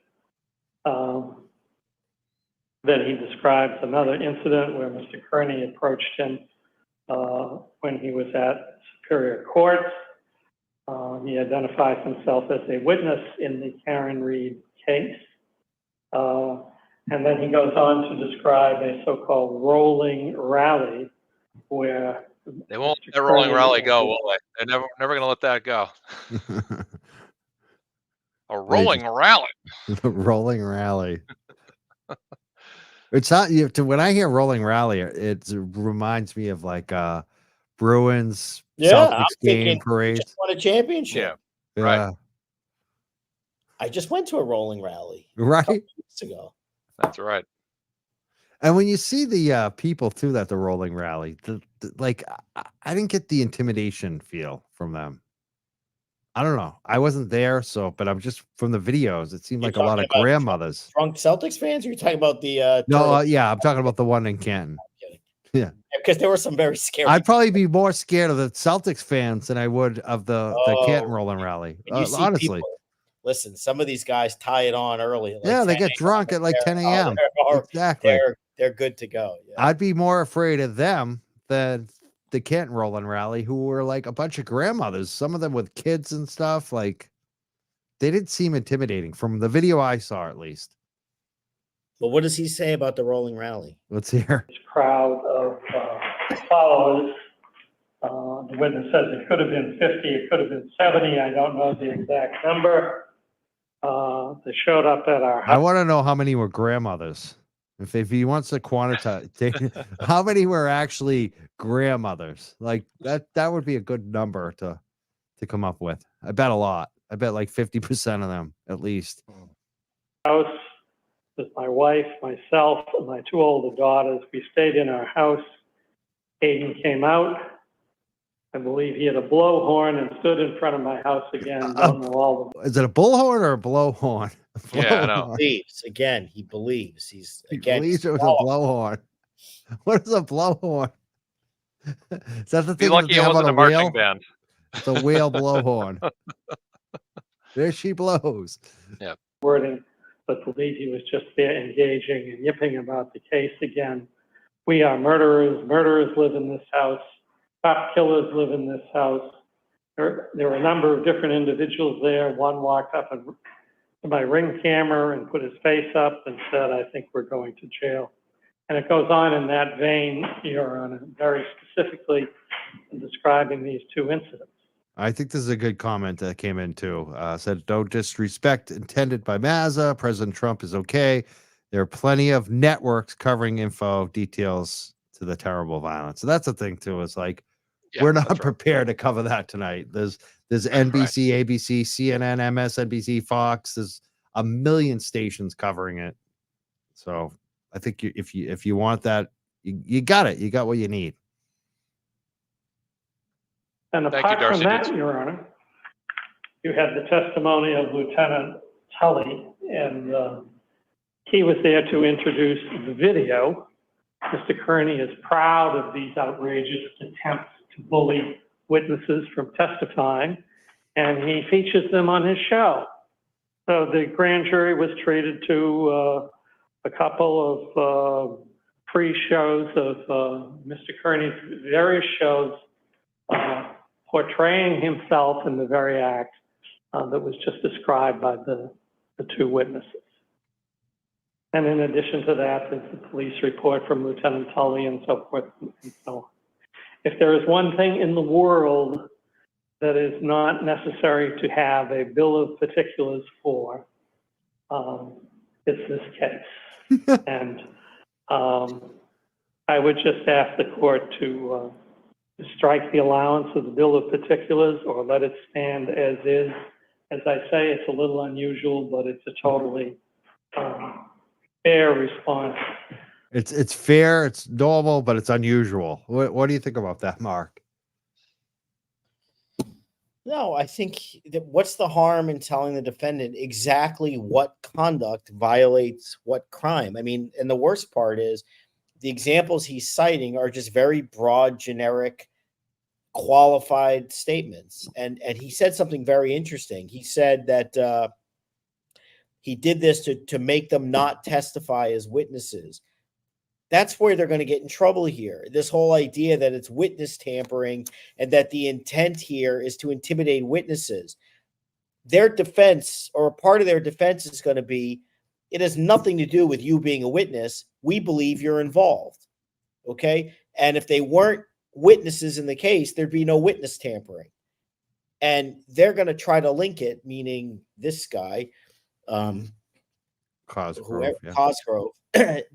Then he describes another incident where Mr. Carney approached him when he was at Superior Court. He identifies himself as a witness in the Karen Reed case. And then he goes on to describe a so-called rolling rally where they won't let that rolling rally go, will they? They're never going to let that go. A rolling rally. The rolling rally. It's not when I hear rolling rally, it reminds me of like Bruins Celtics game parade. Just won a championship. Yeah, right. I just went to a rolling rally right a couple weeks ago. That's right. And when you see the people too at the rolling rally, I didn't get the intimidation feel from them. I don't know. I wasn't there, but I'm just from the videos. It seemed You're like a lot of talking about grandmothers. Drunk Celtics fans? Or you're talking about the No, yeah, I'm talking about the one in Canton. Yeah, because there were some very scary. I'd probably be more scared of the Celtics fans than I would of the Canton rolling rally. When you see Honestly, people, listen, some of these guys tie it on early. Like yeah, they 10 get drunk at like 10 a.m. Exactly. They're good to go. Yeah. I'd be more afraid of them than the Canton rolling rally, who were like a bunch of grandmothers, some of them with kids and stuff. Like, they didn't seem intimidating from the video I saw, at least. But what does he say about the rolling rally? Let's hear. This crowd of followers. The witness says it could have been 50, it could have been 70. I don't know the exact number. They showed up at our house. I want to know how many were grandmothers. If he wants to quantitate, how many were actually grandmothers? Like that would be a good number to come up with. I bet a lot. I bet like 50% of them at least. House with my wife, myself, and my 2 older daughters. We stayed in our house. Aiden came out. I believe he had a blowhorn and stood in front of my house again. Don't know all the. Is it a bullhorn or a blowhorn? Yeah, I know. He believes. He believes it was a blowhorn. What is a blowhorn? Is that the Be thing that lucky they it have on wasn't a a marching whale? band. It's a whale blowhorn. There she blows. Yeah. Wording, but believe he was just there engaging and yipping about the case again. We are murderers. Murderers live in this house. Cop killers live in this house. There were a number of different individuals there. One walked up to my Ring camera and put his face up and said, "I think we're going to jail." And it goes on in that vein, Your Honor, very specifically in describing these 2 incidents. I think this is a good comment that came in too. Said, "Don't disrespect intended by Mazza. President Trump is okay. There are plenty of networks covering info details to the terrible violence." So that's the thing too. Is like, we're not prepared to cover that tonight. There's NBC, ABC, CNN, MSNBC, Fox. There's a million stations covering it. So I think if you want that, you got it. You got what you need. And apart from that, Your Honor, you had the testimony of Lieutenant Tully, and he was there to introduce the video. Mr. Carney is proud of these outrageous attempts to bully witnesses from testifying, and he features them on his show. So the grand jury was treated to a couple of pre-shows of Mr. Carney's various shows portraying himself in the very act that was just described by the 2 witnesses. And in addition to that, there's the police report from Lieutenant Tully and so forth and so on. If there is one thing in the world that is not necessary to have a bill of particulars for, it's this case. And I would just ask the court to strike the allowance of the bill of particulars or let it stand as is. As I say, it's a little unusual, but it's a totally fair response. It's fair, it's normal, but it's unusual. What do you think about that, Mark? No, I think that what's the harm in telling the defendant exactly what conduct violates what crime? I mean, and the worst part is the examples he's citing are just very broad, generic, qualified statements. And he said something very interesting. He said that he did this to make them not testify as witnesses. That's where they're going to get in trouble here. This whole idea that it's witness tampering and that the intent here is to intimidate witnesses. Their defense, or a part of their defense, is going to be, it has nothing to do with you being a witness. We believe you're involved. Okay? And if they weren't witnesses in the case, there'd be no witness tampering. And they're going to try to link it, meaning this guy, Cosgrove, Cosgrove,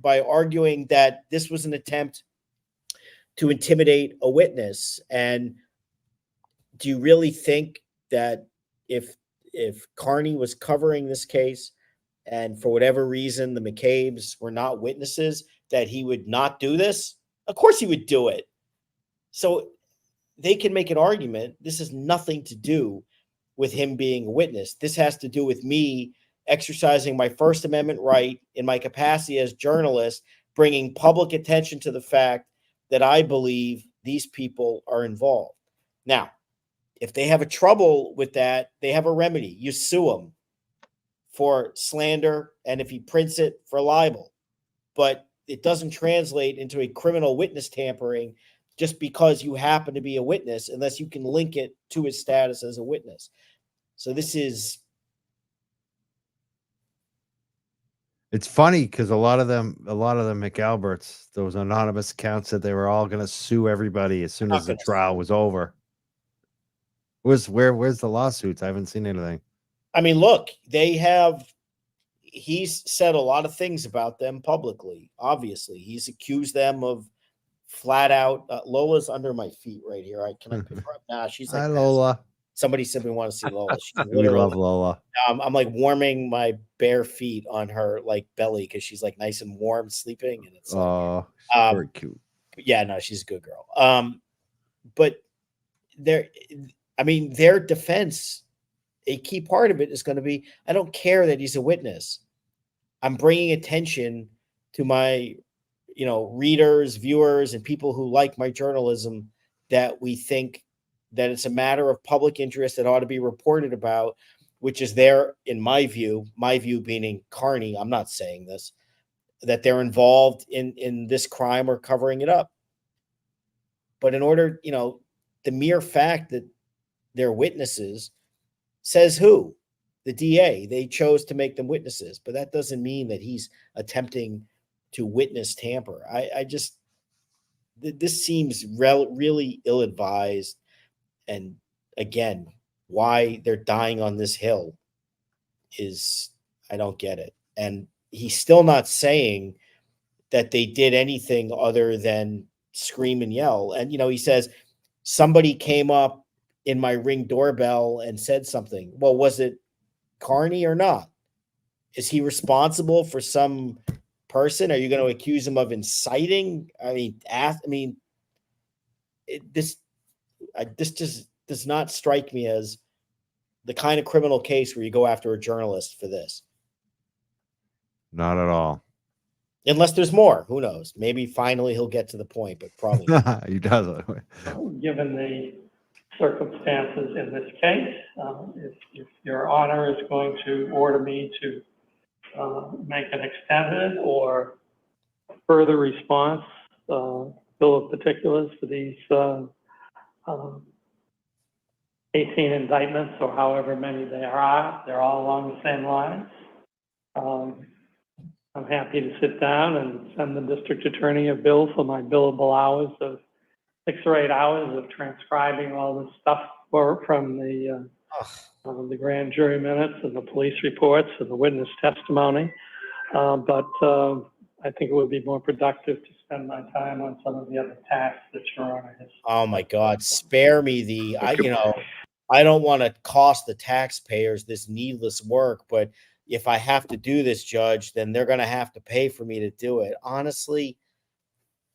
by arguing that this was an attempt to intimidate a witness. And do you really think that if Carney was covering this case and for whatever reason the McCabe's were not witnesses, that he would not do this? Of course he would do it. So they can make an argument. This has nothing to do with him being a witness. This has to do with me exercising my First Amendment right in my capacity as journalist, bringing public attention to the fact that I believe these people are involved. Now, if they have a trouble with that, they have a remedy. You sue them for slander, and if he prints it, for libel. But it doesn't translate into a criminal witness tampering just because you happen to be a witness, unless you can link it to his status as a witness. So this is... It's funny because a lot of them McAlberts, those anonymous accounts, said they were all going to sue everybody as soon as the trial was over. Where's the lawsuits? I haven't seen anything. I mean, look, he's said a lot of things about them publicly. Obviously, he's accused them of flat out. Lola's under my feet right here. I pick her up? Nah, she's like, hi, Lola. Somebody said we want to see Lola. We love Lola. I'm like warming my bare feet on her like belly because she's like nice and warm sleeping, and it's very cute. Yeah, no, she's a good girl. But their defense, a key part of it is going to be, I don't care that he's a witness. I'm bringing attention to my, readers, viewers, and people who like my journalism, that we think that it's a matter of public interest that ought to be reported about, which is there, in my view being Carney, I'm not saying this, that they're involved in this crime or covering it up. But in order, the mere fact that they're witnesses says who? The DA. They chose to make them witnesses, but that doesn't mean that he's attempting to witness tamper. This seems really ill-advised. And again, why they're dying on this hill is, I don't get it. And he's still not saying that they did anything other than scream and yell. And, he says, somebody came up in my Ring doorbell and said something. Well, was it Carney or not? Is he responsible for some person? Are you going to accuse him of inciting? This just does not strike me as the kind of criminal case where you go after a journalist for this. Not at all. Unless there's more. Who knows? Maybe finally he'll get to the point, but probably not. He doesn't. Given the circumstances in this case, if Your Honor is going to order me to make an extended or further response bill of particulars for these 18 indictments, or however many there are, they're all along the same lines. I'm happy to sit down and send the district attorney a bill for my billable hours of 6 or 8 hours of transcribing all this stuff from the grand jury minutes and the police reports and the witness testimony. But I think it would be more productive to spend my time on some of the other tasks that Your Honor has. Oh my God, spare me I don't want to cost the taxpayers this needless work, but if I have to do this, Judge, then they're going to have to pay for me to do it. Honestly,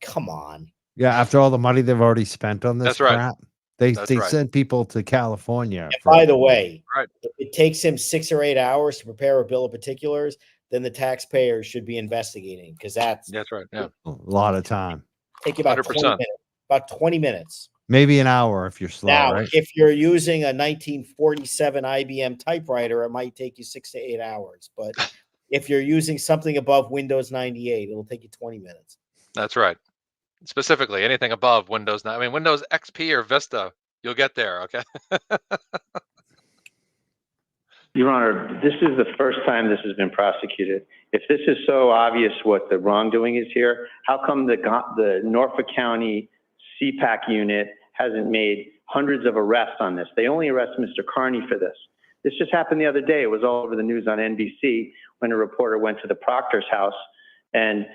come on. Yeah, after all the money they've already spent on this crap, they send people to California. And by the way, right, if it takes him 6 or 8 hours to prepare a bill of particulars, then the taxpayers should be investigating, because that's right. Yeah, a lot of time. Take you about 20 minutes. About 20 minutes. Maybe an hour if you're slow. Now, right? if you're using a 1947 IBM typewriter, it might take you 6 to 8 hours. But if you're using something above Windows 98, it'll take you 20 minutes. That's right. Specifically, anything above Windows 9. I mean, Windows XP or Vista, you'll get there. Okay. Your Honor, this is the first time this has been prosecuted. If this is so obvious what the wrongdoing is here, how come the Norfolk County CPAC unit hasn't made hundreds of arrests on this? They only arrest Mr. Carney for this. This just happened the other day. It was all over the news on NBC when a reporter went to the Proctor's house and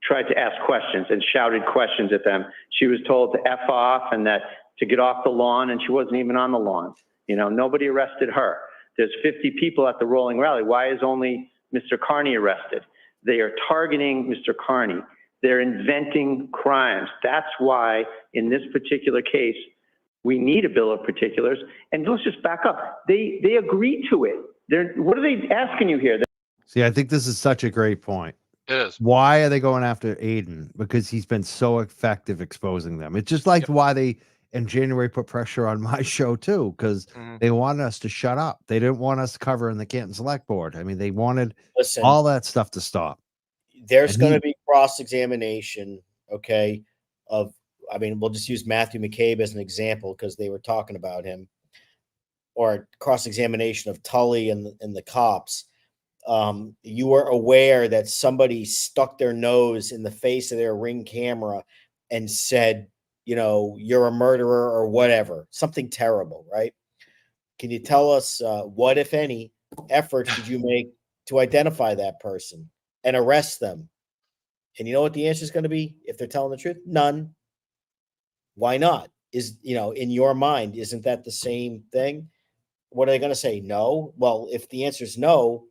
tried to ask questions and shouted questions at them. She was told to F off and that to get off the lawn, and she wasn't even on the lawn. Nobody arrested her. There's 50 people at the rolling rally. Why is only Mr. Carney arrested? They are targeting Mr. Carney. They're inventing crimes. That's why, in this particular case, We need a bill of particulars. And let's just back up. They agreed to it. What are they asking you here? See, I think this is such a great point. It is. Why are they going after Aiden? Because he's been so effective exposing them. It's just like why they in January put pressure on my show too, because they wanted us to shut up. They didn't want us covering the Canton Select Board. I mean, they wanted all that stuff to stop. There's going to be cross-examination, okay, I mean, we'll just use Matthew McCabe as an example because they were talking about him, or cross-examination of Tully and the cops. You were aware that somebody stuck their nose in the face of their Ring camera and said, you know, you're a murderer or whatever, something terrible, right? Can you tell us what, if any, efforts did you make to identify that person and arrest them? And you know what the answer is going to be if they're telling the truth? None. Why not? In your mind, isn't that the same thing? What are they going to say? No? Well, if the answer is no,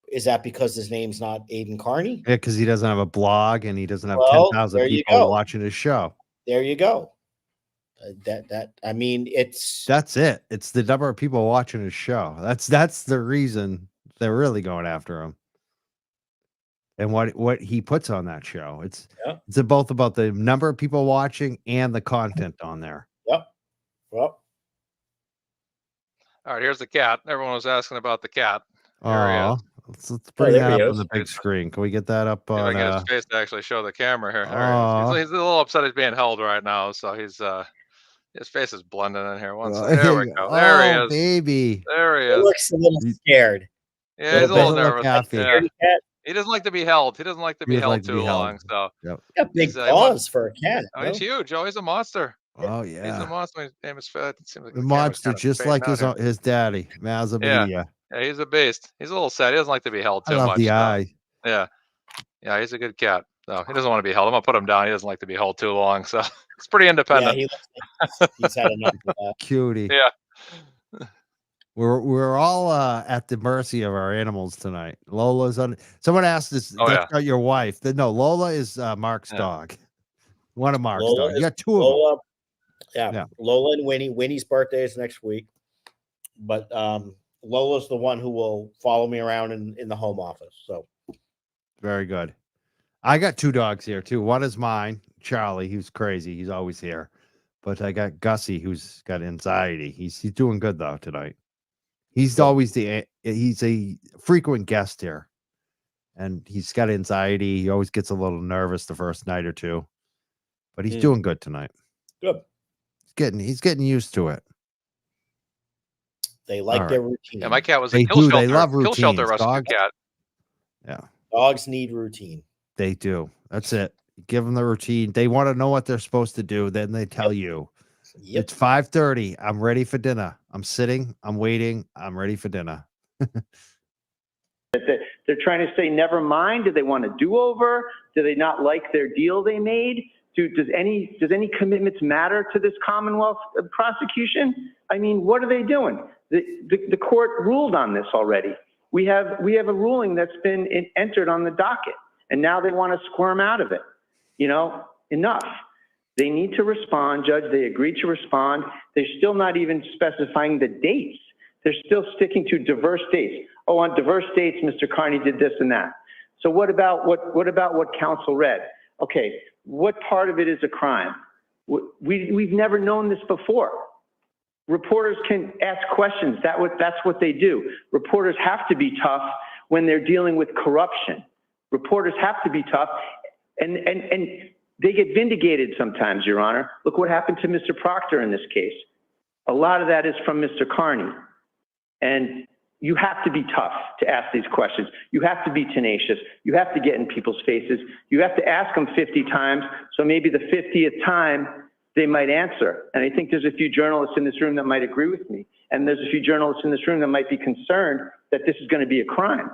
is that because his name's not Aiden Carney? Yeah, because he doesn't have a blog and he doesn't have 10,000 people watching his show. There you go. I mean, that's it. It's the number of people watching his show. That's the reason they're really going after him. And what he puts on that show. It's both about the number of people watching and the content on there. Yep. Well. All right, here's the cat. Everyone was asking about the cat. Oh, let's bring that up on the big screen. Can we get that up on? I get his face to actually show the camera here. He's a little upset he's being held right now, so he's his face is blending in here. There we go. There he is, baby. There he is. He looks a little scared. Yeah, he's a little nervous. He doesn't like to be held. He doesn't like to be held too long. So got big paws for a cat. Oh, he's huge. Oh, he's a monster. Oh yeah, he's a monster. His name is Fed. It seems like the monster, just like his daddy, Mazza. Yeah, he's a beast. He's a little sad. He doesn't like to be held too I love much. The eye. Yeah, he's a good cat. No, he doesn't want to be held. I'm gonna put him down. He doesn't like to be held too long, so it's pretty independent. Yeah, he's had enough of that. Cutie. Yeah. We're all at the mercy of our animals tonight. Lola's on. Someone asked us, that's not your wife. No, Lola is Mark's dog. One of Mark's dogs. You got two of them. Yeah, Lola and Winnie. Winnie's birthday is next week, but Lola's the one who will follow me around in the home office. So very good. I got two dogs here too. One is mine, Charlie. He's crazy. He's always here. But I got Gussie, who's got anxiety. He's doing good though tonight. He's always he's a frequent guest here, and he's got anxiety. He always gets a little nervous the first night or two, but he's doing good tonight. Good. He's getting used to it. They like their routine. Yeah, my cat was a kill shelter. They love routines. Kill shelter rescue cat. Yeah. Dogs need routine. They do. That's it. Give them the routine. They want to know what they're supposed to do. Then they tell you. Yep. It's 5:30. I'm ready for dinner. I'm sitting. I'm waiting. I'm ready for dinner. They're trying to say, never mind. Do they want a do-over? Do they not like their deal they made? Does any commitments matter to this Commonwealth prosecution? I mean, what are they doing? The court ruled on this already. We have a ruling that's been entered on the docket, and now they want to squirm out of it. You know, enough. They need to respond, Judge. They agreed to respond. They're still not even specifying the dates. They're still sticking to diverse dates. Oh, on diverse dates, Mr. Carney did this and that. So what about what counsel read? Okay, what part of it is a crime? We've never known this before. Reporters can ask questions. That's what they do. Reporters have to be tough when they're dealing with corruption. Reporters have to be tough, and they get vindicated sometimes, Your Honor. Look what happened to Mr. Proctor in this case. A lot of that is from Mr. Carney. And you have to be tough to ask these questions. You have to be tenacious. You have to get in people's faces. You have to ask them 50 times, so maybe the 50th time they might answer. And I think there's a few journalists in this room that might agree with me. And there's a few journalists in this room that might be concerned that this is going to be a crime.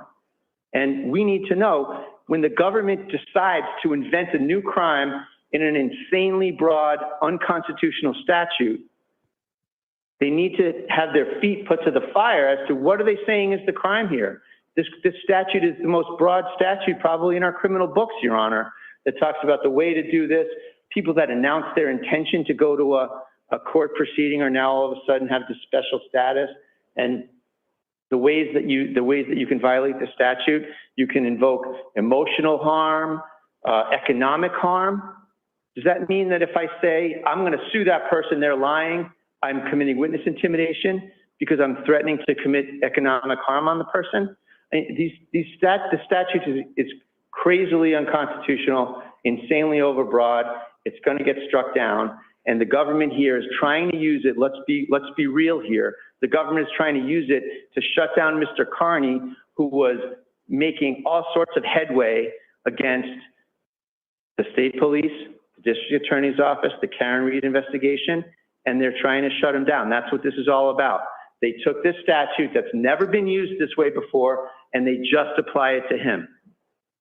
And we need to know, when the government decides to invent a new crime in an insanely broad, unconstitutional statute, they need to have their feet put to the fire as to what are they saying is the crime here. This statute is the most broad statute probably in our criminal books, Your Honor, that talks about the way to do this, people that announce their intention to go to a court proceeding are now all of a sudden have this special status. And the ways that you can violate the statute, you can invoke emotional harm, economic harm. Does that mean that if I say, I'm going to sue that person, they're lying, I'm committing witness intimidation because I'm threatening to commit economic harm on the person? The statute is crazily unconstitutional, insanely overbroad. It's going to get struck down. And the government here is trying to use it. Let's be real here. The government is trying to use it to shut down Mr. Carney, who was making all sorts of headway against the state police, the district attorney's office, the Karen Reed investigation, and they're trying to shut him down. That's what this is all about. They took this statute that's never been used this way before, and they just apply it to him.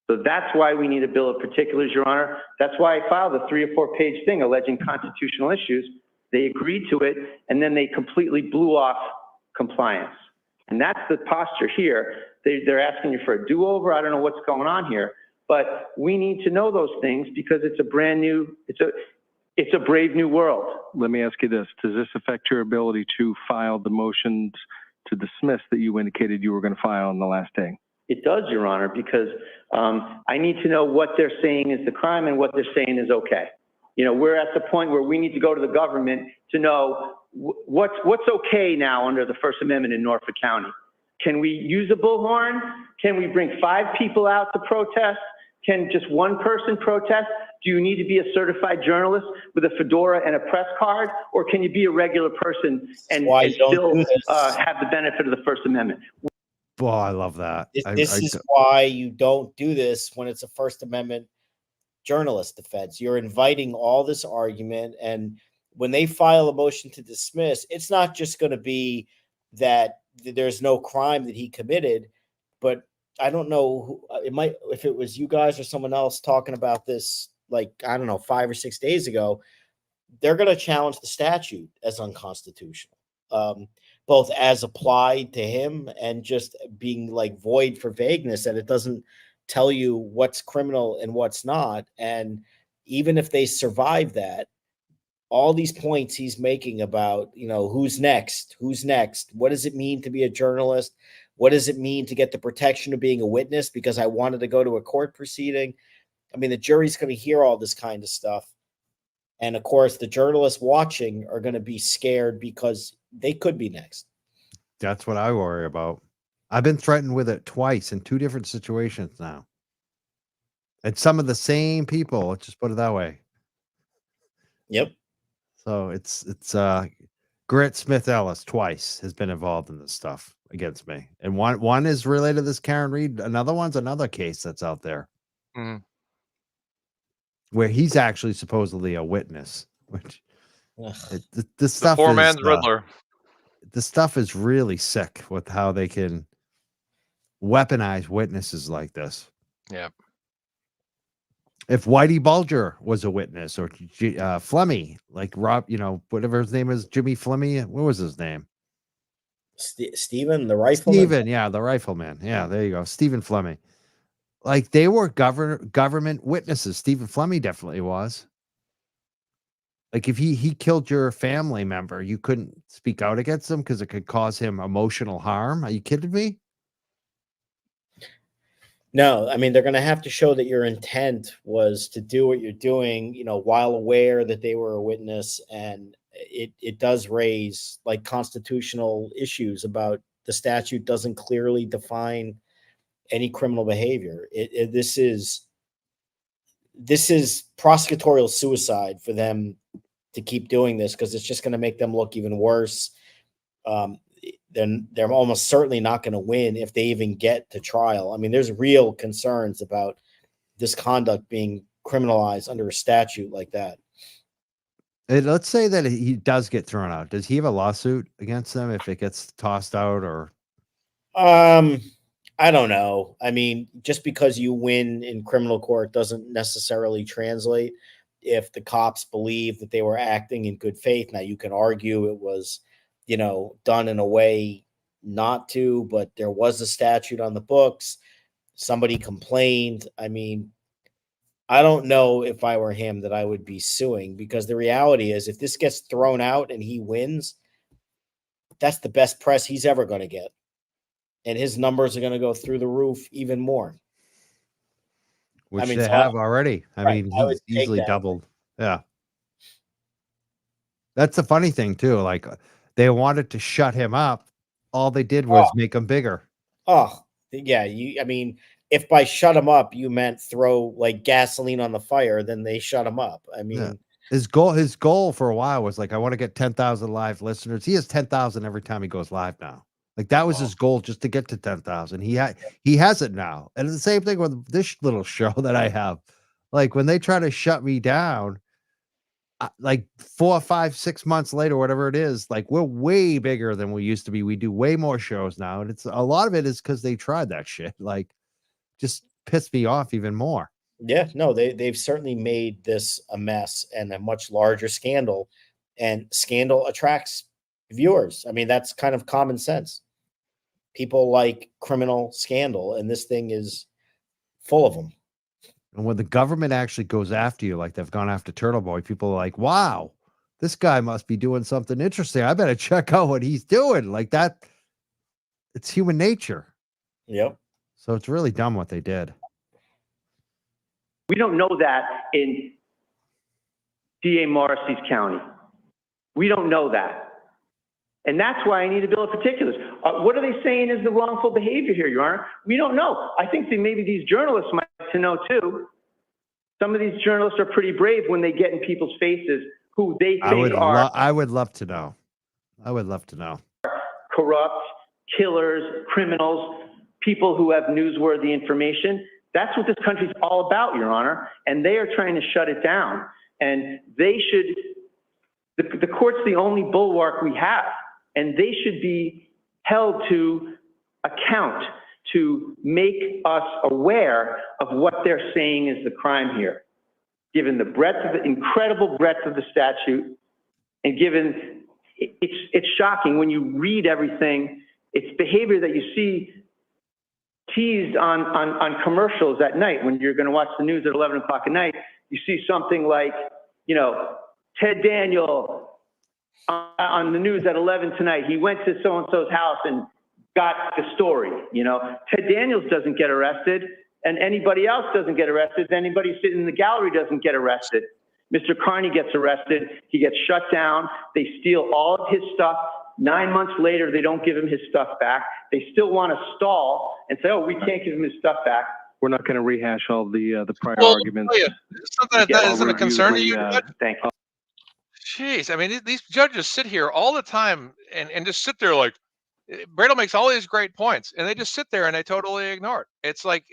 So that's why we need a bill of particulars, Your Honor. That's why I filed a 3 or 4 page thing alleging constitutional issues. They agreed to it, and then they completely blew off compliance. And that's the posture here. They're asking you for a do-over. I don't know what's going on here, but we need to know those things because it's a brand new, it's a brave new world. Let me ask you this. Does this affect your ability to file the motions to dismiss that you indicated you were going to file on the last day? It does, Your Honor, because I need to know what they're saying is the crime and what they're saying is okay. You know, we're at the point where we need to go to the government to know what's okay now under the First Amendment in Norfolk County. Can we use a bullhorn? Can we bring 5 people out to protest? Can just one person protest? Do you need to be a certified journalist with a fedora and a press card? Or can you be a regular person and still have the benefit of the First Amendment? Boy, I love that. This is why you don't do this when it's a First Amendment journalist defense. You're inviting all this argument, and when they file a motion to dismiss, it's not just going to be that there's no crime that he committed, but I don't know who, it might, if it was you guys or someone else talking about this, like, I don't know, 5 or 6 days ago, they're going to challenge the statute as unconstitutional, both as applied to him and just being like void for vagueness, that it doesn't tell you what's criminal and what's not. And even if they survive that, all these points he's making about, you know, who's next, what does it mean to be a journalist? What does it mean to get the protection of being a witness because I wanted to go to a court proceeding? I mean, the jury's going to hear all this kind of stuff. And of course, the journalists watching are going to be scared because they could be next. That's what I worry about. I've been threatened with it twice in 2 different situations now. And some of the same people, let's just put it that way. Yep. So it's Grant Smith Ellis twice has been involved in this stuff against me. And one is related to this Karen Reed. Another one's another case that's out there. Mm. Where he's actually supposedly a witness, which the stuff the poor is, man's Riddler. The stuff is really sick with how they can weaponize witnesses like this. Yeah. If Whitey Bulger was a witness, or Flemmy, like Rob, you know, whatever his name is, Jimmy Flemmy, what was his name? Stephen, the rifleman. Stephen, yeah, the rifleman. Yeah, there you go, Stephen Flemmy. Like they were government witnesses. Stephen Flemmy definitely was. Like if he killed your family member, you couldn't speak out against him because it could cause him emotional harm. Are you kidding me? No, I mean, they're going to have to show that your intent was to do what you're doing, you know, while aware that they were a witness. And it does raise like constitutional issues about the statute doesn't clearly define any criminal behavior. This is prosecutorial suicide for them to keep doing this because it's just going to make them look even worse. Then they're almost certainly not going to win if they even get to trial. I mean, there's real concerns about this conduct being criminalized under a statute like that. And let's say that he does get thrown out. Does he have a lawsuit against them if it gets tossed out or? I don't know. I mean, just because you win in criminal court doesn't necessarily translate if the cops believe that they were acting in good faith. Now, you can argue it was, you know, done in a way not to, but there was a statute on the books. Somebody complained. I mean, I don't know if I were him that I would be suing, because the reality is if this gets thrown out and he wins, that's the best press he's ever going to get. And his numbers are going to go through the roof even more. Which I mean, they so have already. I right, mean, I would he's take easily that. doubled. Yeah. That's the funny thing too. Like they wanted to shut him up. All they did was make him bigger. Oh, yeah. I mean, if by shut him up you meant throw like gasoline on the fire, then they shut him up. I mean, Yeah. His goal for a while was like, I want to get 10,000 live listeners. He has 10,000 every time he goes live now. Like that was his goal, just to get to 10,000. He has it now. And the same thing with this little show that I have. Like when they try to shut me down, like 4, 5, 6 months later, whatever it is, like we're way bigger than we used to be. We do way more shows now. And it's a lot of it is because they tried that shit. Like just pissed me off even more. yeah, no, they've certainly made this a mess and a much larger scandal, and scandal attracts viewers. I mean, that's kind of common sense. People like criminal scandal, and this thing is full of them. And when the government actually goes after you, like they've gone after Turtleboy, people are like, wow, this guy must be doing something interesting. I better check out what he's doing. Like that, it's human nature. Yep. So it's really dumb what they did. We don't know that in DA Morrissey's county. We don't know that. And that's why I need a bill of particulars. What are they saying is the wrongful behavior here, Your Honor? We don't know. I think that maybe these journalists might like to know too. Some of these journalists are pretty brave when they get in people's faces who they think I would love to know. I would love to know. Corrupt, killers, criminals, people who have newsworthy information. That's what this country's all about, Your Honor. And they are trying to shut it down. And they should, the court's the only bulwark we have. And they should be held to account to make us aware of what they're saying is the crime here, given the breadth of the incredible breadth of the statute, and given it's shocking when you read everything. It's behavior that you see teased on commercials at night when you're going to watch the news at 11 o'clock at night. You see something like, you know, Ted Daniel on the news at 11 tonight. He went to so-and-so's house and got the story. You know, Ted Daniels doesn't get arrested, and anybody else doesn't get arrested. Anybody sitting in the gallery doesn't get arrested. Mr. Carney gets arrested. He gets shut down. They steal all of his stuff. 9 months later, they don't give him his stuff back. They still want to stall and say, oh, we can't give him his stuff back. We're not going to rehash all the prior Well, arguments. Something that isn't a concern to you. Thank you. Jeez, I mean, these judges sit here all the time and just sit there like, Bradel makes all these great points, and they just sit there and they totally ignore it. It's like,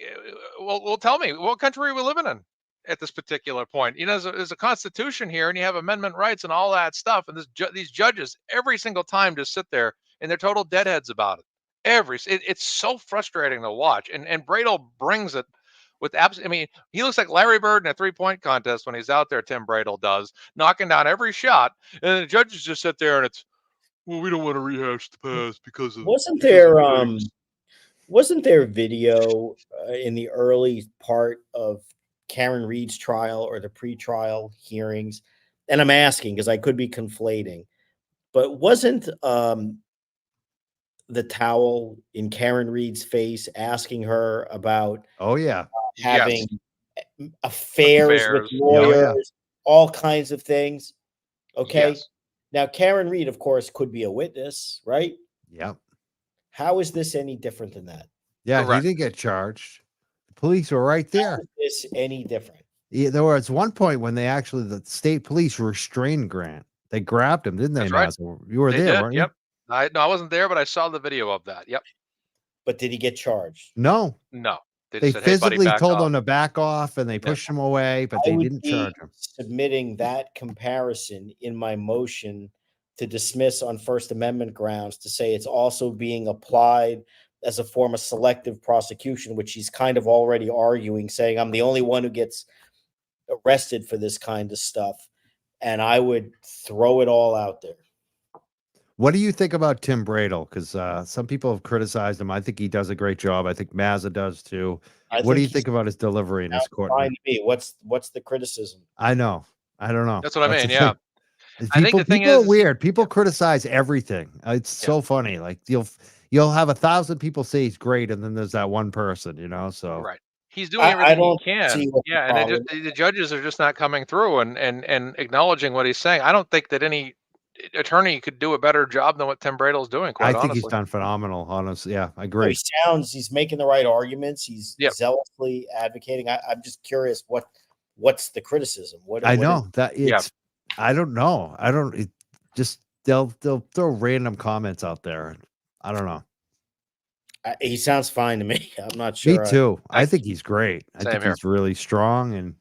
well, tell me, what country are we living in at this particular point? You know, there's a constitution here, and you have amendment rights and all that stuff, and these judges every single time just sit there and they're total deadheads about it. It's so frustrating to watch, and Bradel brings it with I mean, he looks like Larry Bird in a 3-point contest when he's out there. Tim Bradel does, knocking down every shot, and the judges just sit there and it's, well, we don't want to rehash the past because of. Wasn't there video in the early part of Karen Reed's trial or the pre-trial hearings? And I'm asking because I could be conflating, but wasn't the towel in Karen Reed's face asking her about having affairs with lawyers, all kinds of things? Okay. Yes. Now, Karen Reed, of course, could be a witness, right? Yep. How is this any different than that? Yeah, correct. He didn't get charged. The police were right there. How is this any different? Yeah, there was one point when the state police restrained Grant. They grabbed him, didn't they? That's right. You were there, weren't you? Yep. I wasn't there, but I saw the video of that. Yep. But did he get charged? No. No. They physically told him to back off, and they pushed him away, but they didn't charge him. Submitting that comparison in my motion to dismiss on First Amendment grounds to say it's also being applied as a form of selective prosecution, which he's kind of already arguing, saying I'm the only one who gets arrested for this kind of stuff. And I would throw it all out there. What do you think about Tim Bradel? Because some people have criticized him. I think he does a great job. I think Mazza does too. What do you think about his delivery in his court? Fine to me. What's the criticism? I know. I don't know. That's what I mean. the Yeah. thing. I think the thing People are is, weird. People criticize everything. It's so funny. Like you'll have 1,000 people say he's great, and then there's that one person, So right. He's doing I everything he don't can. see what the Yeah, and problem the judges are just not coming through and acknowledging what he's saying. I don't think that any attorney could do a better job than what Tim Bradle's doing, I quite think he's honestly. done phenomenal. Honestly, yeah, I No, agree. he's making the right arguments. He's Yep. zealously advocating. I'm just curious what's the criticism? I know that it's. I don't know. I don't. It just they'll throw random comments out there. I don't know. He sounds fine to me. I'm not Me sure. too. I think he's great. I Same think here. he's really strong, and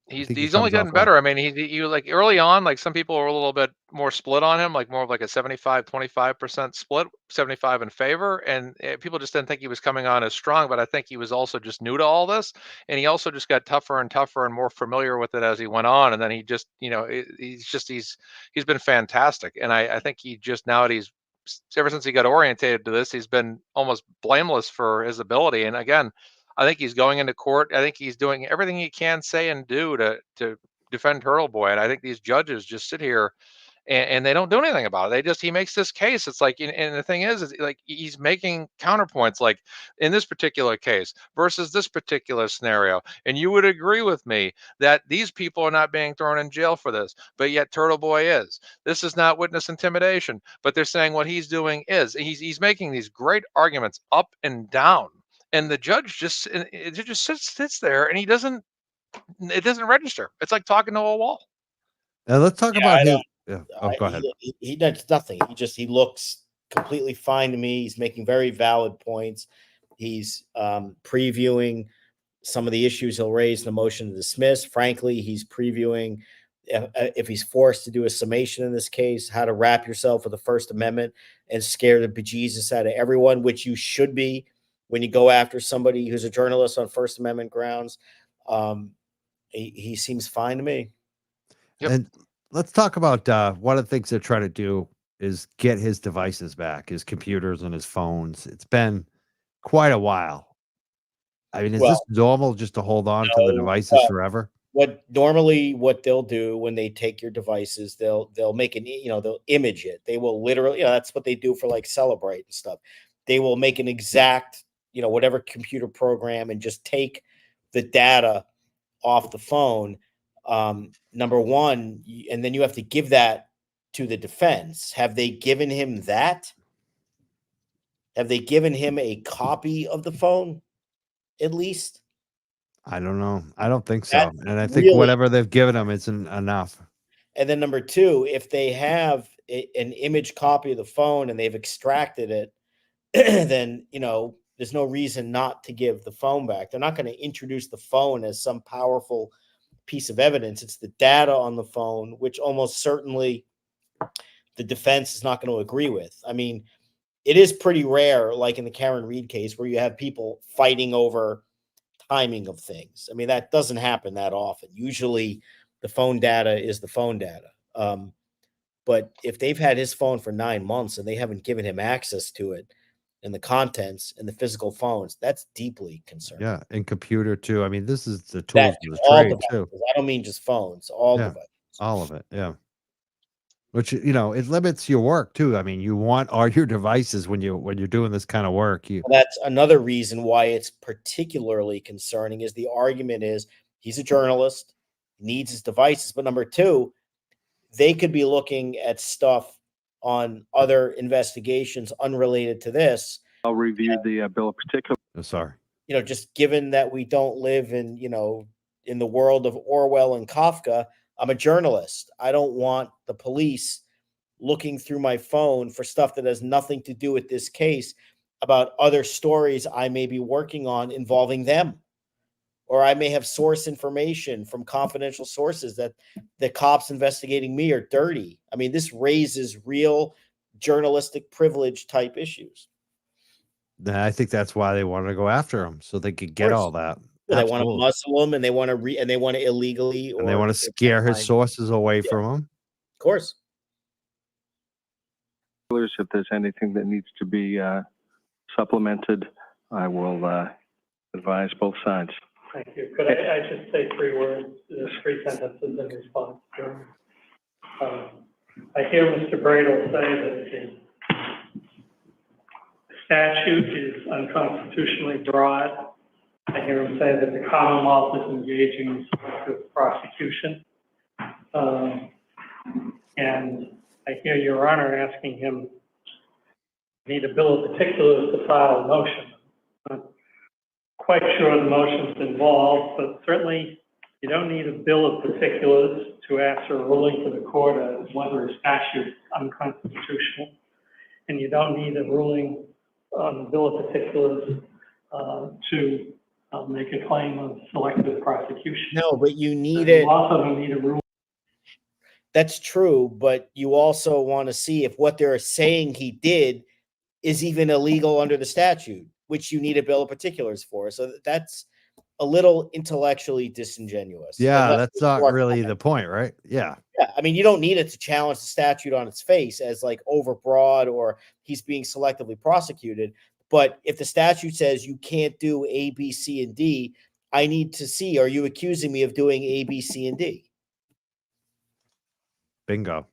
He's only gotten better. I mean, you like early on, like some people were a little bit more split on him, like more of like a 75-25% split, 75 in favor. And people just didn't think he was coming on as strong, but I think he was also just new to all this. And he also just got tougher and tougher and more familiar with it as he went on. And then he just, he's been fantastic. And I think he just nowadays, ever since he got orientated to this, he's been almost blameless for his ability. And again, I think he's going into court. I think he's doing everything he can say and do to defend Turtleboy. And I think these judges just sit here and they don't do anything about it. He makes this case. It's like, and the thing is like he's making counterpoints, like in this particular case versus this particular scenario. And you would agree with me that these people are not being thrown in jail for this, but yet Turtleboy is. This is not witness intimidation, but they're saying what he's doing is. He's making these great arguments up and down. And the judge just sits there and it doesn't register. It's like talking to a wall. Now let's talk about his. Yeah. Oh, go ahead. He does nothing. He looks completely fine to me. He's making very valid points. He's previewing some of the issues he'll raise in the motion to dismiss. Frankly, he's previewing if he's forced to do a summation in this case, how to wrap yourself with the First Amendment and scare the bejesus out of everyone, which you should be when you go after somebody who's a journalist on First Amendment grounds. He seems fine to me. Yep. And let's talk about one of the things they're trying to do is get his devices back, his computers and his phones. It's been quite a while. I mean, is this normal just to hold on to the devices forever? What they'll do when they take your devices, they'll make they'll image it. They will literally, that's what they do for like Celebrate and stuff. They will make an exact, whatever computer program and just take the data off the phone. Number one, and then you have to give that to the defense. Have they given him that? Have they given him a copy of the phone at least? I don't know. I don't think so. And I think whatever they've given him isn't enough. And then number two, if they have an image copy of the phone and they've extracted it, then, there's no reason not to give the phone back. They're not going to introduce the phone as some powerful piece of evidence. It's the data on the phone, which almost certainly the defense is not going to agree with. I mean, it is pretty rare, like in the Karen Reed case, where you have people fighting over timing of things. I mean, that doesn't happen that often. Usually the phone data is the phone data. But if they've had his phone for 9 months and they haven't given him access to it and the contents and the physical phones, that's deeply concerning. Yeah, and computer too. I mean, this is the tools of the trade too. I don't mean just phones, all devices. All of it, yeah. Which it limits your work too. I mean, you want all your devices when you're doing this kind of work. That's another reason why it's particularly concerning. Is the argument is he's a journalist, needs his devices, but number two, they could be looking at stuff on other investigations unrelated to this. I'll review the bill of particulars. Oh, sorry. Just given that we don't live in the world of Orwell and Kafka, I'm a journalist. I don't want the police looking through my phone for stuff that has nothing to do with this case about other stories I may be working on involving them. Or I may have source information from confidential sources that the cops investigating me are dirty. I mean, this raises real journalistic privilege type issues. I think that's why they want to go after him, so they could get all that. They want to muzzle him, and they want to illegally, and they want to scare his sources away from him. Of course. If there's anything that needs to be supplemented, I will Advise both sides. Thank you. Could I just say 3 words, 3 sentences in response to him? I hear Mr. Bradle say that the statute is unconstitutionally broad. I hear him say that the Commonwealth is engaging in selective prosecution. And I hear Your Honor asking him, need a bill of particulars to file a motion. I'm quite sure the motion's involved, but certainly you don't need a bill of particulars to ask for a ruling to the court as whether a statute is unconstitutional. And you don't need a ruling on the bill of particulars to make a claim of selective prosecution. No, but you need You it. also don't need a ruling. That's true, but you also want to see if what they're saying he did is even illegal under the statute, which you need a bill of particulars for. So that's a little intellectually disingenuous. Yeah, Unless that's it's not more- really the point, right? Yeah. Yeah, I mean, you don't need it to challenge the statute on its face as like overbroad or he's being selectively prosecuted. But if the statute says you can't do A, B, C, and D, I need to see, are you accusing me of doing A, B, C, and D? Bingo.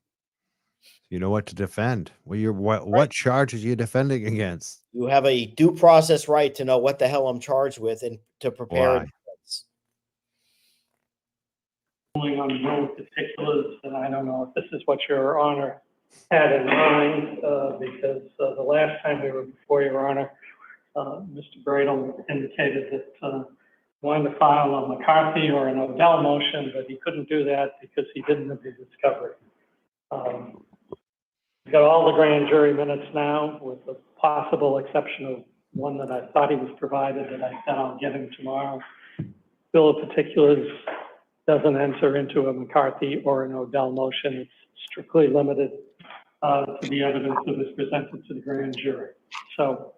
You know what to defend. What charges are you defending against? You have a due process right to know what the hell I'm charged with and to prepare. Why? a defense. Ruling on no particulars, and I don't know if this is what Your Honor had in mind, because the last time we were before Your Honor, Mr. Bradle indicated that he wanted to file a McCarthy or an Odell motion, but he couldn't do that because he didn't have the discovery. We've got all the grand jury minutes now, with the possible exception of one that I thought he was provided that I said I'll get him tomorrow. Bill of particulars doesn't enter into a McCarthy or an Odell motion. It's strictly limited to the evidence that is presented to the grand jury. So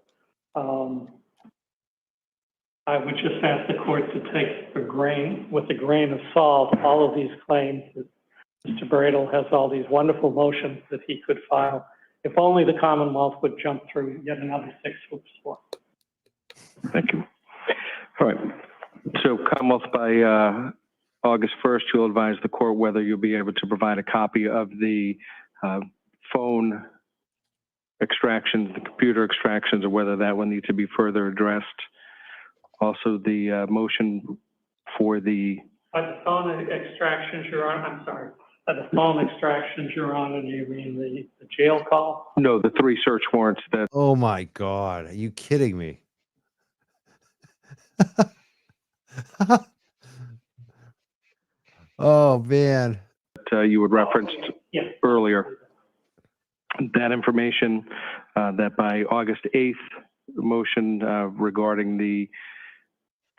I would just ask the court to take with a grain of salt all of these claims that Mr. Bradle has all these wonderful motions that he could file. If only the Commonwealth would jump through yet another 6 hoops for him. Thank you. All right. So Commonwealth, by August 1st, you'll advise the court whether you'll be able to provide a copy of the phone extractions, the computer extractions, or whether that will need to be further addressed. Also, the motion for the... By the phone extractions, Your Honor, I'm sorry. By the phone extractions, Your Honor, do you mean the jail call? No, the 3 search warrants that... Oh my God. Are you kidding me? Oh man. you had referenced earlier. That information, that by August 8th, the motion regarding the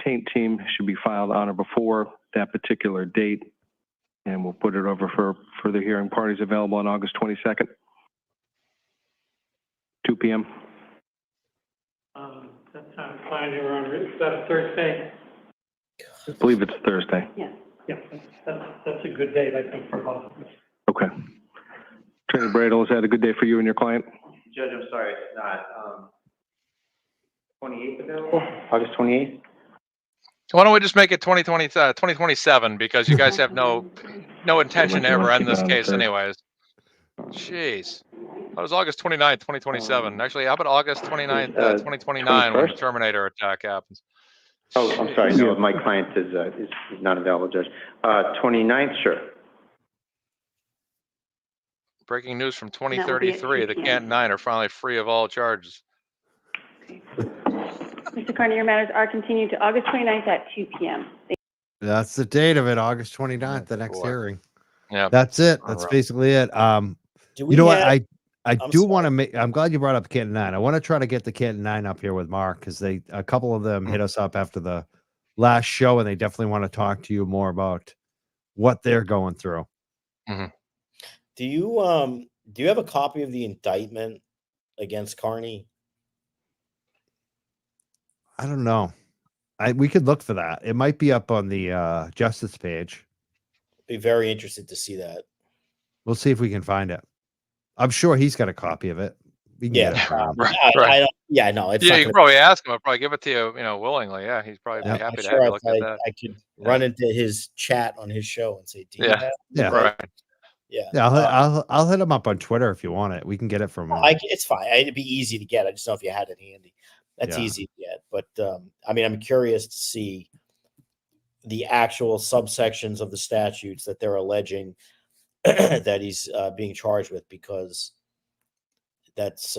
taint team should be filed on or before that particular date. And we'll put it over for further hearing parties available on August 22nd, 2 p.m. That sounds fine, Your Honor. Is that a Thursday? I believe it's Thursday. Yeah, that's a good date, I think, for both of us. Okay. Attorney Bradle, is that a good day for you and your client? Judge, I'm sorry, it's not. 28th available? August 28th? Why don't we just make it 2027, because you guys have no intention to ever end this case anyways. Jeez. That was August 29th, 2027. Actually, how about August 29th, 2029 when the Terminator attack happens? Oh, I'm sorry, no, my client is not available, Judge. 29th, sure. Breaking news from 2033, the Canton 9 are finally free of all charges. Mr. Carney, your matters are continued to August 29th at 2 p.m. That's the date of it, August 29th, the next hearing. Yeah. That's it. That's basically it. You know what? I do want to make, I'm glad you brought up Canton 9. I want to try to get the Canton 9 up here with Mark, because a couple of them hit us up after the last show, and they definitely want to talk to you more about what they're going through. Mm-hmm. Do you have a copy of the indictment against Carney? I don't know. We could look for that. It might be up on the justice page. Be very interested to see that. We'll see if we can find it. I'm sure he's got a copy of it. We can get it from him. Right. I don't Yeah, no, it's Yeah, not you gonna can probably ask him. I'll probably give it to you, willingly. Yeah, he's probably be I'm happy to have sure you if look at that. I could run into his chat on his show and say, "Do you Yeah. have?" Yeah. Right? Right. Yeah. Yeah, I'll hit him up on Twitter if you want it. We can get it from him. It's fine. It'd be easy to get. I just know if you had it handy. That's Yeah. easy to get. But I mean, I'm curious to see the actual subsections of the statutes that they're alleging that he's being charged with, because that's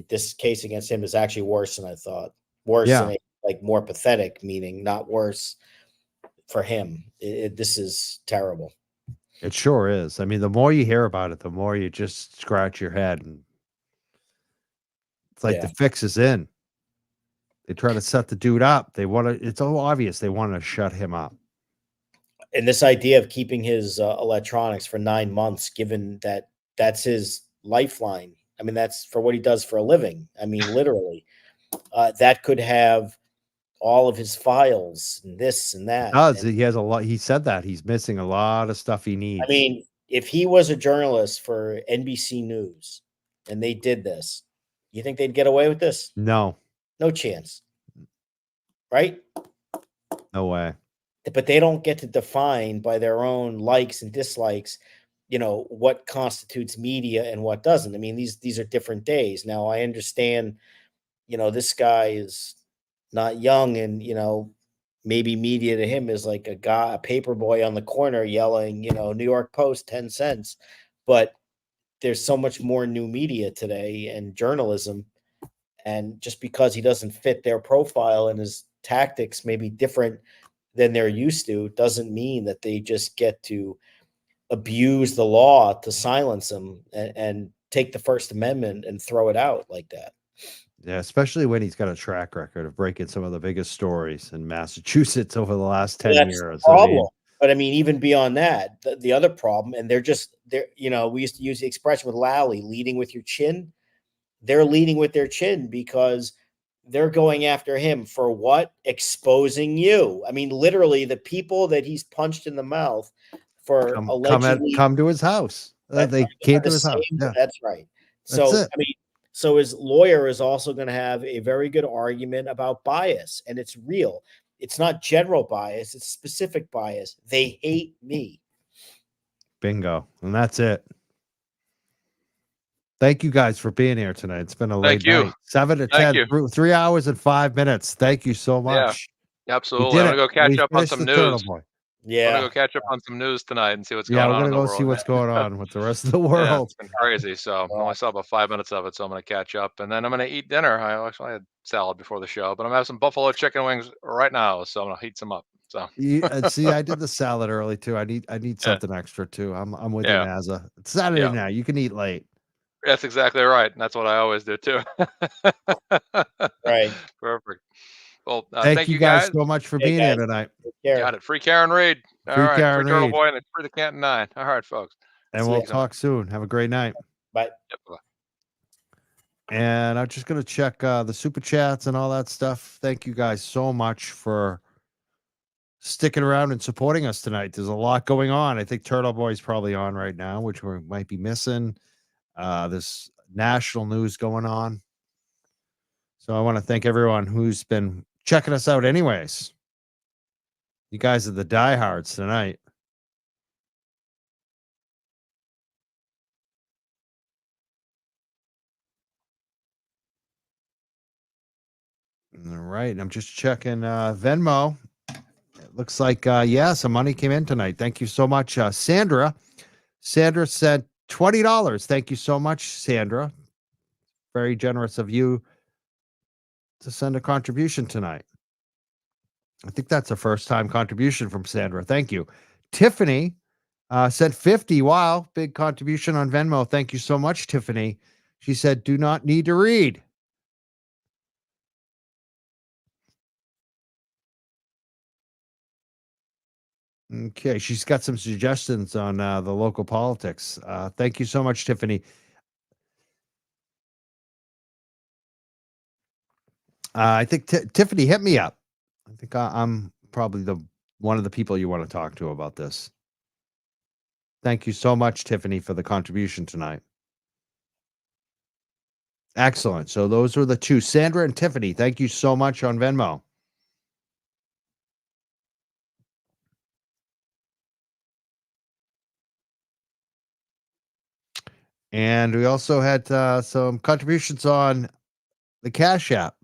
this case against him is actually worse than I thought. Worse Yeah. than like more pathetic, meaning not worse for him. This is terrible. It sure is. I mean, the more you hear about it, the more you just scratch your head, and it's like the fix is in. They try to set the dude up. They want to. It's all obvious. They want to shut him up. And this idea of keeping his electronics for 9 months, given that that's his lifeline. I mean, that's for what he does for a living. I mean, literally, that could have all of his files and this and that. He has a lot. He said that he's missing a lot of stuff he needs. I mean, if he was a journalist for NBC News and they did this, you think they'd get away with this? No. No chance. Right? No way. But they don't get to define by their own likes and dislikes, what constitutes media and what doesn't. I mean, these are different days. Now, I understand, this guy is not young, and, maybe media to him is like a paper boy on the corner yelling, New York Post, 10 cents. But there's so much more new media today and journalism. And just because he doesn't fit their profile and his tactics may be different than they're used to, doesn't mean that they just get to abuse the law to silence him and take the First Amendment and throw it out like that. Yeah, especially when he's got a track record of breaking some of the biggest stories in Massachusetts over the last 10 years. Problem. But I mean, even beyond that, the other problem, and they're we used to use the expression with Lally, leading with your chin. They're leading with their chin because they're going after him for what? Exposing you. I mean, literally, the people that he's punched in the mouth for allegedly come to his house. They came to his house. Yeah. That's right. So, I mean, so his lawyer is also going to have a very good argument about bias, and it's real. It's not general bias, it's specific bias. They hate me. Bingo. And that's it. Thank you guys for being here tonight. It's been a late night. 7 to 10, 3 hours and 5 minutes. Thank you so much. Yeah, absolutely. I'm going to go catch up on some news. Yeah. I'm going to go catch up on some news tonight and see what's going on. Yeah, we're going to go see what's going on with the rest of the world. Yeah, it's been crazy. So I only saw about 5 minutes of it, so I'm going to catch up. And then I'm going to eat dinner. I actually had salad before the show, but I'm going to have some buffalo chicken wings right now, so I'm going to heat some up. So see, I did the salad early too. I need something extra too. I'm with you, Nazza. It's Saturday night. You can eat late. That's exactly right. And that's what I always do too. Right. Perfect. Well, thank you guys so much for being here tonight. Got it. Free Karen Reed. All right. Karen Free Reed. Turtleboy and free the Canton 9. All right, folks. And we'll talk soon. Have a great night. Bye. Yep, bye. And I'm just going to check the super chats and all that stuff. Thank you guys so much for sticking around and supporting us tonight. There's a lot going on. I think Turtleboy's probably on right now, which we might be missing. This national news going on. So I want to thank everyone who's been checking us out anyways. You guys are the diehards tonight. All right. I'm just checking Venmo. It looks like, some money came in tonight. Thank you so much. Sandra sent $20. Thank you so much, Sandra. Very generous of you to send a contribution tonight. I think that's a first-time contribution from Sandra. Thank you. Tiffany sent 50. Wow, big contribution on Venmo. Thank you so much, Tiffany. She said, do not need to read. Okay, she's got some suggestions on the local politics. Thank you so much, Tiffany. I think Tiffany hit me up. I think I'm probably one of the people you want to talk to about this. Thank you so much, Tiffany, for the contribution tonight. Excellent. So those were the two, Sandra and Tiffany. Thank you so much on Venmo. And we also had some contributions on the Cash App.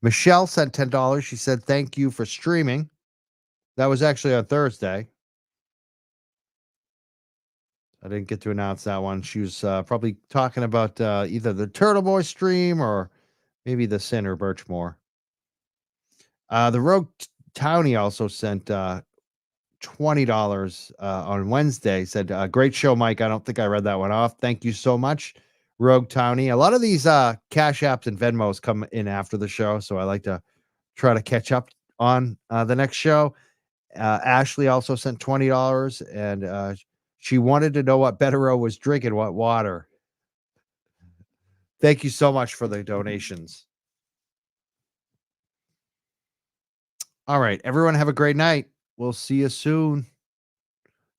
Michelle sent $10. She said, thank you for streaming. That was actually on Thursday. I didn't get to announce that one. She was probably talking about either the Turtleboy stream or maybe the Sinner Birchmore. The Rogue Townie also sent $20 on Wednesday. Said, great show, Mike. I don't think I read that one off. Thank you so much, Rogue Townie. A lot of these Cash Apps and Venmos come in after the show, so I like to try to catch up on the next show. Ashley also sent $20, and she wanted to know what Betero was drinking, what water. Thank you so much for the donations. All right, everyone have a great night. We'll see you soon.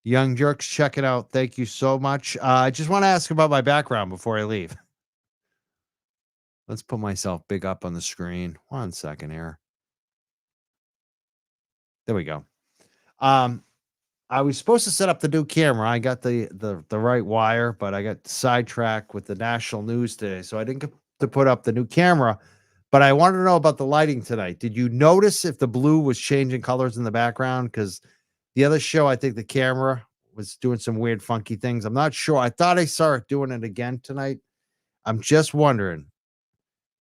Young Jerks, check it out. Thank you so much. I just want to ask about my background before I leave. Let's put myself big up on the screen. 1 second here. There we go. I was supposed to set up the new camera. I got the right wire, but I got sidetracked with the national news today, so I didn't get to put up the new camera. But I wanted to know about the lighting tonight. Did you notice if the blue was changing colors in the background? Because the other show, I think the camera was doing some weird, funky things. I'm not sure. I thought I saw it doing it again tonight. I'm just wondering,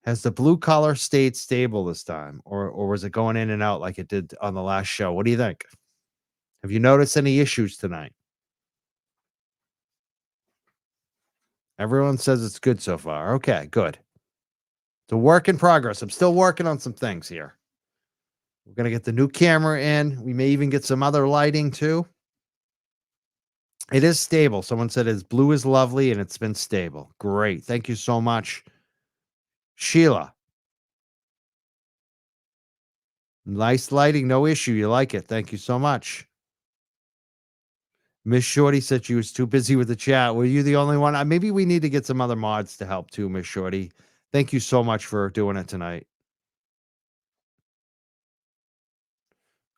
has the blue color stayed stable this time? Or was it going in and out like it did on the last show? What do you think? Have you noticed any issues tonight? Everyone says it's good so far. Okay, good. It's a work in progress. I'm still working on some things here. We're going to get the new camera in. We may even get some other lighting too. It is stable. Someone said his blue is lovely and it's been stable. Great. Thank you so much, Sheila. Nice lighting. No issue. You like it. Thank you so much. Miss Shorty said she was too busy with the chat. Were you the only one? Maybe we need to get some other mods to help too, Miss Shorty. Thank you so much for doing it tonight.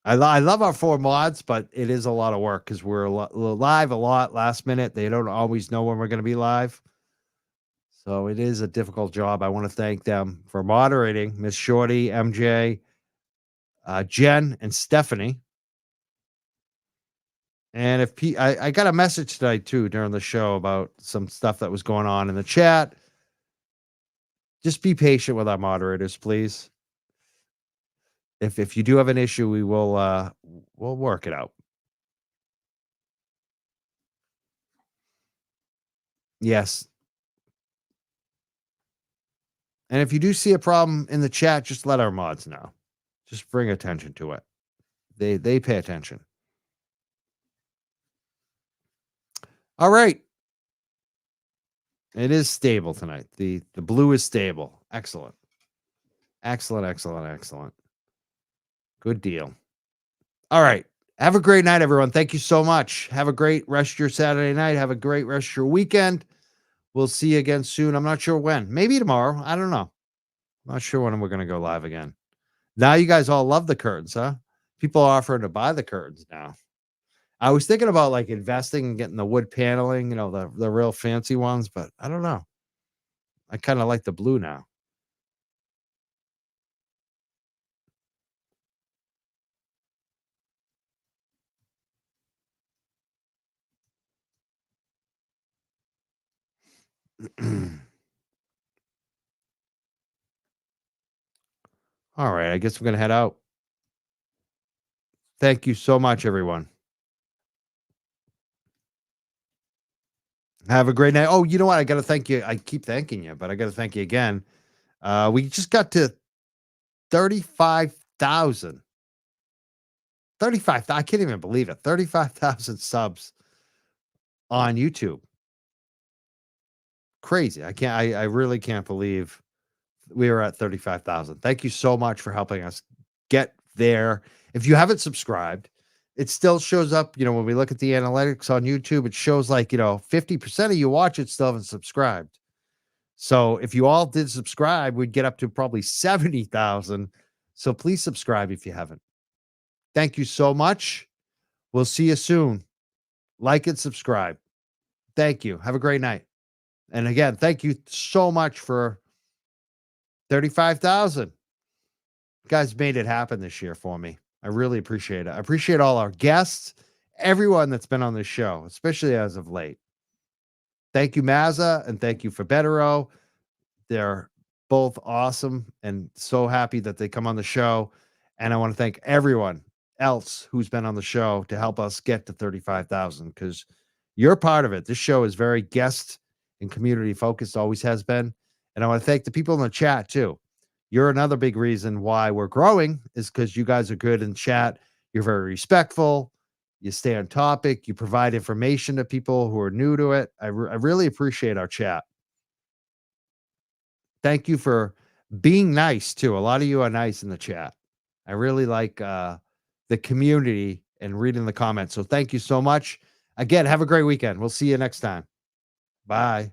I love our 4 mods, but it is a lot of work because we're live a lot last minute. They don't always know when we're going to be live. So it is a difficult job. I want to thank them for moderating, Miss Shorty, MJ, Jen, and Stephanie. And if I got a message tonight too during the show about some stuff that was going on in the chat. Just be patient with our moderators, please. If you do have an issue, we'll work it out. Yes. And if you do see a problem in the chat, just let our mods know. Just bring attention to it. They pay attention. All right. It is stable tonight. The blue is stable. Excellent. Excellent. Good deal. All right. Have a great night, everyone. Thank you so much. Have a great rest of your Saturday night. Have a great rest of your weekend. We'll see you again soon. I'm not sure when. Maybe tomorrow. I don't know. I'm not sure when we're going to go live again. Now you guys all love the curtains, huh? People are offering to buy the curtains now. I was thinking about like investing and getting the wood paneling, the real fancy ones, but I don't know. I kind of like the blue now. All right, I guess we're going to head out. Thank you so much, everyone. Have a great night. Oh, you know what? I got to thank you. I keep thanking you, but I got to thank you again. We just got to 35,000. 35,000. I can't even believe it. 35,000 subs on YouTube. Crazy. I really can't believe we were at 35,000. Thank you so much for helping us get there. If you haven't subscribed, it still shows up, when we look at the analytics on YouTube, it shows like, 50% of you watch it still haven't subscribed. So if you all did subscribe, we'd get up to probably 70,000. So please subscribe if you haven't. Thank you so much. We'll see you soon. Like and subscribe. Thank you. Have a great night. And again, thank you so much for 35,000. You guys made it happen this year for me. I really appreciate it. I appreciate all our guests, everyone that's been on this show, especially as of late. Thank you, Mazza, and thank you for Betero. They're both awesome and so happy that they come on the show. And I want to thank everyone else who's been on the show to help us get to 35,000 because you're part of it. This show is very guest and community focused, always has been. And I want to thank the people in the chat too. You're another big reason why we're growing is because you guys are good in chat. You're very respectful. You stay on topic. You provide information to people who are new to it. I really appreciate our chat. Thank you for being nice too. A lot of you are nice in the chat. I really like the community and reading the comments. So thank you so much. Again, have a great weekend. We'll see you next time. Bye.